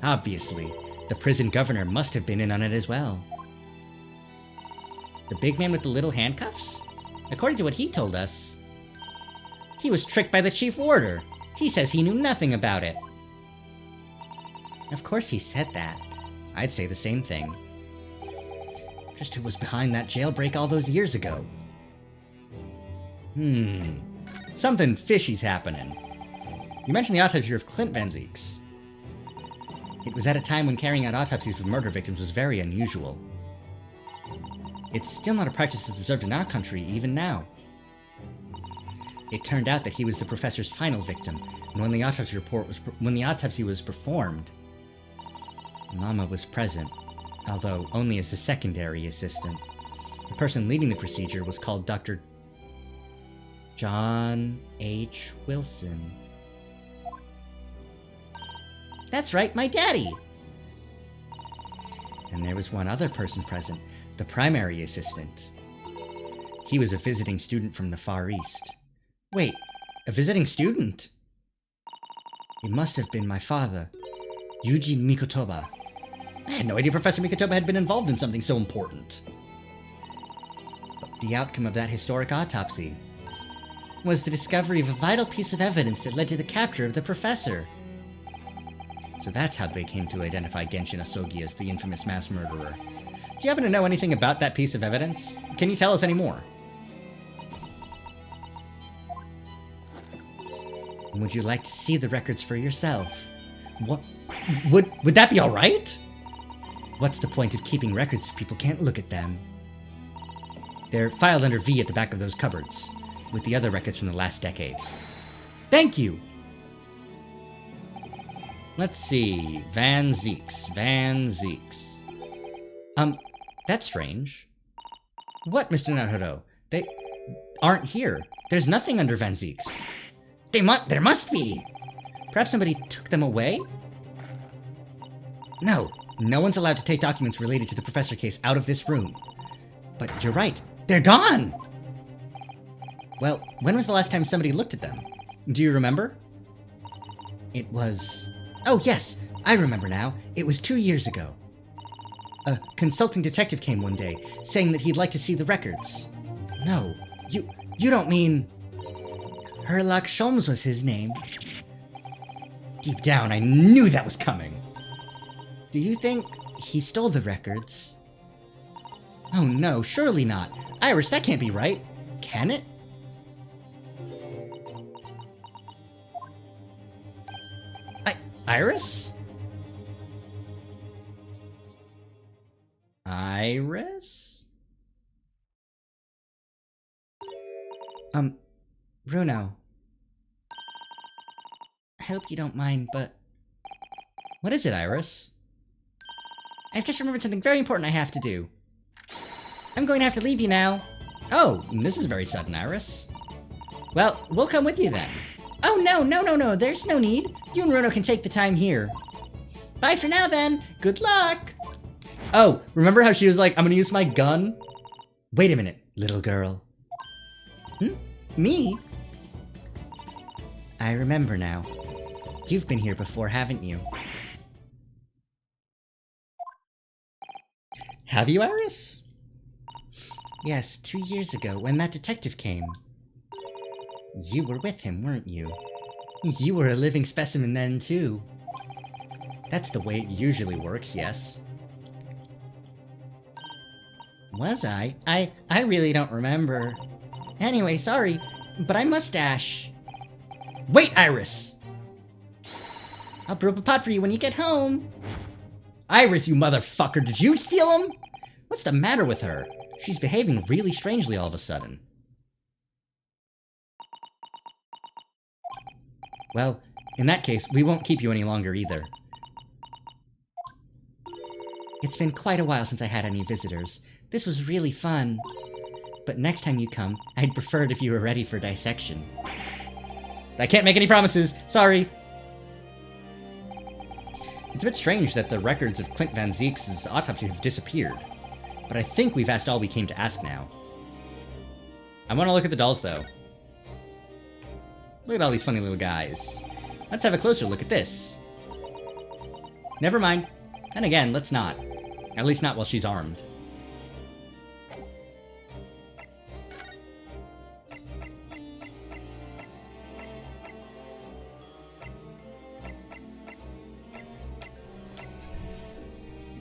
Obviously, the prison governor must have been in on it as well. The big man with the little handcuffs? According to what he told us, he was tricked by the chief warder. He says he knew nothing about it. Of course he said that. I'd say the same thing. Just who was behind that jailbreak all those years ago? Something fishy's happening. You mentioned the autopsy of Clint Van Zeeks. It was at a time when carrying out autopsies of murder victims was very unusual. It's still not a practice that's observed in our country, even now. It turned out that he was the professor's final victim, and when the autopsy was performed, Mama was present, although only as the secondary assistant. The person leading the procedure was called Dr. John H. Wilson. That's right, my daddy! And there was one other person present, the primary assistant. He was a visiting student from the Far East. Wait, a visiting student? It must have been my father, Yuji Mikotoba. I had no idea Professor Mikotoba had been involved in something so important. But the outcome of that historic autopsy was the discovery of a vital piece of evidence that led to the capture of the professor. So that's how they came to identify Genshin Asogi as the infamous mass murderer. Do you happen to know anything about that piece of evidence? Can you tell us any more? Would you like to see the records for yourself? What? Would that be alright? What's the point of keeping records if people can't look at them? They're filed under V at the back of those cupboards, with the other records from the last decade. Thank you! Let's see. Van Zeeks. That's strange. What, Mr. Naruto? They aren't here. There's nothing under Van Zeeks. There must be! Perhaps somebody took them away? No one's allowed to take documents related to the professor case out of this room. But you're right, they're gone! Well, when was the last time somebody looked at them? Do you remember? It was... Oh yes, I remember now. It was 2 years ago. A consulting detective came one day, saying that he'd like to see the records. No, you don't mean... Herlock Sholmes was his name. Deep down, I knew that was coming. Do you think he stole the records? Oh no, surely not. Iris, that can't be right. Can it? Iris? Iris? Bruno. I hope you don't mind, but... What is it, Iris? I've just remembered something very important I have to do. I'm going to have to leave you now. Oh, this is very sudden, Iris. Well, we'll come with you then. Oh, no, there's no need. You and Bruno can take the time here. Bye for now, then. Good luck. Oh, remember how she was like, I'm gonna use my gun? Wait a minute, little girl. Me? I remember now. You've been here before, haven't you? Have you, Iris? Yes, 2 years ago, when that detective came. You were with him, weren't you? You were a living specimen then, too. That's the way it usually works, yes. Was I? I really don't remember. Anyway, sorry, but I must dash. Wait, Iris! I'll brew up a pot for you when you get home. Iris, you motherfucker, did you steal him? What's the matter with her? She's behaving really strangely all of a sudden. Well, in that case, we won't keep you any longer either. It's been quite a while since I had any visitors. This was really fun. But next time you come, I'd prefer it if you were ready for dissection. I can't make any promises, sorry. It's a bit strange that the records of Clint Van Zeeks' autopsy have disappeared. But I think we've asked all we came to ask now. I want to look at the dolls, though. Look at all these funny little guys. Let's have a closer look at this. Never mind. And again, let's not. At least not while she's armed.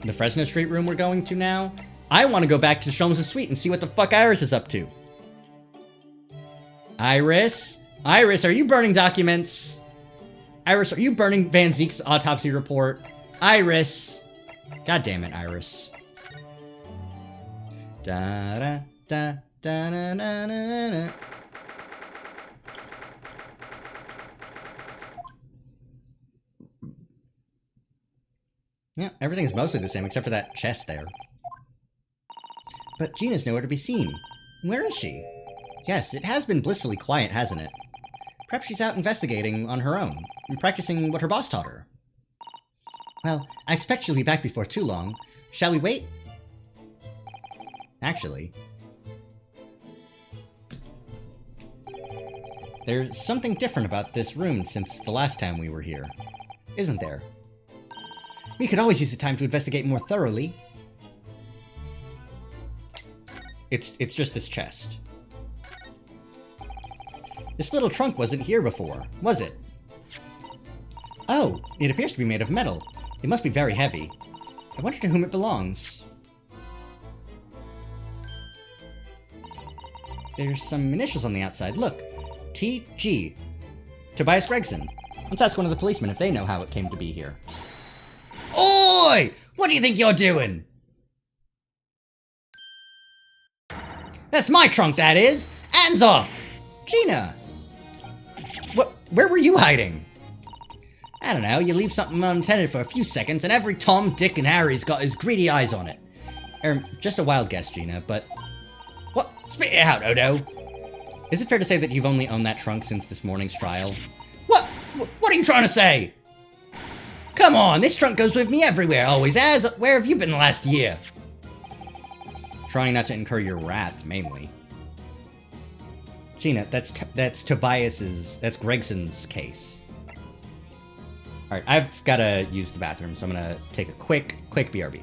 The Fresno Street room we're going to now? I want to go back to Sholmes' suite and see what the fuck Iris is up to. Iris? Iris, are you burning documents? Iris, are you burning Van Zeek's autopsy report? Iris! God damn it, Iris. Da da da da da da da da. Yeah, everything's mostly the same except for that chest there. But Gina's nowhere to be seen. Where is she? Yes, it has been blissfully quiet, hasn't it? Perhaps she's out investigating on her own, and practicing what her boss taught her. Well, I expect she'll be back before too long. Shall we wait? Actually, there's something different about this room since the last time we were here, isn't there? We could always use the time to investigate more thoroughly. It's just this chest. This little trunk wasn't here before, was it? Oh, it appears to be made of metal. It must be very heavy. I wonder to whom it belongs. There's some initials on the outside. Look. T.G. Tobias Gregson. Let's ask one of the policemen if they know how it came to be here. Oi! What do you think you're doing? That's my trunk, that is! Hands off! Gina! Where were you hiding? I don't know, you leave something unattended for a few seconds and every Tom, Dick, and Harry's got his greedy eyes on it. Just a wild guess, Gina, but... What? Spit it out, Odo! Is it fair to say that you've only owned that trunk since this morning's trial? What? What are you trying to say? Come on, this trunk goes with me everywhere, always has. Where have you been the last year? Trying not to incur your wrath, mainly. Gina, that's Gregson's case. Alright, I've gotta use the bathroom, so I'm gonna take a quick BRB.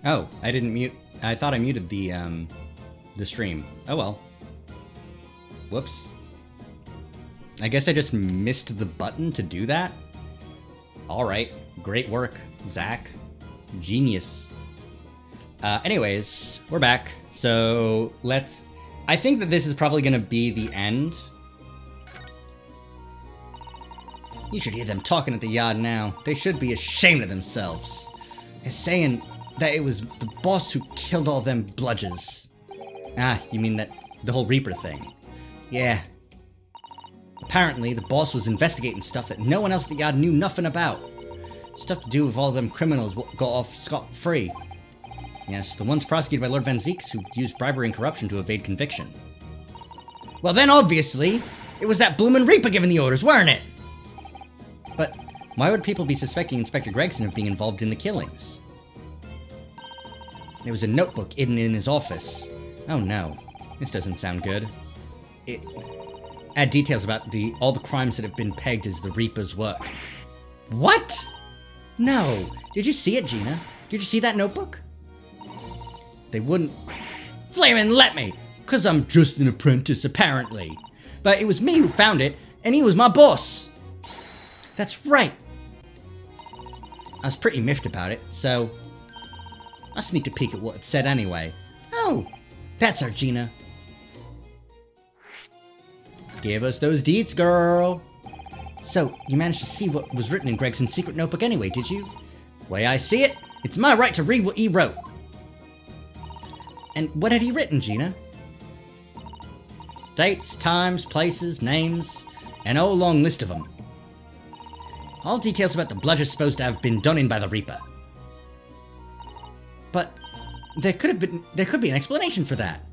Oh, I didn't mute. I thought I muted the stream. Oh well. Whoops. I guess I just missed the button to do that? Alright. Great work, Zach. Genius. Anyways, we're back. So, I think that this is probably gonna be the end. You should hear them talking at the yard now. They should be ashamed of themselves. They're saying that it was the boss who killed all them bludgers. Ah, you mean the whole Reaper thing. Yeah. Apparently, the boss was investigating stuff that no one else at the yard knew nothing about. Stuff to do with all them criminals what got off scot-free. Yes, the ones prosecuted by Lord Van Zeeks who used bribery and corruption to evade conviction. Well then, obviously, it was that bloomin' Reaper giving the orders, weren't it? But why would people be suspecting Inspector Gregson of being involved in the killings? There was a notebook hidden in his office. Oh no, this doesn't sound good. add details about all the crimes that have been pegged as the Reaper's work. What? No. Did you see it, Gina? Did you see that notebook? They wouldn't flamin' let me, 'cause I'm just an apprentice, apparently. But it was me who found it, and he was my boss. That's right. I was pretty miffed about it, so I sneaked a peek at what it said anyway. Oh, that's our Gina. Give us those deeds, girl. So, you managed to see what was written in Gregson's secret notebook anyway, did you? Way I see it, it's my right to read what he wrote. And what had he written, Gina? Dates, times, places, names, an whole long list of them. All details about the bludgeon's supposed to have been done in by the Reaper. But there could be an explanation for that.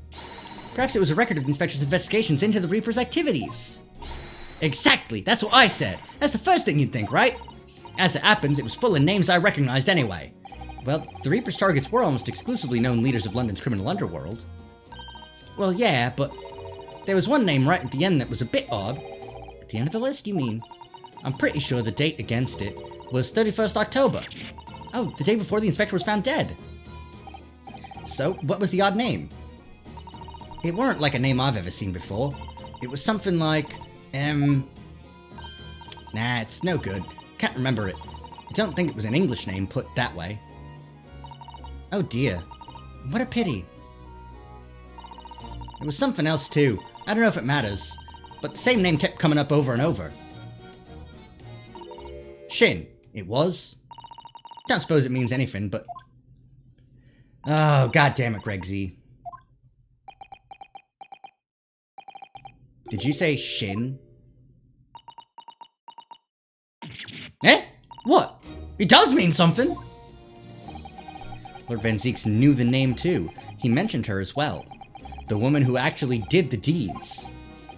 Perhaps it was a record of the inspector's investigations into the Reaper's activities. Exactly, that's what I said. That's the first thing you'd think, right? As it happens, it was full of names I recognized anyway. Well, the Reaper's targets were almost exclusively known leaders of London's criminal underworld. Well, yeah, but there was one name right at the end that was a bit odd. At the end of the list, you mean? I'm pretty sure the date against it was 31st October. Oh, the day before the inspector was found dead. So, what was the odd name? It weren't like a name I've ever seen before. It was something like, Nah, it's no good. Can't remember it. I don't think it was an English name put that way. Oh dear. What a pity. It was something else too. I don't know if it matters. But the same name kept coming up over and over. Shin, it was. Don't suppose it means anything, but... Oh, god damn it, Gregsy. Did you say Shin? Eh? What? It does mean something! Lord Van Zeeks knew the name too. He mentioned her as well. The woman who actually did the deeds.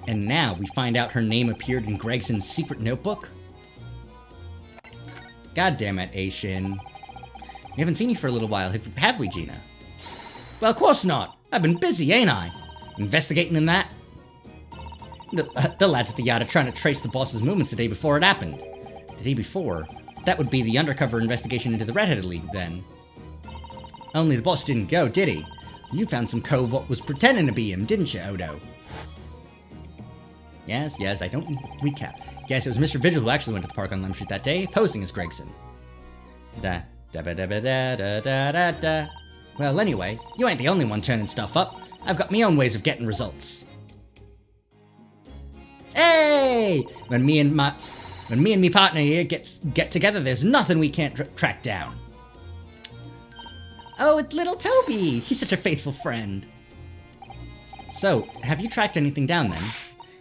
And now we find out her name appeared in Gregson's secret notebook? God damn it, Aishin. We haven't seen you for a little while, have we, Gina? Well, of course not. I've been busy, ain't I? Investigating in that. The lads at the yacht are trying to trace the boss's movements the day before it happened. The day before? That would be the undercover investigation into the Red-Headed League, then. Only the boss didn't go, did he? You found some cove what was pretending to be him, didn't you, Odo? Yes, I don't recap. Yes, it was Mr. Vigil who actually went to the park on Lime Street that day, posing as Gregson. Well, anyway, you ain't the only one turning stuff up. I've got me own ways of getting results. Hey! When me and me partner here get together, there's nothing we can't track down. Oh, it's little Toby! He's such a faithful friend. So, have you tracked anything down then?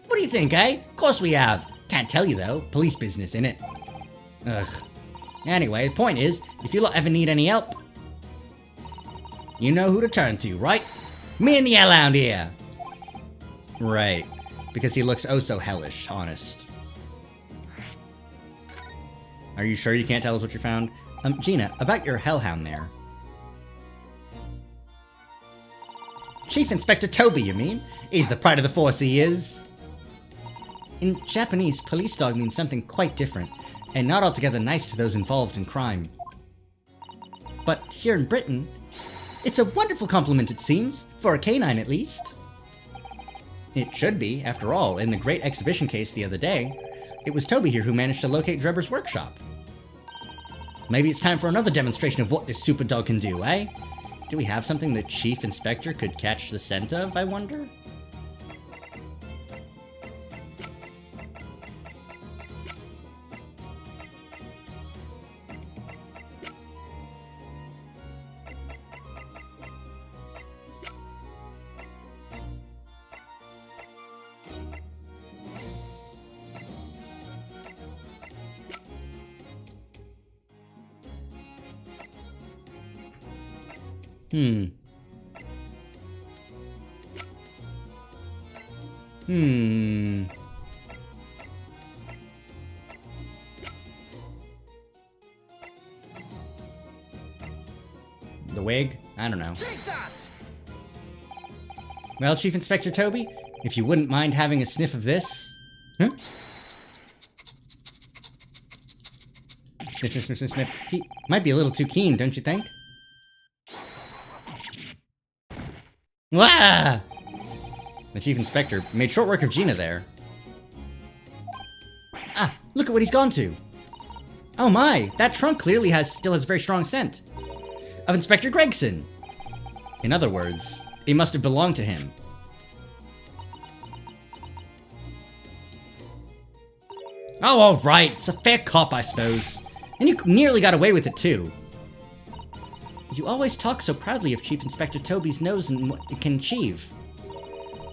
What do you think, eh? Of course we have. Can't tell you though. Police business, innit? Ugh. Anyway, the point is, if you lot ever need any help, you know who to turn to, right? Me and the Hellhound here! Right. Because he looks oh so hellish, honest. Are you sure you can't tell us what you found? Gina, about your Hellhound there. Chief Inspector Toby, you mean? He's the pride of the force, he is. In Japanese, police dog means something quite different, and not altogether nice to those involved in crime. But here in Britain, it's a wonderful compliment, it seems, for a canine at least. It should be, after all, in the great exhibition case the other day, it was Toby here who managed to locate Drebber's workshop. Maybe it's time for another demonstration of what this super dog can do, eh? Do we have something the Chief Inspector could catch the scent of, I wonder? The wig? I don't know. Take that! Well, Chief Inspector Toby, if you wouldn't mind having a sniff of this. Huh? Sniff, sniff, sniff, sniff, sniff. He might be a little too keen, don't you think? Wah! The Chief Inspector made short work of Gina there. Ah, look at what he's gone to. Oh my, that trunk clearly still has a very strong scent. Of Inspector Gregson. In other words, it must have belonged to him. Oh, alright, it's a fair cop, I suppose. And you nearly got away with it, too. You always talk so proudly of Chief Inspector Toby's nose and what it can achieve.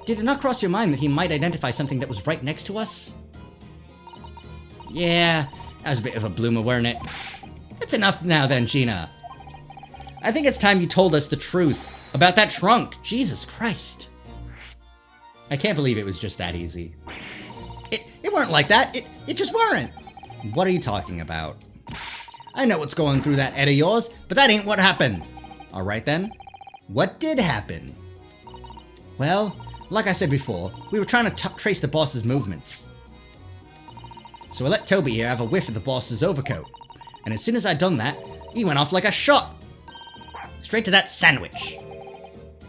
Did it not cross your mind that he might identify something that was right next to us? Yeah, that was a bit of a bloomer, weren't it? That's enough now then, Gina. I think it's time you told us the truth about that trunk. Jesus Christ. I can't believe it was just that easy. It weren't like that. It just weren't. What are you talking about? I know what's going through that head of yours, but that ain't what happened. Alright then. What did happen? Well, like I said before, we were trying to trace the boss's movements. So I let Toby here have a whiff of the boss's overcoat. And as soon as I'd done that, he went off like a shot. Straight to that sandwich.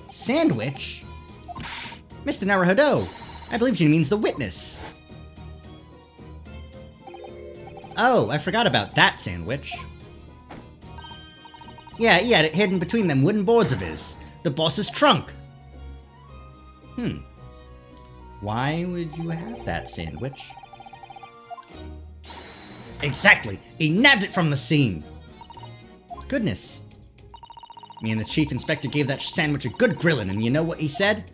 Sandwich? Mr. Naruhodo, I believe she means the witness. Oh, I forgot about that sandwich. Yeah, he had it hidden between them wooden boards of his. The boss's trunk. Why would you have that sandwich? Exactly! He nabbed it from the scene! Goodness. Me and the Chief Inspector gave that sandwich a good grilling, and you know what he said?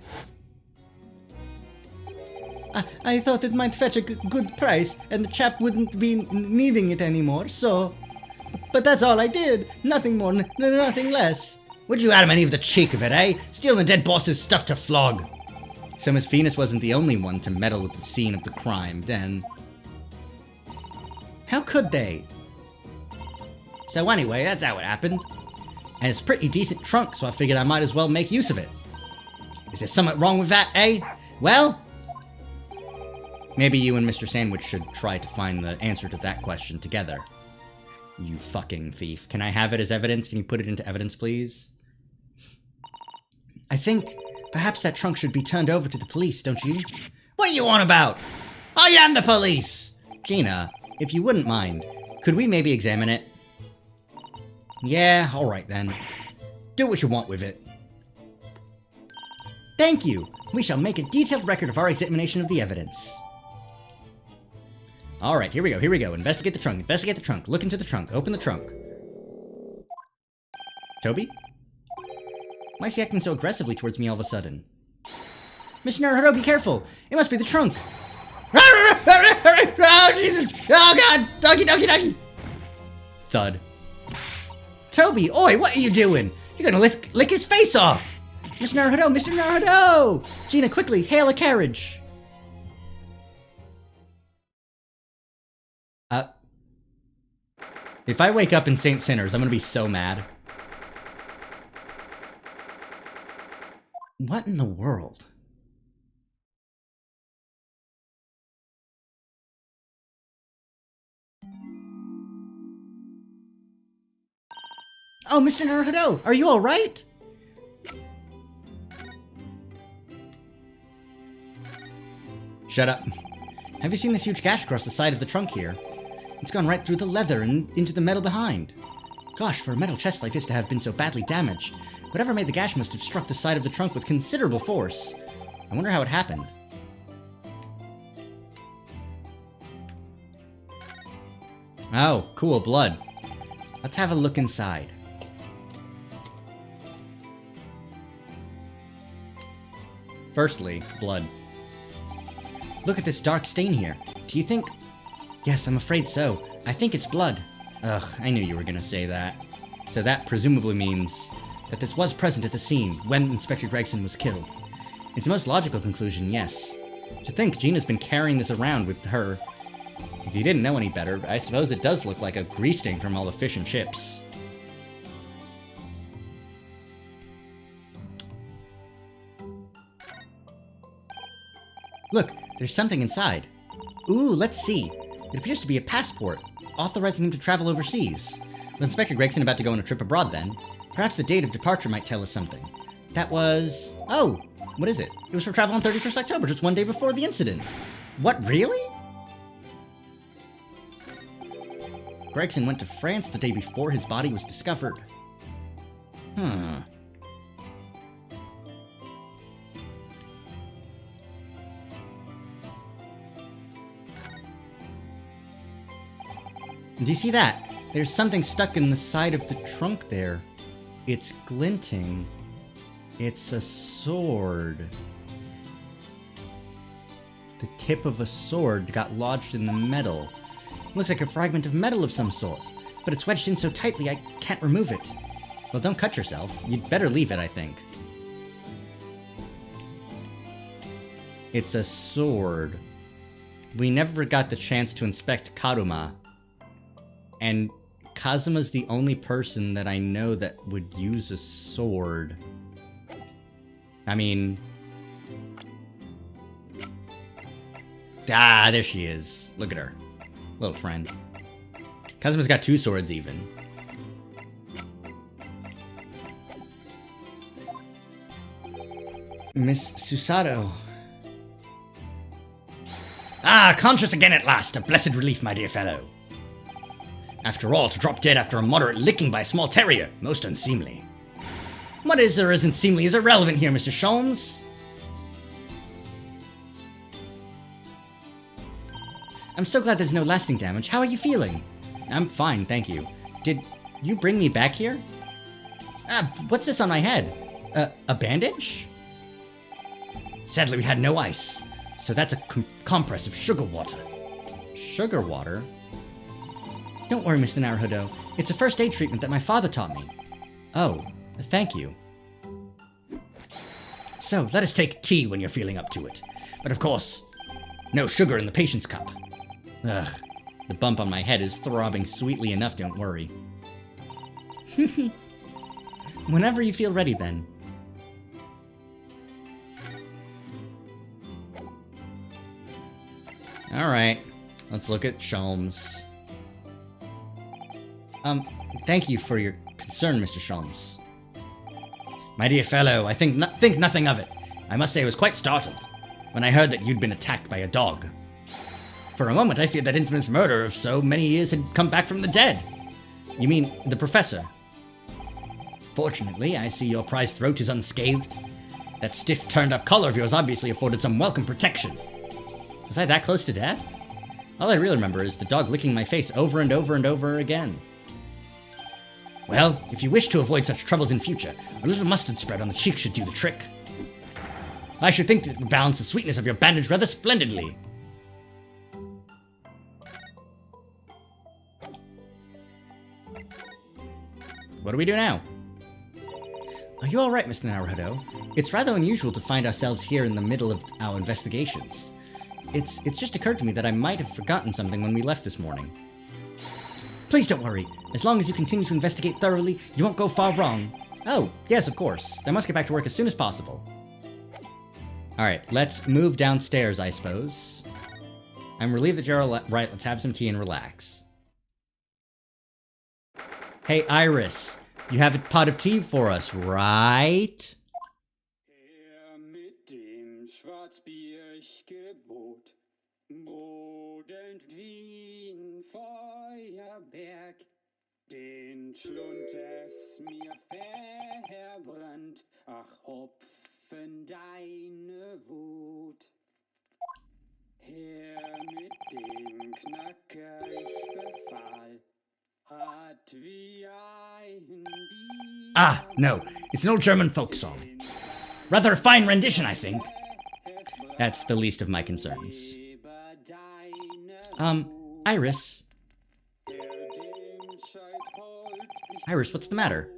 I thought it might fetch a good price, and the chap wouldn't be needing it anymore, so... But that's all I did. Nothing more, nothing less. Would you Adam any of the cheek of it, eh? Stealing the dead boss's stuff to flog. So Miss Venus wasn't the only one to meddle with the scene of the crime, then. How could they? So anyway, that's how it happened. And it's a pretty decent trunk, so I figured I might as well make use of it. Is there something wrong with that, eh? Well... Maybe you and Mr. Sandwich should try to find the answer to that question together. You fucking thief. Can I have it as evidence? Can you put it into evidence, please? I think perhaps that trunk should be turned over to the police, don't you? What are you on about? I am the police! Gina, if you wouldn't mind, could we maybe examine it? Yeah, alright then. Do what you want with it. Thank you! We shall make a detailed record of our examination of the evidence. Alright, here we go. Investigate the trunk, look into the trunk, open the trunk. Toby? Why is he acting so aggressively towards me all of a sudden? Mr. Naruhodo, be careful! It must be the trunk! Oh, Jesus! Oh, God! Doggy! Thud. Toby, oi, what are you doing? You're gonna lick his face off! Mr. Naruhodo! Gina, quickly, hail a carriage! If I wake up in St. Sinners, I'm gonna be so mad. What in the world? Oh, Mr. Naruhodo, are you alright? Shut up. Have you seen this huge gash across the side of the trunk here? It's gone right through the leather and into the metal behind. Gosh, for a metal chest like this to have been so badly damaged, whatever made the gash must have struck the side of the trunk with considerable force. I wonder how it happened. Oh, cool, blood. Let's have a look inside. Firstly, blood. Look at this dark stain here. Do you think... Yes, I'm afraid so. I think it's blood. Ugh, I knew you were gonna say that. So that presumably means that this was present at the scene when Inspector Gregson was killed. It's the most logical conclusion, yes. To think Gina's been carrying this around with her. If you didn't know any better, I suppose it does look like a grease stain from all the fish and chips. Look, there's something inside. Ooh, let's see. It appears to be a passport, authorizing him to travel overseas. With Inspector Gregson about to go on a trip abroad then, perhaps the date of departure might tell us something. That was... Oh, what is it? It was for travel on 31st October, just one day before the incident. What, really? Gregson went to France the day before his body was discovered. Do you see that? There's something stuck in the side of the trunk there. It's glinting. It's a sword. The tip of a sword got lodged in the metal. Looks like a fragment of metal of some sort, but it's wedged in so tightly I can't remove it. Well, don't cut yourself. You'd better leave it, I think. It's a sword. We never got the chance to inspect Karuma. And Kazuma's the only person that I know that would use a sword. I mean... Ah, there she is. Look at her. Little friend. Kazuma's got 2 swords, even. Miss Susato. Ah, conscious again at last. A blessed relief, my dear fellow. After all, to drop dead after a moderate licking by a small terrier. Most unseemly. What is or isn't seemly is irrelevant here, Mr. Sholmes. I'm so glad there's no lasting damage. How are you feeling? I'm fine, thank you. Did you bring me back here? What's this on my head? A bandage? Sadly, we had no ice. So that's a compress of sugar water. Sugar water? Don't worry, Mr. Naruhodo. It's a first aid treatment that my father taught me. Oh, thank you. So, let us take tea when you're feeling up to it. But of course, no sugar in the patient's cup. Ugh, the bump on my head is throbbing sweetly enough, don't worry. Whenever you feel ready, then. Alright, let's look at Sholmes. Thank you for your concern, Mr. Sholmes. My dear fellow, I think nothing of it. I must say I was quite startled when I heard that you'd been attacked by a dog. For a moment, I feared that infamous murderer of so many years had come back from the dead. You mean the professor? Fortunately, I see your prized throat is unscathed. That stiff turned-up collar of yours obviously afforded some welcome protection. Was I that close to death? All I really remember is the dog licking my face over and over and over again. Well, if you wish to avoid such troubles in future, a little mustard spread on the cheek should do the trick. I should think that it would balance the sweetness of your bandage rather splendidly. What do we do now? Are you alright, Mr. Naruhodo? It's rather unusual to find ourselves here in the middle of our investigations. It's just occurred to me that I might have forgotten something when we left this morning. Please don't worry. As long as you continue to investigate thoroughly, you won't go far wrong. Oh, yes, of course. I must get back to work as soon as possible. Alright, let's move downstairs, I suppose. I'm relieved that you're right. Let's have some tea and relax. Hey, Iris. You have a pot of tea for us, right? Den Schlund es mir verbrannt, ach Hopfen deine Wut. Her mit dem Knacker ich befahl, hat wie ein Ah, no, it's an old German folk song. Rather a fine rendition, I think. That's the least of my concerns. Iris? Iris, what's the matter?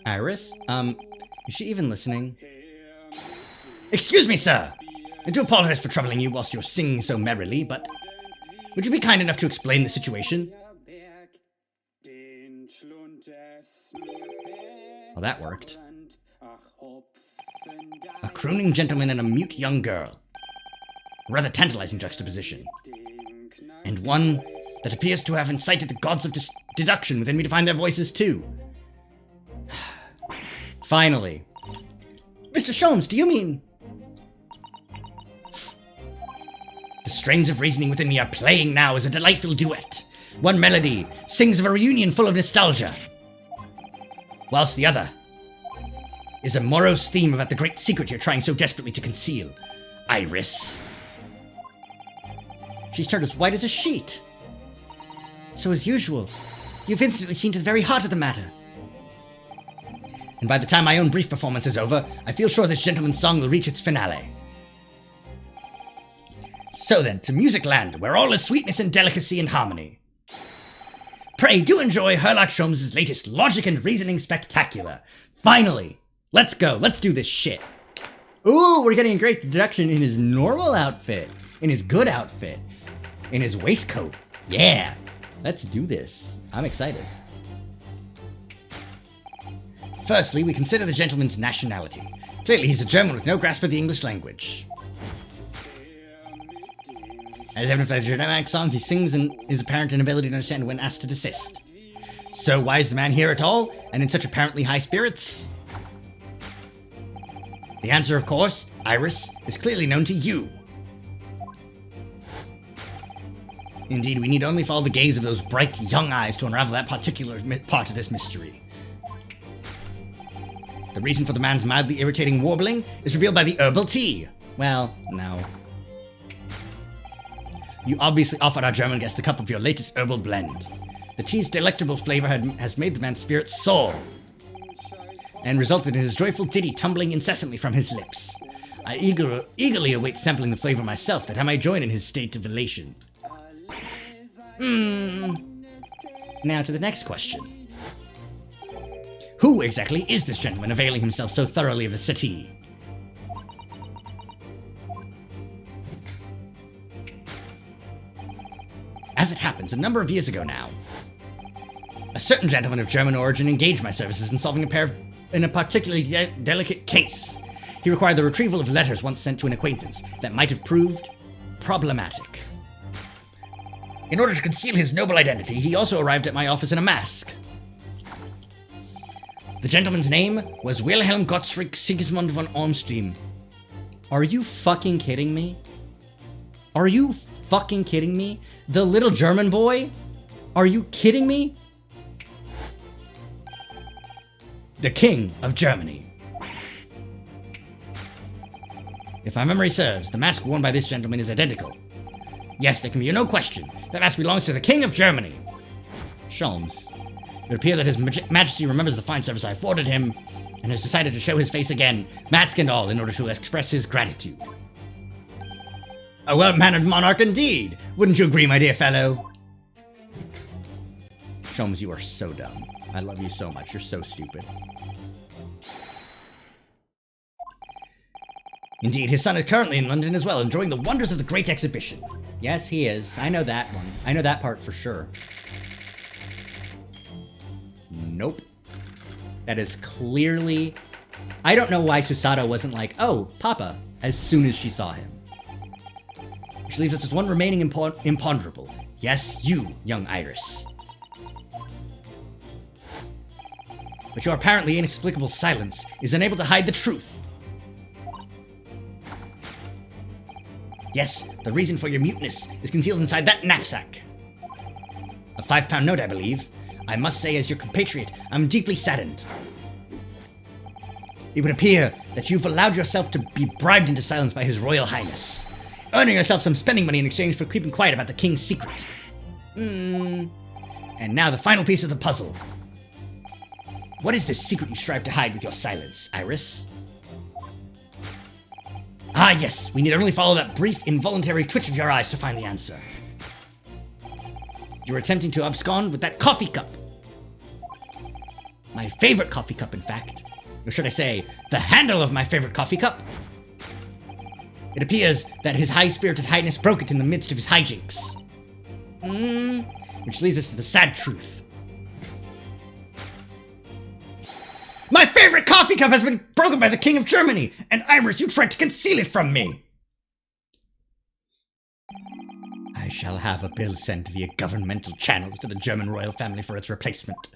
Iris? Is she even listening? Excuse me, sir! I do apologize for troubling you whilst you're singing so merrily, but Would you be kind enough to explain the situation? Berg, den Schlund es mir Well, that worked. verbrannt. Ach, Hopfen, A crooning gentleman and a mute young girl. A rather tantalizing juxtaposition. den Knack And one that appears to have incited the gods of deduction within me to find their voices too. Finally. Mr. Sholmes, do you mean... The strains of reasoning within me are playing now as a delightful duet. One melody sings of a reunion full of nostalgia, whilst the other is a morose theme about the great secret you're trying so desperately to conceal. Iris. She's turned as white as a sheet. So as usual, you've instantly seen to the very heart of the matter. And by the time my own brief performance is over, I feel sure this gentleman's song will reach its finale. So then, to Music Land, where all is sweetness and delicacy and harmony. Pray do enjoy Herlock Sholmes' latest Logic and Reasoning Spectacular. Finally! Let's go, let's do this shit. Ooh, we're getting a great deduction in his normal outfit. In his good outfit. In his waistcoat. Yeah! Let's do this. I'm excited. Firstly, we consider the gentleman's nationality. Clearly he's a German with no grasp of the English language. As evident by the Germanic song he sings and his apparent inability to understand when asked to desist. So why is the man here at all, and in such apparently high spirits? The answer, of course, Iris, is clearly known to you. Indeed, we need only follow the gaze of those bright young eyes to unravel that particular part of this mystery. The reason for the man's mildly irritating warbling is revealed by the herbal tea. Well, no. You obviously offered our German guest a cup of your latest herbal blend. The tea's delectable flavor has made the man's spirit soar, and resulted in his joyful ditty tumbling incessantly from his lips. I eagerly await sampling the flavor myself, that I may join in his state of elation. Now to the next question. Who exactly is this gentleman availing himself so thoroughly of the settee? As it happens, a number of years ago now, a certain gentleman of German origin engaged my services in solving in a particularly delicate case. He required the retrieval of letters once sent to an acquaintance that might have proved problematic. In order to conceal his noble identity, he also arrived at my office in a mask. The gentleman's name was Wilhelm Gottschrick Sigismund von Ormstream. Are you fucking kidding me? Are you fucking kidding me? The little German boy? Are you kidding me? The King of Germany. If my memory serves, the mask worn by this gentleman is identical. Yes, there can be no question. That mask belongs to the King of Germany. Sholmes. It would appear that His Majesty remembers the fine service I afforded him, and has decided to show his face again, mask and all, in order to express his gratitude. A well-mannered monarch indeed! Wouldn't you agree, my dear fellow? Sholmes, you are so dumb. I love you so much. You're so stupid. Indeed, his son is currently in London as well, enjoying the wonders of the Great Exhibition. Yes, he is. I know that one. I know that part for sure. Nope. That is clearly... I don't know why Susato wasn't like, oh, Papa, as soon as she saw him. Which leaves us with one remaining imponderable. Yes, you, young Iris. But your apparently inexplicable silence is unable to hide the truth. Yes, the reason for your muteness is concealed inside that knapsack. A £5 note, I believe. I must say, as your compatriot, I'm deeply saddened. It would appear that you've allowed yourself to be bribed into silence by His Royal Highness, earning yourself some spending money in exchange for keeping quiet about the King's secret. And now the final piece of the puzzle. What is this secret you strive to hide with your silence, Iris? Ah, yes, we need only follow that brief, involuntary twitch of your eyes to find the answer. You were attempting to abscond with that coffee cup. My favorite coffee cup, in fact. Or should I say, the handle of my favorite coffee cup. It appears that His High-Spirited Highness broke it in the midst of his hijinks. Which leads us to the sad truth. My favorite coffee cup has been broken by the King of Germany, and Iris, you tried to conceal it from me. I shall have a bill sent via governmental channels to the German royal family for its replacement.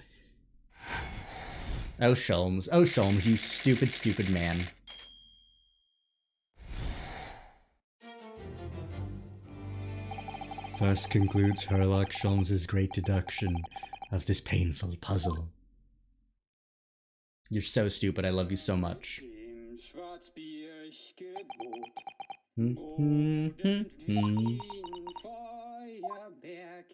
Oh, Sholmes, you stupid, stupid man. Thus concludes Herlock Sholmes' great deduction of this painful puzzle. You're so stupid, I love you so much. Im Schwarzbiergebot. Feuerberg,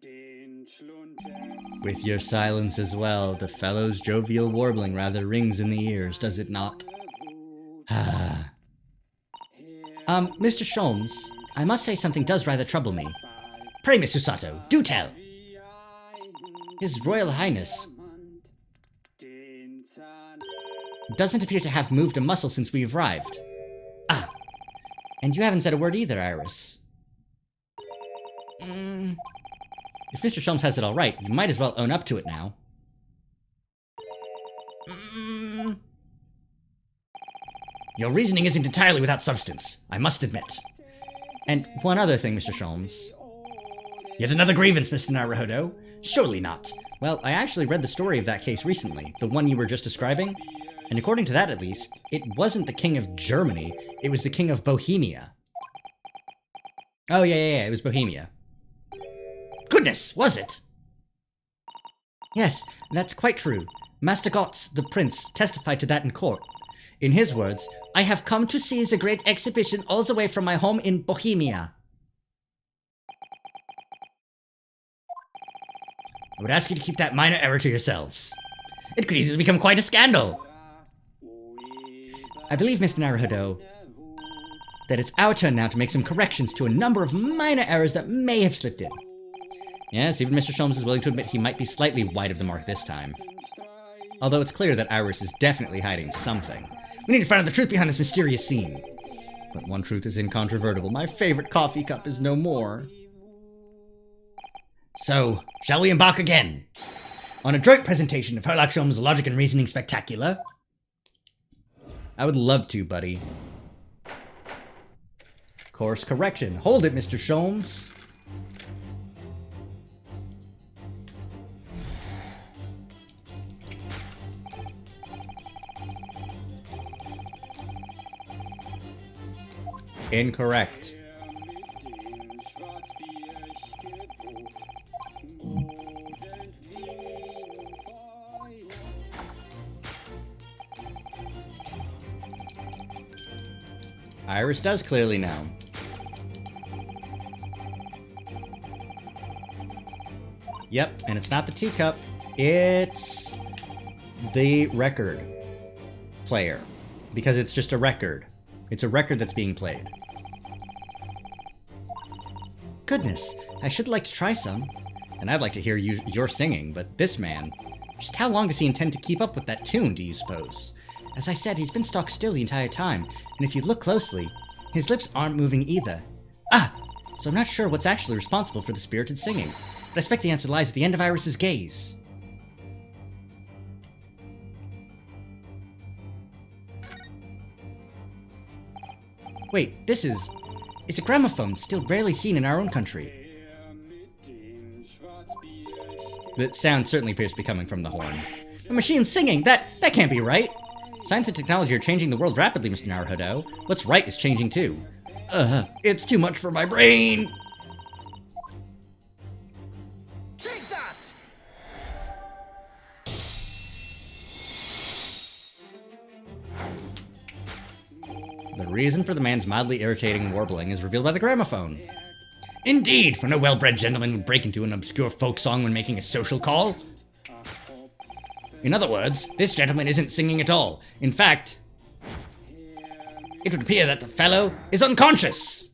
den Schlund des With your silence as well, the fellow's jovial warbling rather rings in the ears, does it not? Ah. Mr. Sholmes, I must say something does rather trouble me. Pray, Miss Susato, do tell! His Royal Highness den Zahn doesn't appear to have moved a muscle since we arrived. Ah, and you haven't said a word either, Iris. If Mr. Sholmes has it all right, you might as well own up to it now. Your reasoning isn't entirely without substance, I must admit. And one other thing, Mr. Sholmes. Yet another grievance, Mr. Naruhodo? Surely not. Well, I actually read the story of that case recently, the one you were just describing. And according to that, at least, it wasn't the King of Germany, it was the King of Bohemia. Oh, yeah, it was Bohemia. Goodness, was it? Yes, that's quite true. Master Gotz, the prince, testified to that in court. In his words, I have come to seize a great exhibition all the way from my home in Bohemia. I would ask you to keep that minor error to yourselves. It could easily become quite a scandal. I believe, Mr. Naruhodo, that it's our turn now to make some corrections to a number of minor errors that may have slipped in. Yes, even Mr. Sholmes is willing to admit he might be slightly wide of the mark this time. Although it's clear that Iris is definitely hiding something. We need to find out the truth behind this mysterious scene. But one truth is incontrovertible. My favorite coffee cup is no more. So, shall we embark again? On a joint presentation of Herlock Sholmes' Logic and Reasoning Spectacular? I would love to, buddy. Course correction. Hold it, Mr. Sholmes. Incorrect. Iris does clearly know. Yep, and it's not the teacup. It's the record player. Because it's just a record. It's a record that's being played. Goodness, I should like to try some. And I'd like to hear your singing, but this man... Just how long does he intend to keep up with that tune, do you suppose? As I said, he's been stock still the entire time, and if you look closely, his lips aren't moving either. Ah! So I'm not sure what's actually responsible for the spirited singing, but I expect the answer lies at the end of Iris's gaze. Wait, it's a gramophone still rarely seen in our own country. The sound certainly appears to be coming from the horn. A machine singing? That can't be right! Science and technology are changing the world rapidly, Mr. Naruhodo. What's right is changing too. It's too much for my brain! Take that! The reason for the man's mildly irritating warbling is revealed by the gramophone. Indeed, for no well-bred gentleman would break into an obscure folk song when making a social call. In other words, this gentleman isn't singing at all. In fact, it would appear that the fellow is unconscious.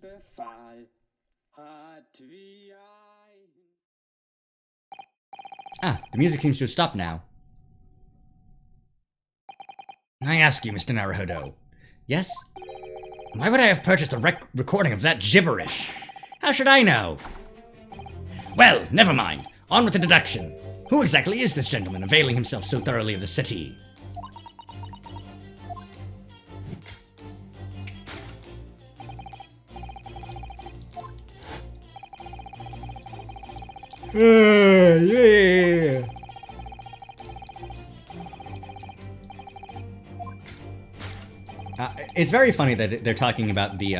Ah, the music seems to have stopped now. I ask you, Mr. Naruhodo. Yes? Why would I have purchased a recording of that gibberish? How should I know? Well, never mind. On with the deduction. Who exactly is this gentleman availing himself so thoroughly of the city? Yeah. It's very funny that they're talking about the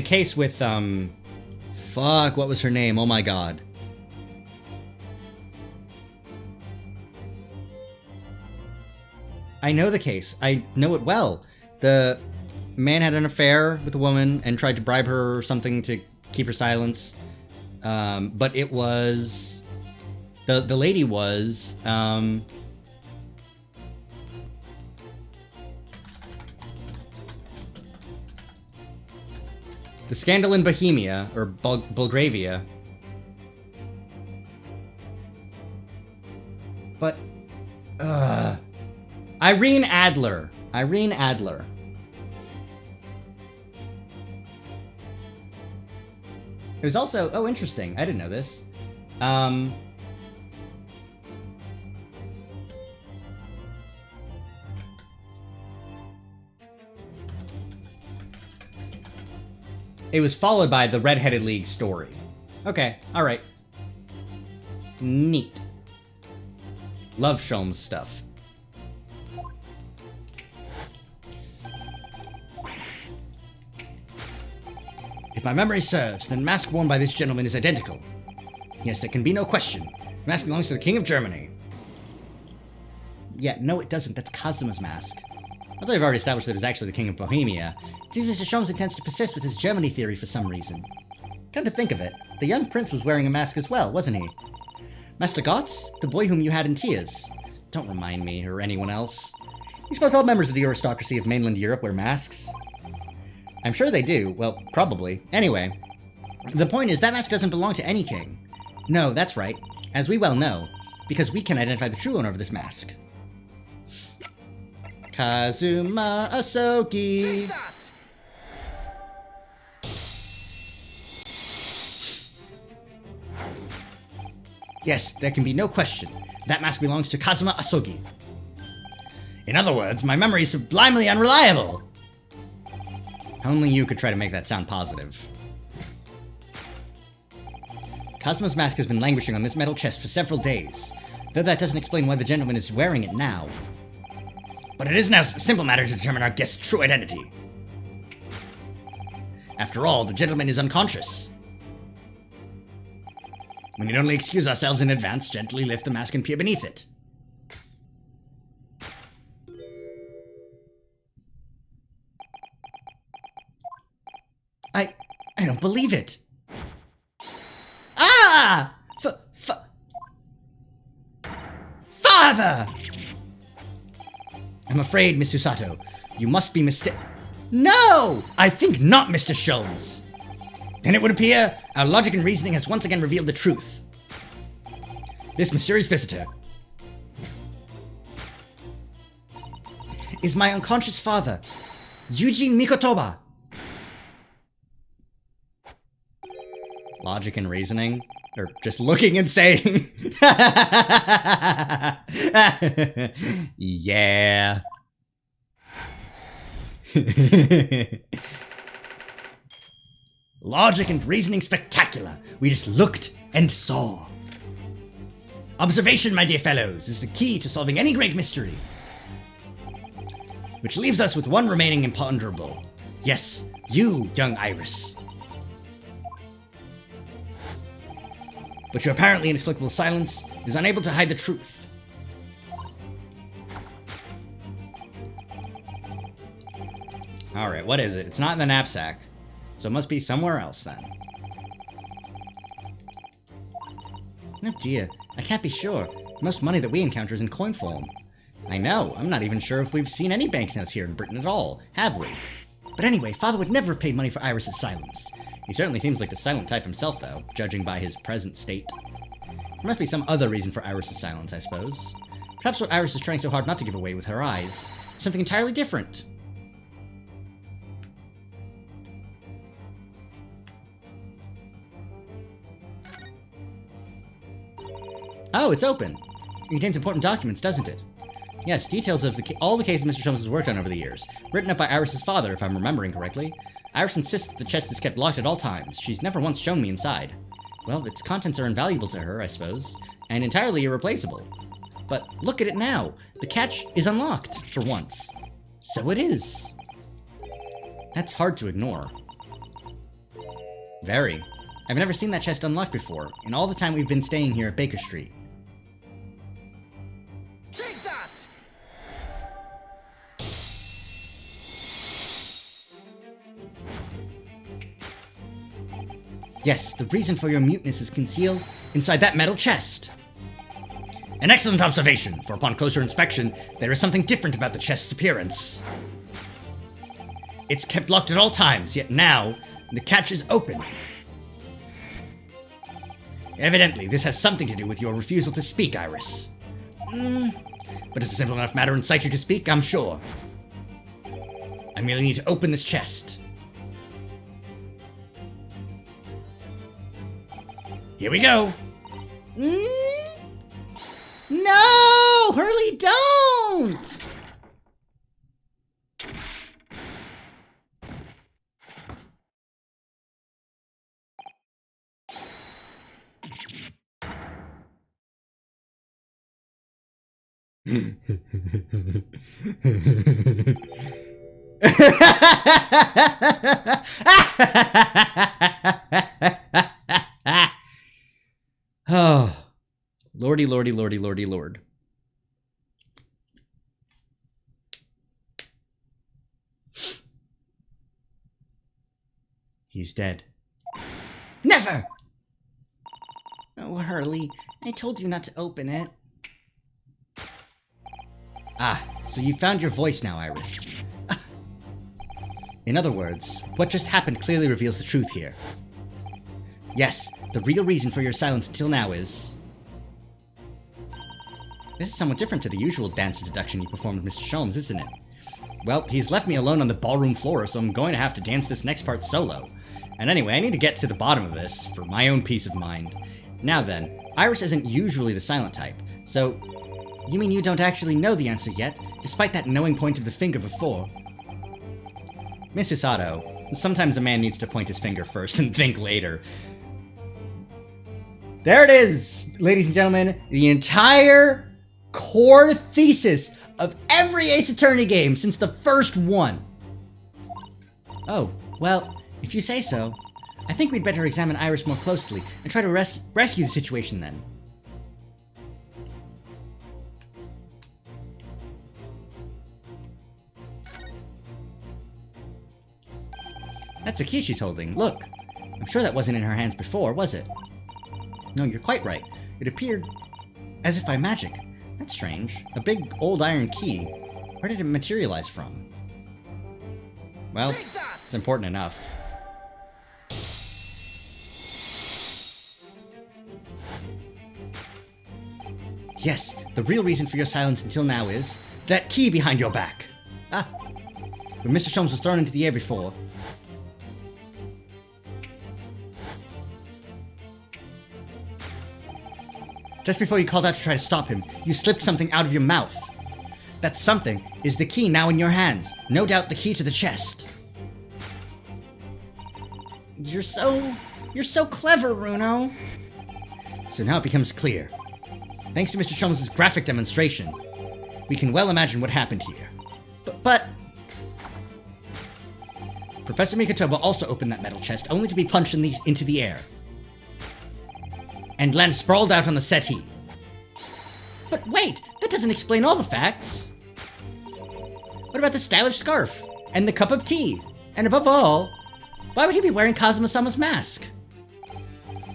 case with fuck, what was her name? Oh my god. I know the case. I know it well. The man had an affair with a woman and tried to bribe her or something to keep her silence. But it was the lady was the scandal in Bohemia or Bulgravia. But Irene Adler. Irene Adler. It was also, oh, interesting. I didn't know this. It was followed by the Red-Headed League story. Okay, alright. Neat. Love Sholmes stuff. If my memory serves, then the mask worn by this gentleman is identical. Yes, there can be no question. The mask belongs to the King of Germany. Yeah, no it doesn't. That's Cosima's mask. Although I've already established that it was actually the King of Bohemia, it seems Mr. Sholmes intends to persist with his Germany theory for some reason. Come to think of it, the young prince was wearing a mask as well, wasn't he? Master Gotz? The boy whom you had in tears. Don't remind me, or anyone else. You suppose all members of the aristocracy of mainland Europe wear masks? I'm sure they do. Well, probably. Anyway, the point is that mask doesn't belong to any king. No, that's right. As we well know, because we can identify the true owner of this mask. Kazuma Asogi. Take that! Yes, there can be no question. That mask belongs to Kazuma Asogi. In other words, my memory is sublimely unreliable. Only you could try to make that sound positive. Kazuma's mask has been languishing on this metal chest for several days, though that doesn't explain why the gentleman is wearing it now. But it is now a simple matter to determine our guest's true identity. After all, the gentleman is unconscious. We need only excuse ourselves in advance, gently lift the mask and peer beneath it. I don't believe it. Ah! Father! I'm afraid, Miss Usato, you must be No! I think not, Mr. Sholmes. Then it would appear our logic and reasoning has once again revealed the truth. This mysterious visitor is my unconscious father, Yuji Mikotoba. Logic and reasoning? Or just looking and saying? Yeah. Logic and reasoning spectacular. We just looked and saw. Observation, my dear fellows, is the key to solving any great mystery. Which leaves us with one remaining imponderable. Yes, you, young Iris. But your apparently inexplicable silence is unable to hide the truth. Alright, what is it? It's not in the knapsack. So it must be somewhere else then. Oh dear, I can't be sure. Most money that we encounter is in coin form. I know, I'm not even sure if we've seen any banknotes here in Britain at all, have we? But anyway, Father would never have paid money for Iris's silence. He certainly seems like the silent type himself, though, judging by his present state. There must be some other reason for Iris's silence, I suppose. Perhaps what Iris is trying so hard not to give away with her eyes is something entirely different. Oh, it's open. It contains important documents, doesn't it? Yes, details of all the cases Mr. Sholmes has worked on over the years. Written up by Iris's father, if I'm remembering correctly. Iris insists that the chest is kept locked at all times. She's never once shown me inside. Well, its contents are invaluable to her, I suppose, and entirely irreplaceable. But look at it now. The catch is unlocked, for once. So it is. That's hard to ignore. Very. I've never seen that chest unlocked before, in all the time we've been staying here at Baker Street. Take that! Yes, the reason for your muteness is concealed inside that metal chest. An excellent observation, for upon closer inspection, there is something different about the chest's appearance. It's kept locked at all times, yet now, the catch is open. Evidently, this has something to do with your refusal to speak, Iris. But it's a simple enough matter incite you to speak, I'm sure. I merely need to open this chest. Here we go. No! Hurley, don't! Oh, lordy, lordy, lordy, lordy, lord. He's dead. Never! Oh, Hurley, I told you not to open it. Ah, so you found your voice now, Iris. In other words, what just happened clearly reveals the truth here. Yes, the real reason for your silence until now is... This is somewhat different to the usual dance of deduction you performed with Mr. Sholmes, isn't it? Well, he's left me alone on the ballroom floor, so I'm going to have to dance this next part solo. And anyway, I need to get to the bottom of this, for my own peace of mind. Now then, Iris isn't usually the silent type, so... You mean you don't actually know the answer yet, despite that knowing point of the finger before? Mrs. Otto, sometimes a man needs to point his finger first and think later. There it is, ladies and gentlemen, the entire core thesis of every Ace Attorney game since the first one. Oh, well, if you say so, I think we'd better examine Iris more closely and try to rescue the situation then. That's a key she's holding. Look. I'm sure that wasn't in her hands before, was it? No, you're quite right. It appeared as if by magic. That's strange. A big old iron key. Where did it materialize from? Well, it's important enough. Yes, the real reason for your silence until now is that key behind your back. Ah, when Mr. Sholmes was thrown into the air before, just before you called out to try to stop him, you slipped something out of your mouth. That something is the key now in your hands. No doubt the key to the chest. You're so clever, Bruno. So now it becomes clear. Thanks to Mr. Sholmes' graphic demonstration, we can well imagine what happened here. But... Professor Mikotoba also opened that metal chest only to be punched into the air. And land sprawled out on the settee. But wait, that doesn't explain all the facts. What about the stylish scarf? And the cup of tea? And above all, why would he be wearing Kazuma-sama's mask?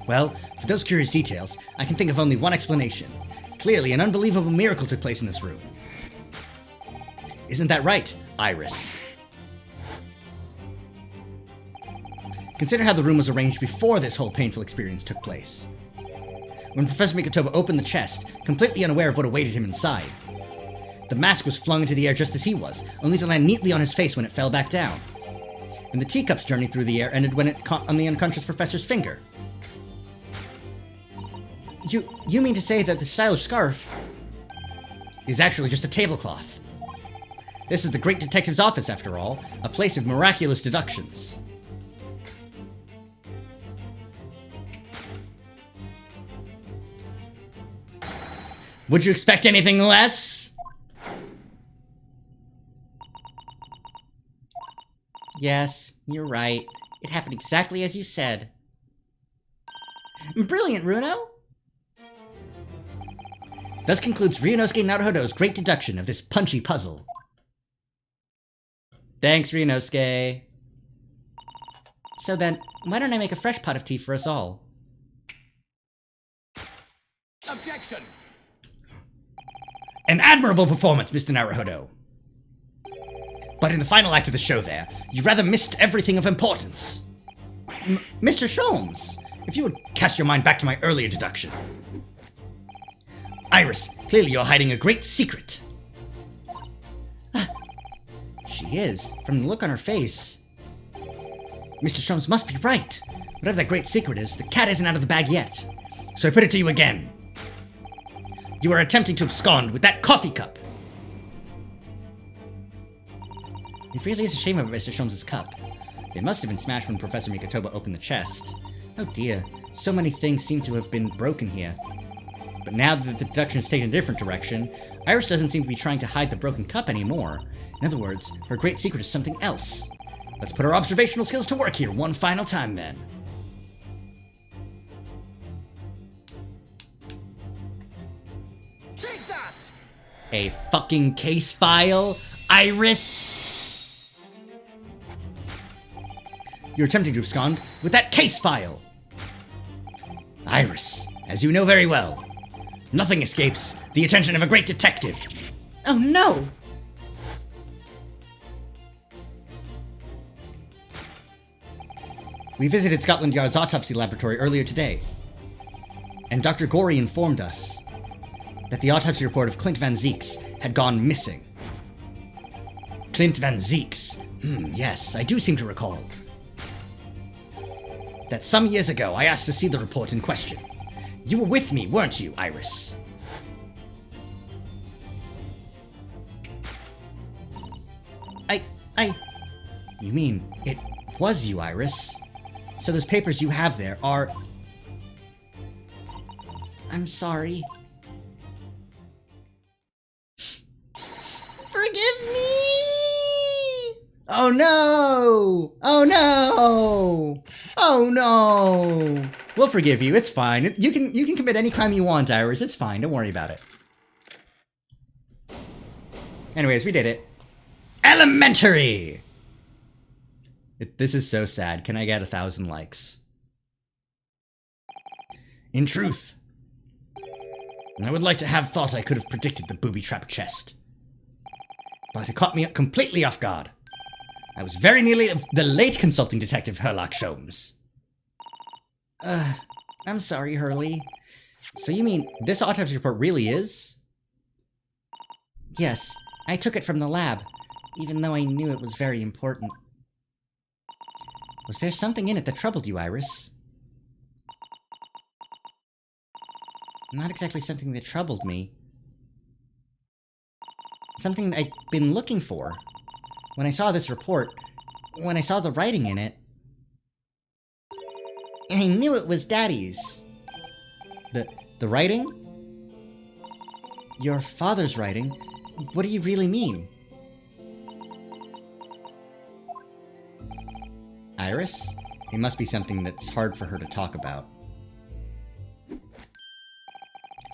Well, for those curious details, I can think of only one explanation. Clearly, an unbelievable miracle took place in this room. Isn't that right, Iris? Consider how the room was arranged before this whole painful experience took place. When Professor Mikotoba opened the chest, completely unaware of what awaited him inside, the mask was flung into the air just as he was, only to land neatly on his face when it fell back down. And the teacup's journey through the air ended when it caught on the unconscious professor's finger. You mean to say that the stylish scarf is actually just a tablecloth? This is the great detective's office, after all, a place of miraculous deductions. Would you expect anything less? Yes, you're right. It happened exactly as you said. Brilliant, Runo! Thus concludes Ryunosuke Naruhodo's great deduction of this punchy puzzle. Thanks, Ryunosuke. So then, why don't I make a fresh pot of tea for us all? Objection! An admirable performance, Mr. Naruhodo. But in the final act of the show there, you rather missed everything of importance. Mr. Sholmes, if you would cast your mind back to my earlier deduction. Iris, clearly you're hiding a great secret. She is, from the look on her face. Mr. Sholmes must be right. Whatever that great secret is, the cat isn't out of the bag yet. So I put it to you again. You are attempting to abscond with that coffee cup. It really is a shame about Mr. Sholmes' cup. It must have been smashed when Professor Mikotoba opened the chest. Oh dear, so many things seem to have been broken here. But now that the deduction has taken a different direction, Iris doesn't seem to be trying to hide the broken cup anymore. In other words, her great secret is something else. Let's put our observational skills to work here one final time then. Take that! A fucking case file? Iris? You're attempting to abscond with that case file! Iris, as you know very well, nothing escapes the attention of a great detective. Oh no! We visited Scotland Yard's autopsy laboratory earlier today, and Dr. Gorey informed us that the autopsy report of Clint Van Zeeks had gone missing. Clint Van Zeeks? Yes, I do seem to recall. That some years ago I asked to see the report in question. You were with me, weren't you, Iris? You mean, it was you, Iris? So those papers you have there are... I'm sorry. Forgive me! Oh no! Oh no! Oh no! We'll forgive you, it's fine. You can commit any crime you want, Iris, it's fine, don't worry about it. Anyways, we did it. Elementary! This is so sad. Can I get 1,000 likes? In truth, I would like to have thought I could have predicted the booby-trapped chest. But it caught me completely off guard. I was very nearly the late consulting detective Herlock Sholmes. I'm sorry, Hurley. So you mean this autopsy report really is? Yes, I took it from the lab, even though I knew it was very important. Was there something in it that troubled you, Iris? Not exactly something that troubled me. Something I'd been looking for. When I saw this report, when I saw the writing in it, I knew it was Daddy's. The writing? Your father's writing? What do you really mean? Iris? It must be something that's hard for her to talk about.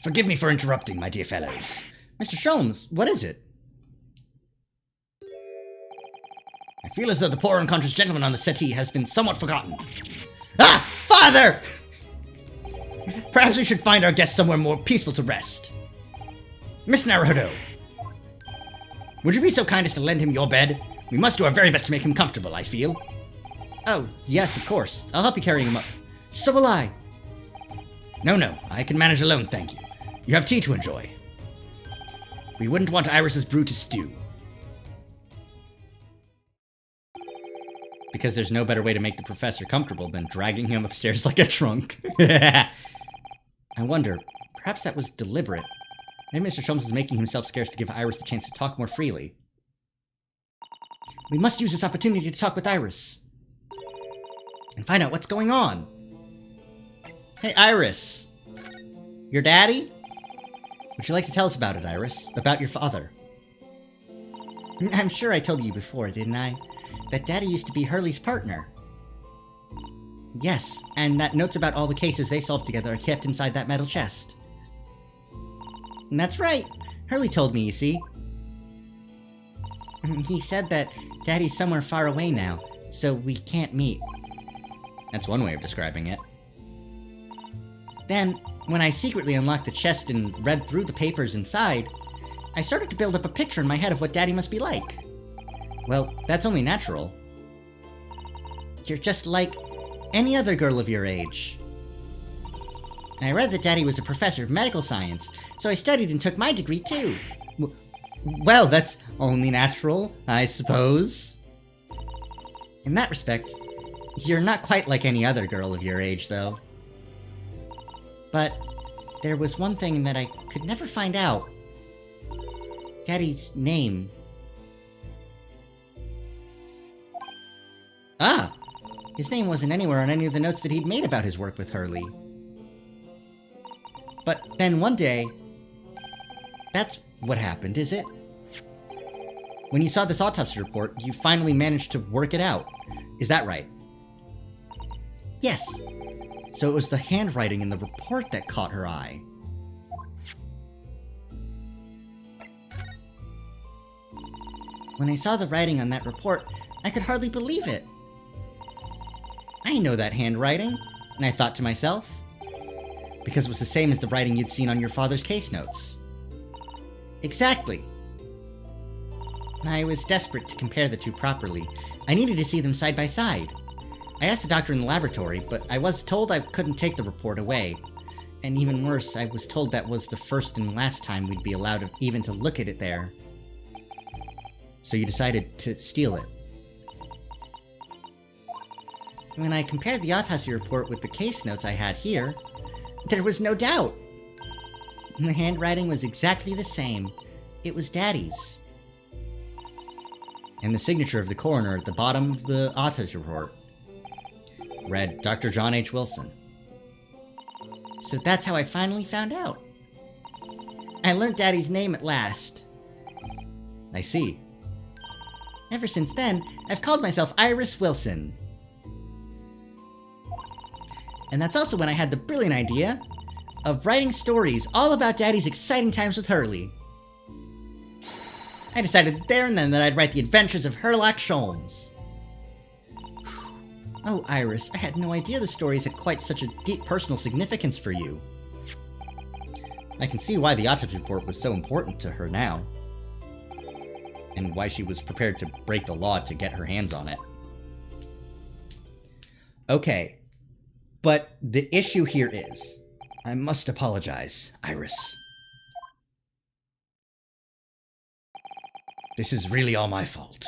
Forgive me for interrupting, my dear fellows. Mr. Sholmes, what is it? I feel as though the poor unconscious gentleman on the settee has been somewhat forgotten. Ah! Father! Perhaps we should find our guest somewhere more peaceful to rest. Miss Naruhodo, would you be so kind as to lend him your bed? We must do our very best to make him comfortable, I feel. Oh, yes, of course. I'll help you carry him up. So will I. No, I can manage alone, thank you. You have tea to enjoy. We wouldn't want Iris's brew to stew. Because there's no better way to make the professor comfortable than dragging him upstairs like a trunk. I wonder, perhaps that was deliberate. Maybe Mr. Sholmes is making himself scarce to give Iris the chance to talk more freely. We must use this opportunity to talk with Iris. And find out what's going on. Hey, Iris. Your daddy? Would you like to tell us about it, Iris? About your father? I'm sure I told you before, didn't I? That Daddy used to be Hurley's partner. Yes, and that notes about all the cases they solved together are kept inside that metal chest. And that's right. Hurley told me, you see. He said that Daddy's somewhere far away now, so we can't meet. That's one way of describing it. Then, when I secretly unlocked the chest and read through the papers inside, I started to build up a picture in my head of what Daddy must be like. Well, that's only natural. You're just like any other girl of your age. I read that Daddy was a professor of medical science, so I studied and took my degree too. Well, that's only natural, I suppose. In that respect, you're not quite like any other girl of your age, though. But there was one thing that I could never find out. Daddy's name. Ah! His name wasn't anywhere on any of the notes that he'd made about his work with Hurley. But then one day... That's what happened, is it? When you saw this autopsy report, you finally managed to work it out. Is that right? Yes. So it was the handwriting in the report that caught her eye. When I saw the writing on that report, I could hardly believe it. I know that handwriting, and I thought to myself, because it was the same as the writing you'd seen on your father's case notes. Exactly. I was desperate to compare the two properly. I needed to see them side by side. I asked the doctor in the laboratory, but I was told I couldn't take the report away. And even worse, I was told that was the first and last time we'd be allowed even to look at it there. So you decided to steal it. When I compared the autopsy report with the case notes I had here, there was no doubt. The handwriting was exactly the same. It was Daddy's. And the signature of the coroner at the bottom of the autopsy report read Dr. John H. Wilson. So that's how I finally found out. I learned Daddy's name at last. I see. Ever since then, I've called myself Iris Wilson. And that's also when I had the brilliant idea of writing stories all about Daddy's exciting times with Hurley. I decided there and then that I'd write the adventures of Herlock Sholmes. Oh, Iris, I had no idea the stories had quite such a deep personal significance for you. I can see why the autopsy report was so important to her now. And why she was prepared to break the law to get her hands on it. Okay. But the issue here is, I must apologize, Iris. This is really all my fault.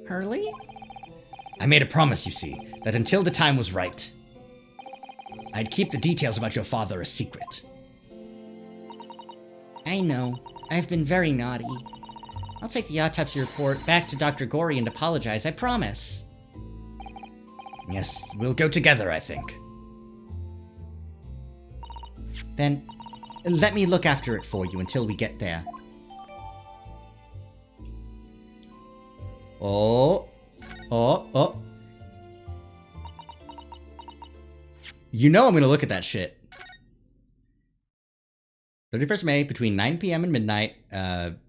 Hurley? I made a promise, you see, that until the time was right, I'd keep the details about your father a secret. I know. I've been very naughty. I'll take the autopsy report back to Dr. Gorey and apologize, I promise. Yes, we'll go together, I think. Then, let me look after it for you until we get there. Oh. You know I'm gonna look at that shit. 31st May, between 9 p.m. and midnight, 10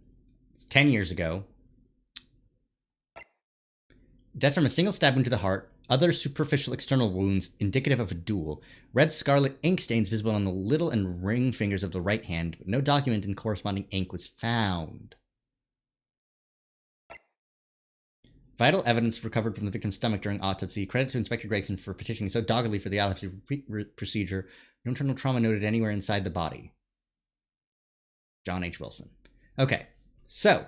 years ago. Death from a single stab wound to the heart. Other superficial external wounds indicative of a duel. Red scarlet ink stains visible on the little and ring fingers of the right hand, but no document in corresponding ink was found. Vital evidence recovered from the victim's stomach during autopsy. Credit to Inspector Gregson for petitioning so doggedly for the autopsy procedure. No internal trauma noted anywhere inside the body. John H. Wilson. Okay, so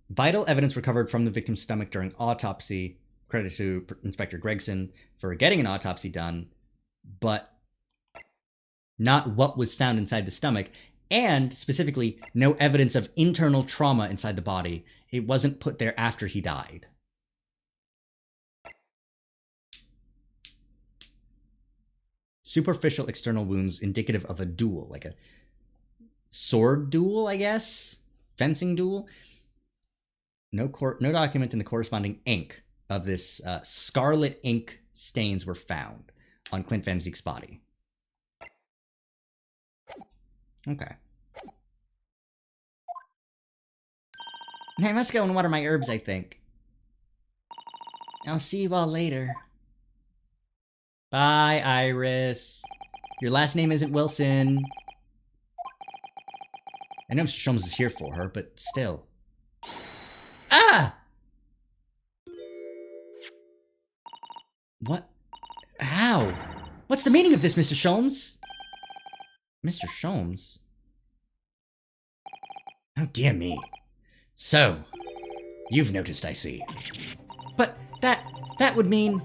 vital evidence recovered from the victim's stomach during autopsy. Credit to Inspector Gregson for getting an autopsy done, but not what was found inside the stomach, and specifically, no evidence of internal trauma inside the body. It wasn't put there after he died. Superficial external wounds indicative of a duel, like a sword duel, I guess? Fencing duel? No document in the corresponding ink of this scarlet ink stains were found on Clint Van Zeek's body. Okay. I must go and water my herbs, I think. I'll see you all later. Bye, Iris. Your last name isn't Wilson. I know Mr. Sholmes is here for her, but still. Ah! What? How? What's the meaning of this, Mr. Sholmes? Mr. Sholmes? Oh, dear me. So, you've noticed, I see. But that would mean...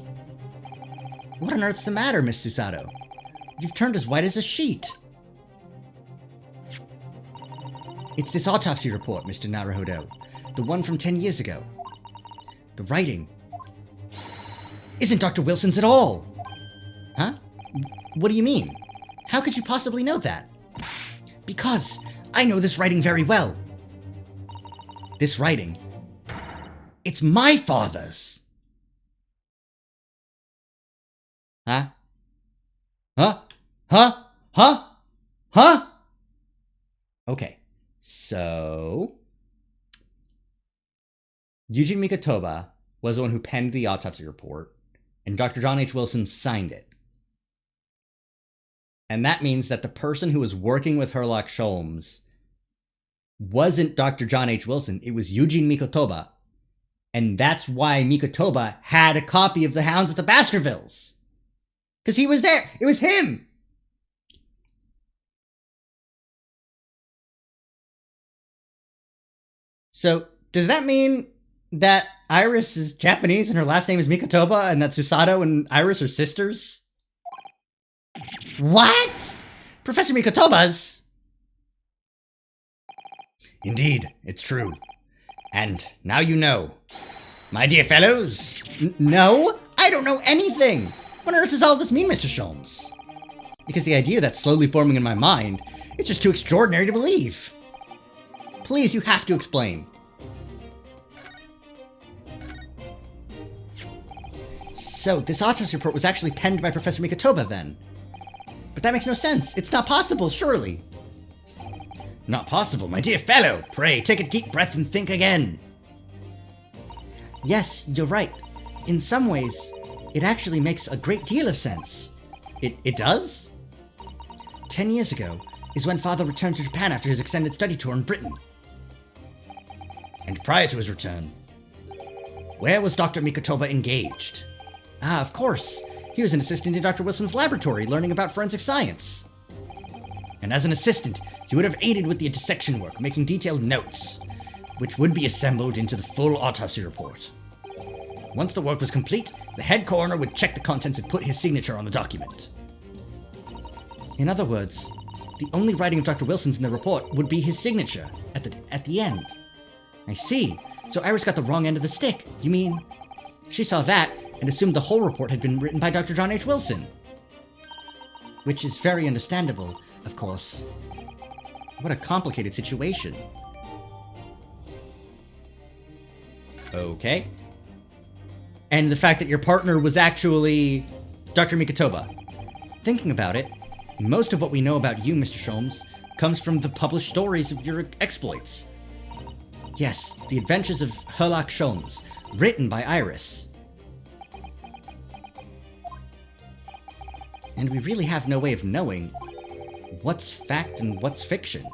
What on earth's the matter, Miss Susato? You've turned as white as a sheet. It's this autopsy report, Mr. Naruhodo. The one from 10 years ago. The writing isn't Dr. Wilson's at all. Huh? What do you mean? How could you possibly know that? Because I know this writing very well. This writing, it's my father's. Huh? Huh? Huh? Huh? Huh? Okay, so... Eugene Mikotoba was the one who penned the autopsy report, and Dr. John H. Wilson signed it. And that means that the person who was working with Herlock Sholmes wasn't Dr. John H. Wilson, it was Eugene Mikotoba. And that's why Mikotoba had a copy of The Hounds of the Baskervilles. Because he was there. It was him. So, does that mean that Iris is Japanese and her last name is Mikotoba and that Susato and Iris are sisters? What? Professor Mikotoba's? Indeed, it's true. And now you know. My dear fellows? No, I don't know anything. What on earth does all this mean, Mr. Sholmes? Because the idea that's slowly forming in my mind is just too extraordinary to believe. Please, you have to explain. So, this autopsy report was actually penned by Professor Mikotoba, then? But that makes no sense. It's not possible, surely. Not possible, my dear fellow. Pray, take a deep breath and think again. Yes, you're right. In some ways, it actually makes a great deal of sense. It does? 10 years ago is when Father returned to Japan after his extended study tour in Britain. And prior to his return, where was Dr. Mikotoba engaged? Ah, of course. He was an assistant in Dr. Wilson's laboratory learning about forensic science. And as an assistant, he would have aided with the dissection work, making detailed notes, which would be assembled into the full autopsy report. Once the work was complete, the head coroner would check the contents and put his signature on the document. In other words, the only writing of Dr. Wilson's in the report would be his signature at the end. I see. So Iris got the wrong end of the stick. You mean she saw that and assumed the whole report had been written by Dr. John H. Wilson? Which is very understandable, of course. What a complicated situation. Okay. And the fact that your partner was actually Dr. Mikotoba. Thinking about it, most of what we know about you, Mr. Sholmes, comes from the published stories of your exploits. Yes, The Adventures of Herlock Sholmes, written by Iris. And we really have no way of knowing what's fact and what's fiction.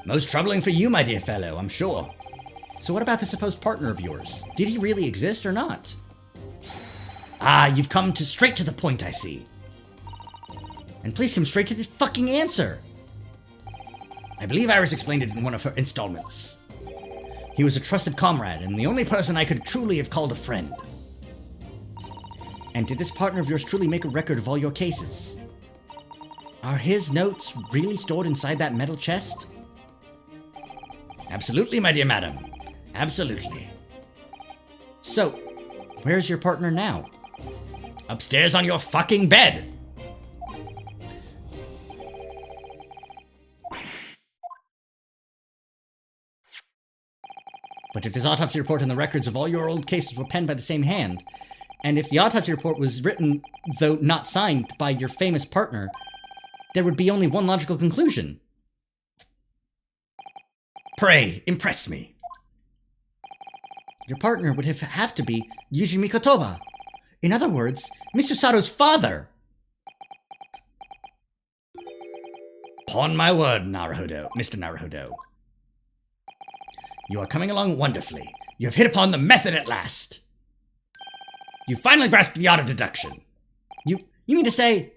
Most troubling for you, my dear fellow, I'm sure. So what about the supposed partner of yours? Did he really exist or not? Ah, you've come straight to the point, I see. And please come straight to the fucking answer. I believe Iris explained it in one of her installments. He was a trusted comrade and the only person I could truly have called a friend. And did this partner of yours truly make a record of all your cases? Are his notes really stored inside that metal chest? Absolutely, my dear madam. Absolutely. So, where's your partner now? Upstairs on your fucking bed. But if this autopsy report and the records of all your old cases were penned by the same hand, and if the autopsy report was written, though not signed, by your famous partner, there would be only one logical conclusion. Pray, impress me. Your partner would have to be Yuji Mikotoba. In other words, Mr. Sato's father. Upon my word, Mr. Naruhodo. You are coming along wonderfully. You have hit upon the method at last. You finally grasped the art of deduction. You mean to say...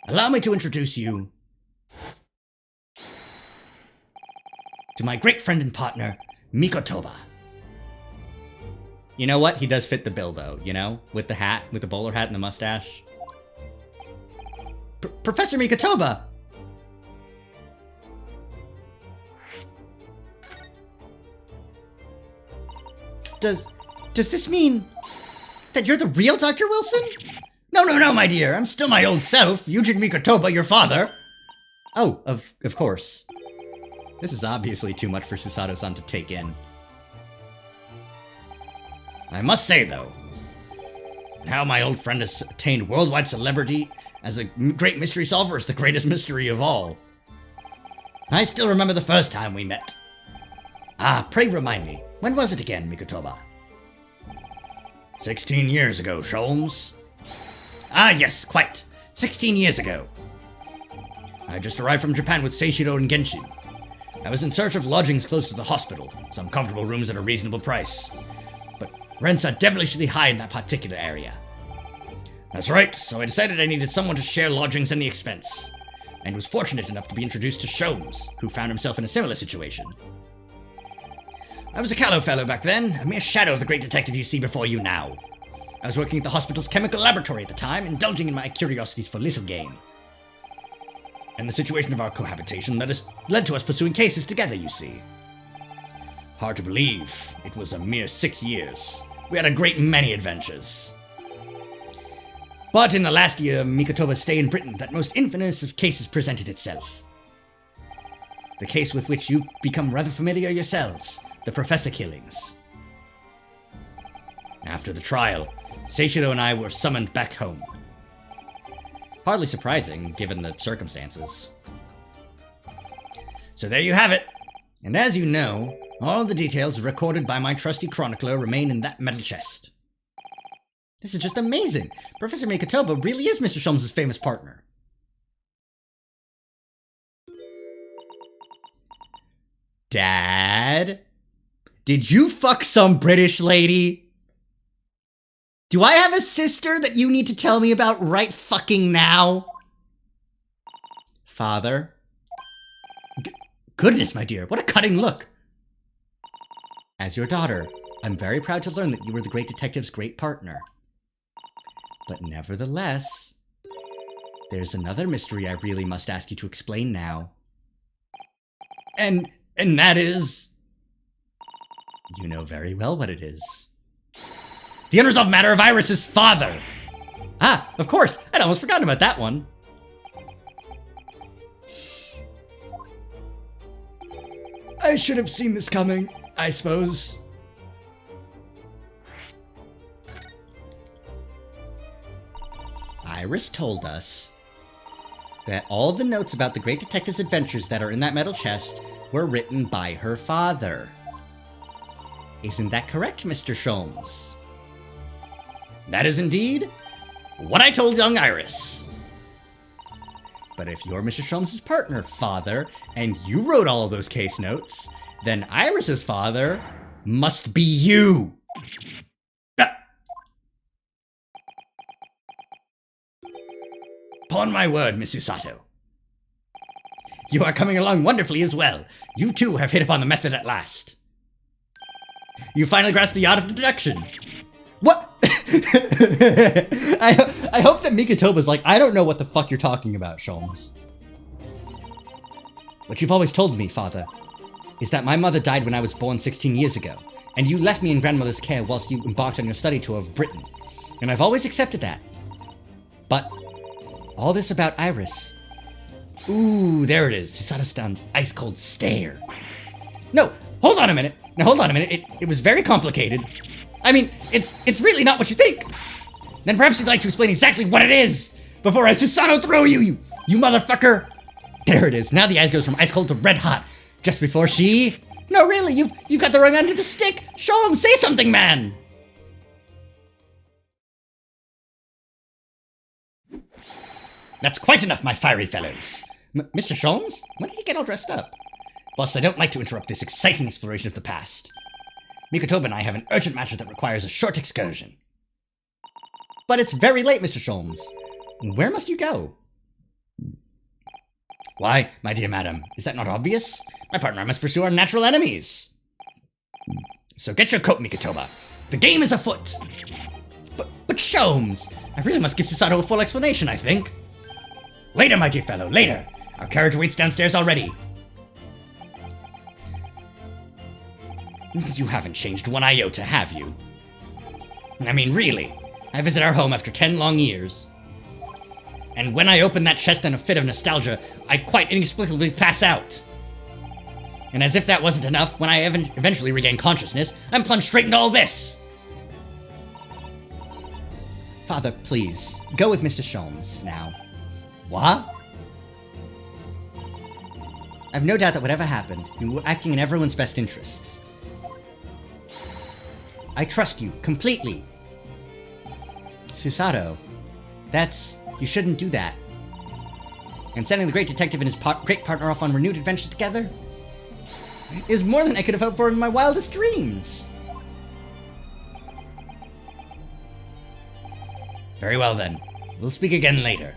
Allow me to introduce you to my great friend and partner, Mikotoba. You know what? He does fit the bill, though, you know? With the hat, with the bowler hat and the mustache. Professor Mikotoba! Does this mean that you're the real Dr. Wilson? No, my dear. I'm still my old self, Yuji Mikotoba, your father. Oh, of course. This is obviously too much for Susato-san to take in. I must say, though, how my old friend has attained worldwide celebrity as a great mystery solver is the greatest mystery of all. I still remember the first time we met. Pray remind me, when was it again, Mikotoba? 16 years ago, Sholmes. Yes, quite. 16 years ago. I just arrived from Japan with Seishiro and Genshin. I was in search of lodgings close to the hospital, some comfortable rooms at a reasonable price. But rents are devilishly high in that particular area. That's right, so I decided I needed someone to share lodgings and the expense, and was fortunate enough to be introduced to Sholmes, who found himself in a similar situation. I was a callow fellow back then, a mere shadow of the great detective you see before you now. I was working at the hospital's chemical laboratory at the time, indulging in my curiosities for little gain. And the situation of our cohabitation led to us pursuing cases together, you see. Hard to believe, it was a mere 6 years. We had a great many adventures. But in the last year, Mikotoba's stay in Britain, that most infamous of cases presented itself. The case with which you've become rather familiar yourselves, the Professor killings. After the trial, Seishiro and I were summoned back home. Hardly surprising, given the circumstances. So there you have it. And as you know, all the details recorded by my trusty chronicler remain in that metal chest. This is just amazing! Professor Mikotoba really is Mr. Sholmes' famous partner. Dad? Did you fuck some British lady? Do I have a sister that you need to tell me about right fucking now? Father? Goodness, my dear, what a cutting look! As your daughter, I'm very proud to learn that you were the great detective's great partner. But nevertheless, there's another mystery I really must ask you to explain now. And that is... You know very well what it is. The unresolved matter of Iris's father! Ah, of course! I'd almost forgotten about that one. I should have seen this coming, I suppose. Iris told us that all the notes about the great detective's adventures that are in that metal chest were written by her father. Isn't that correct, Mr. Sholmes? That is indeed what I told young Iris. But if you're Mr. Sholmes' partner, father, and you wrote all of those case notes, then Iris's father must be you! Upon my word, Miss Usato. You are coming along wonderfully as well. You too have hit upon the method at last. You finally grasped the art of deduction. What? I hope that Mikotoba's like, I don't know what the fuck you're talking about, Sholmes. What you've always told me, Father, is that my mother died when I was born 16 years ago, and you left me in grandmother's care whilst you embarked on your study tour of Britain, and I've always accepted that. But all this about Iris... Ooh, there it is. Susato-stan's ice-cold stare. No, hold on a minute. Now, hold on a minute. It was very complicated. I mean, it's really not what you think. Then perhaps you'd like to explain exactly what it is before I Susato throw you motherfucker. There it is. Now the ice goes from ice-cold to red-hot. Just before she... No, really, you've got the wrong end of the stick. Show him, say something, man. That's quite enough, my fiery fellows. Mr. Sholmes? When did he get all dressed up? Boss, I don't like to interrupt this exciting exploration of the past. Mikotoba and I have an urgent matter that requires a short excursion. But it's very late, Mr. Sholmes. Where must you go? Why, my dear madam, is that not obvious? My partner and I must pursue our natural enemies. So get your coat, Mikotoba. The game is afoot. But Sholmes, I really must give Susato a full explanation, I think. Later, my dear fellow, later. Our carriage waits downstairs already. You haven't changed one iota, have you? I mean, really. I visit our home after 10 long years. And when I open that chest in a fit of nostalgia, I quite inexplicably pass out. And as if that wasn't enough, when I eventually regain consciousness, I'm plunged straight into all this. Father, please, go with Mr. Sholmes now. What? I've no doubt that whatever happened, you were acting in everyone's best interests. I trust you, completely. Susato, you shouldn't do that. And sending the great detective and his great partner off on renewed adventures together is more than I could have hoped for in my wildest dreams. Very well then, we'll speak again later.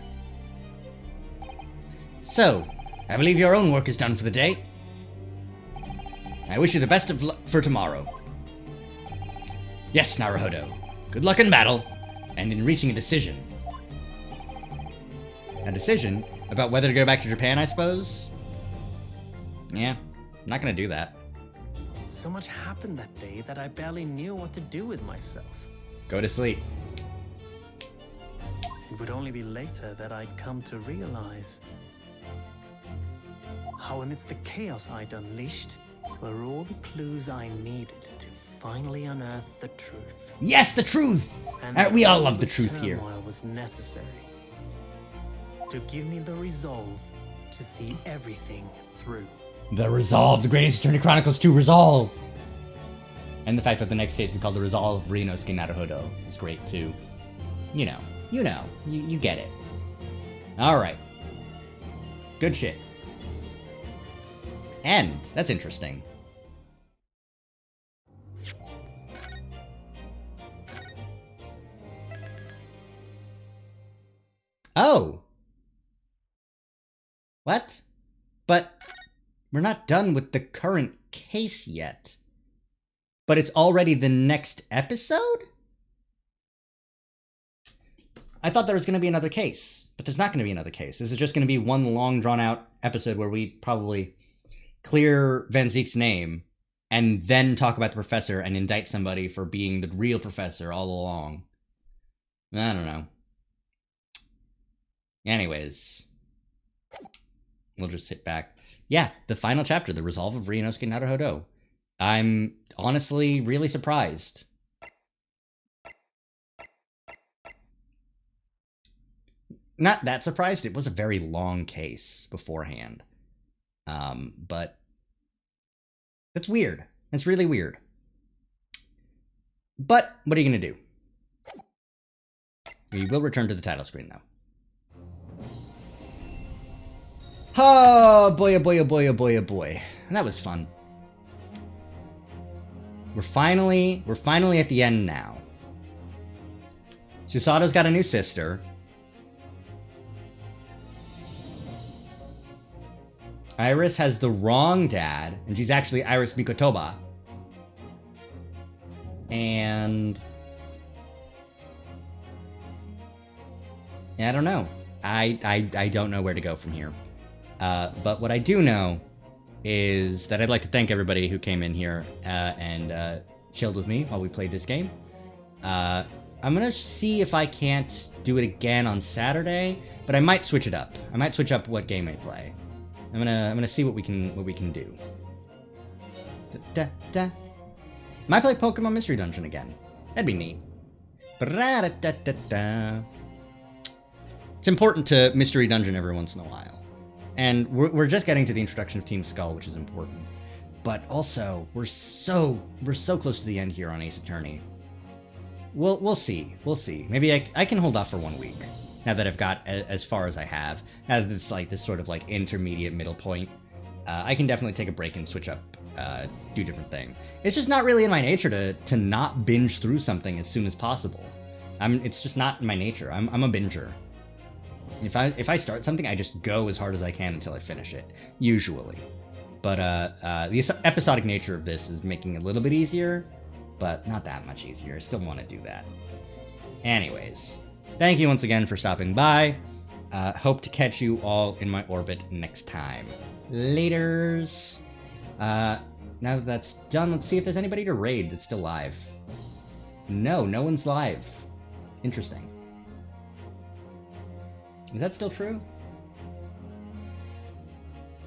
So, I believe your own work is done for the day. I wish you the best of luck for tomorrow. Yes, Naruhodo. Good luck in battle, and in reaching a decision. A decision? About whether to go back to Japan, I suppose? Yeah, I'm not gonna do that. So much happened that day that I barely knew what to do with myself. Go to sleep. It would only be later that I'd come to realize how amidst the chaos I'd unleashed were all the clues I needed to finally unearth the truth. Yes, the truth! And we all love the truth here. Turmoil was necessary to give me the resolve to see everything through. The Resolve, the Great Ace Attorney Chronicles 2 Resolve! And the fact that the next case is called the Resolve of Ryunosuke Naruhodo is great too. You get it. Alright. Good shit. End. That's interesting. Oh! What? But we're not done with the current case yet. But it's already the next episode? I thought there was going to be another case, but there's not going to be another case. This is just going to be one long, drawn-out episode where we probably clear Van Zeek's name and then talk about the professor and indict somebody for being the real professor all along. I don't know. Anyways, we'll just sit back. Yeah, the final chapter, The Resolve of Ryunosuke Naruhodo. I'm honestly really surprised. Not that surprised. It was a very long case beforehand. But that's weird. It's really weird. But what are you going to do? We will return to the title screen, though. Oh, boy, oh boy, oh boy, oh boy, oh boy. That was fun. We're finally at the end now. Susato's got a new sister. Iris has the wrong dad, and she's actually Iris Mikotoba. And I don't know. I don't know where to go from here. But what I do know is that I'd like to thank everybody who came in here and chilled with me while we played this game. I'm gonna see if I can't do it again on Saturday, but I might switch it up. I might switch up what game I play. I'm gonna see what we can do. Da, da, da. Might play Pokemon Mystery Dungeon again. That'd be neat. Ba-da-da-da-da. It's important to Mystery Dungeon every once in a while. And we're just getting to the introduction of Team Skull, which is important. But also, we're so close to the end here on Ace Attorney. We'll see. We'll see. Maybe I can hold off for 1 week. Now that I've got as far as I have. Now that it's like this sort of like intermediate middle point. I can definitely take a break and switch up, do different thing. It's just not really in my nature to not binge through something as soon as possible. It's just not in my nature. I'm a binger. If I start something, I just go as hard as I can until I finish it, usually. But the episodic nature of this is making it a little bit easier, but not that much easier. I still want to do that. Anyways, thank you once again for stopping by. Hope to catch you all in my orbit next time. Laters. Now that that's done, let's see if there's anybody to raid that's still live. No one's live. Interesting. Is that still true?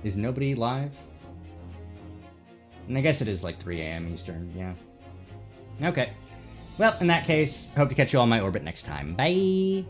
Is nobody live? And I guess it is like 3 a.m. Eastern, yeah. Okay. Well, in that case, hope to catch you all in my orbit next time. Bye!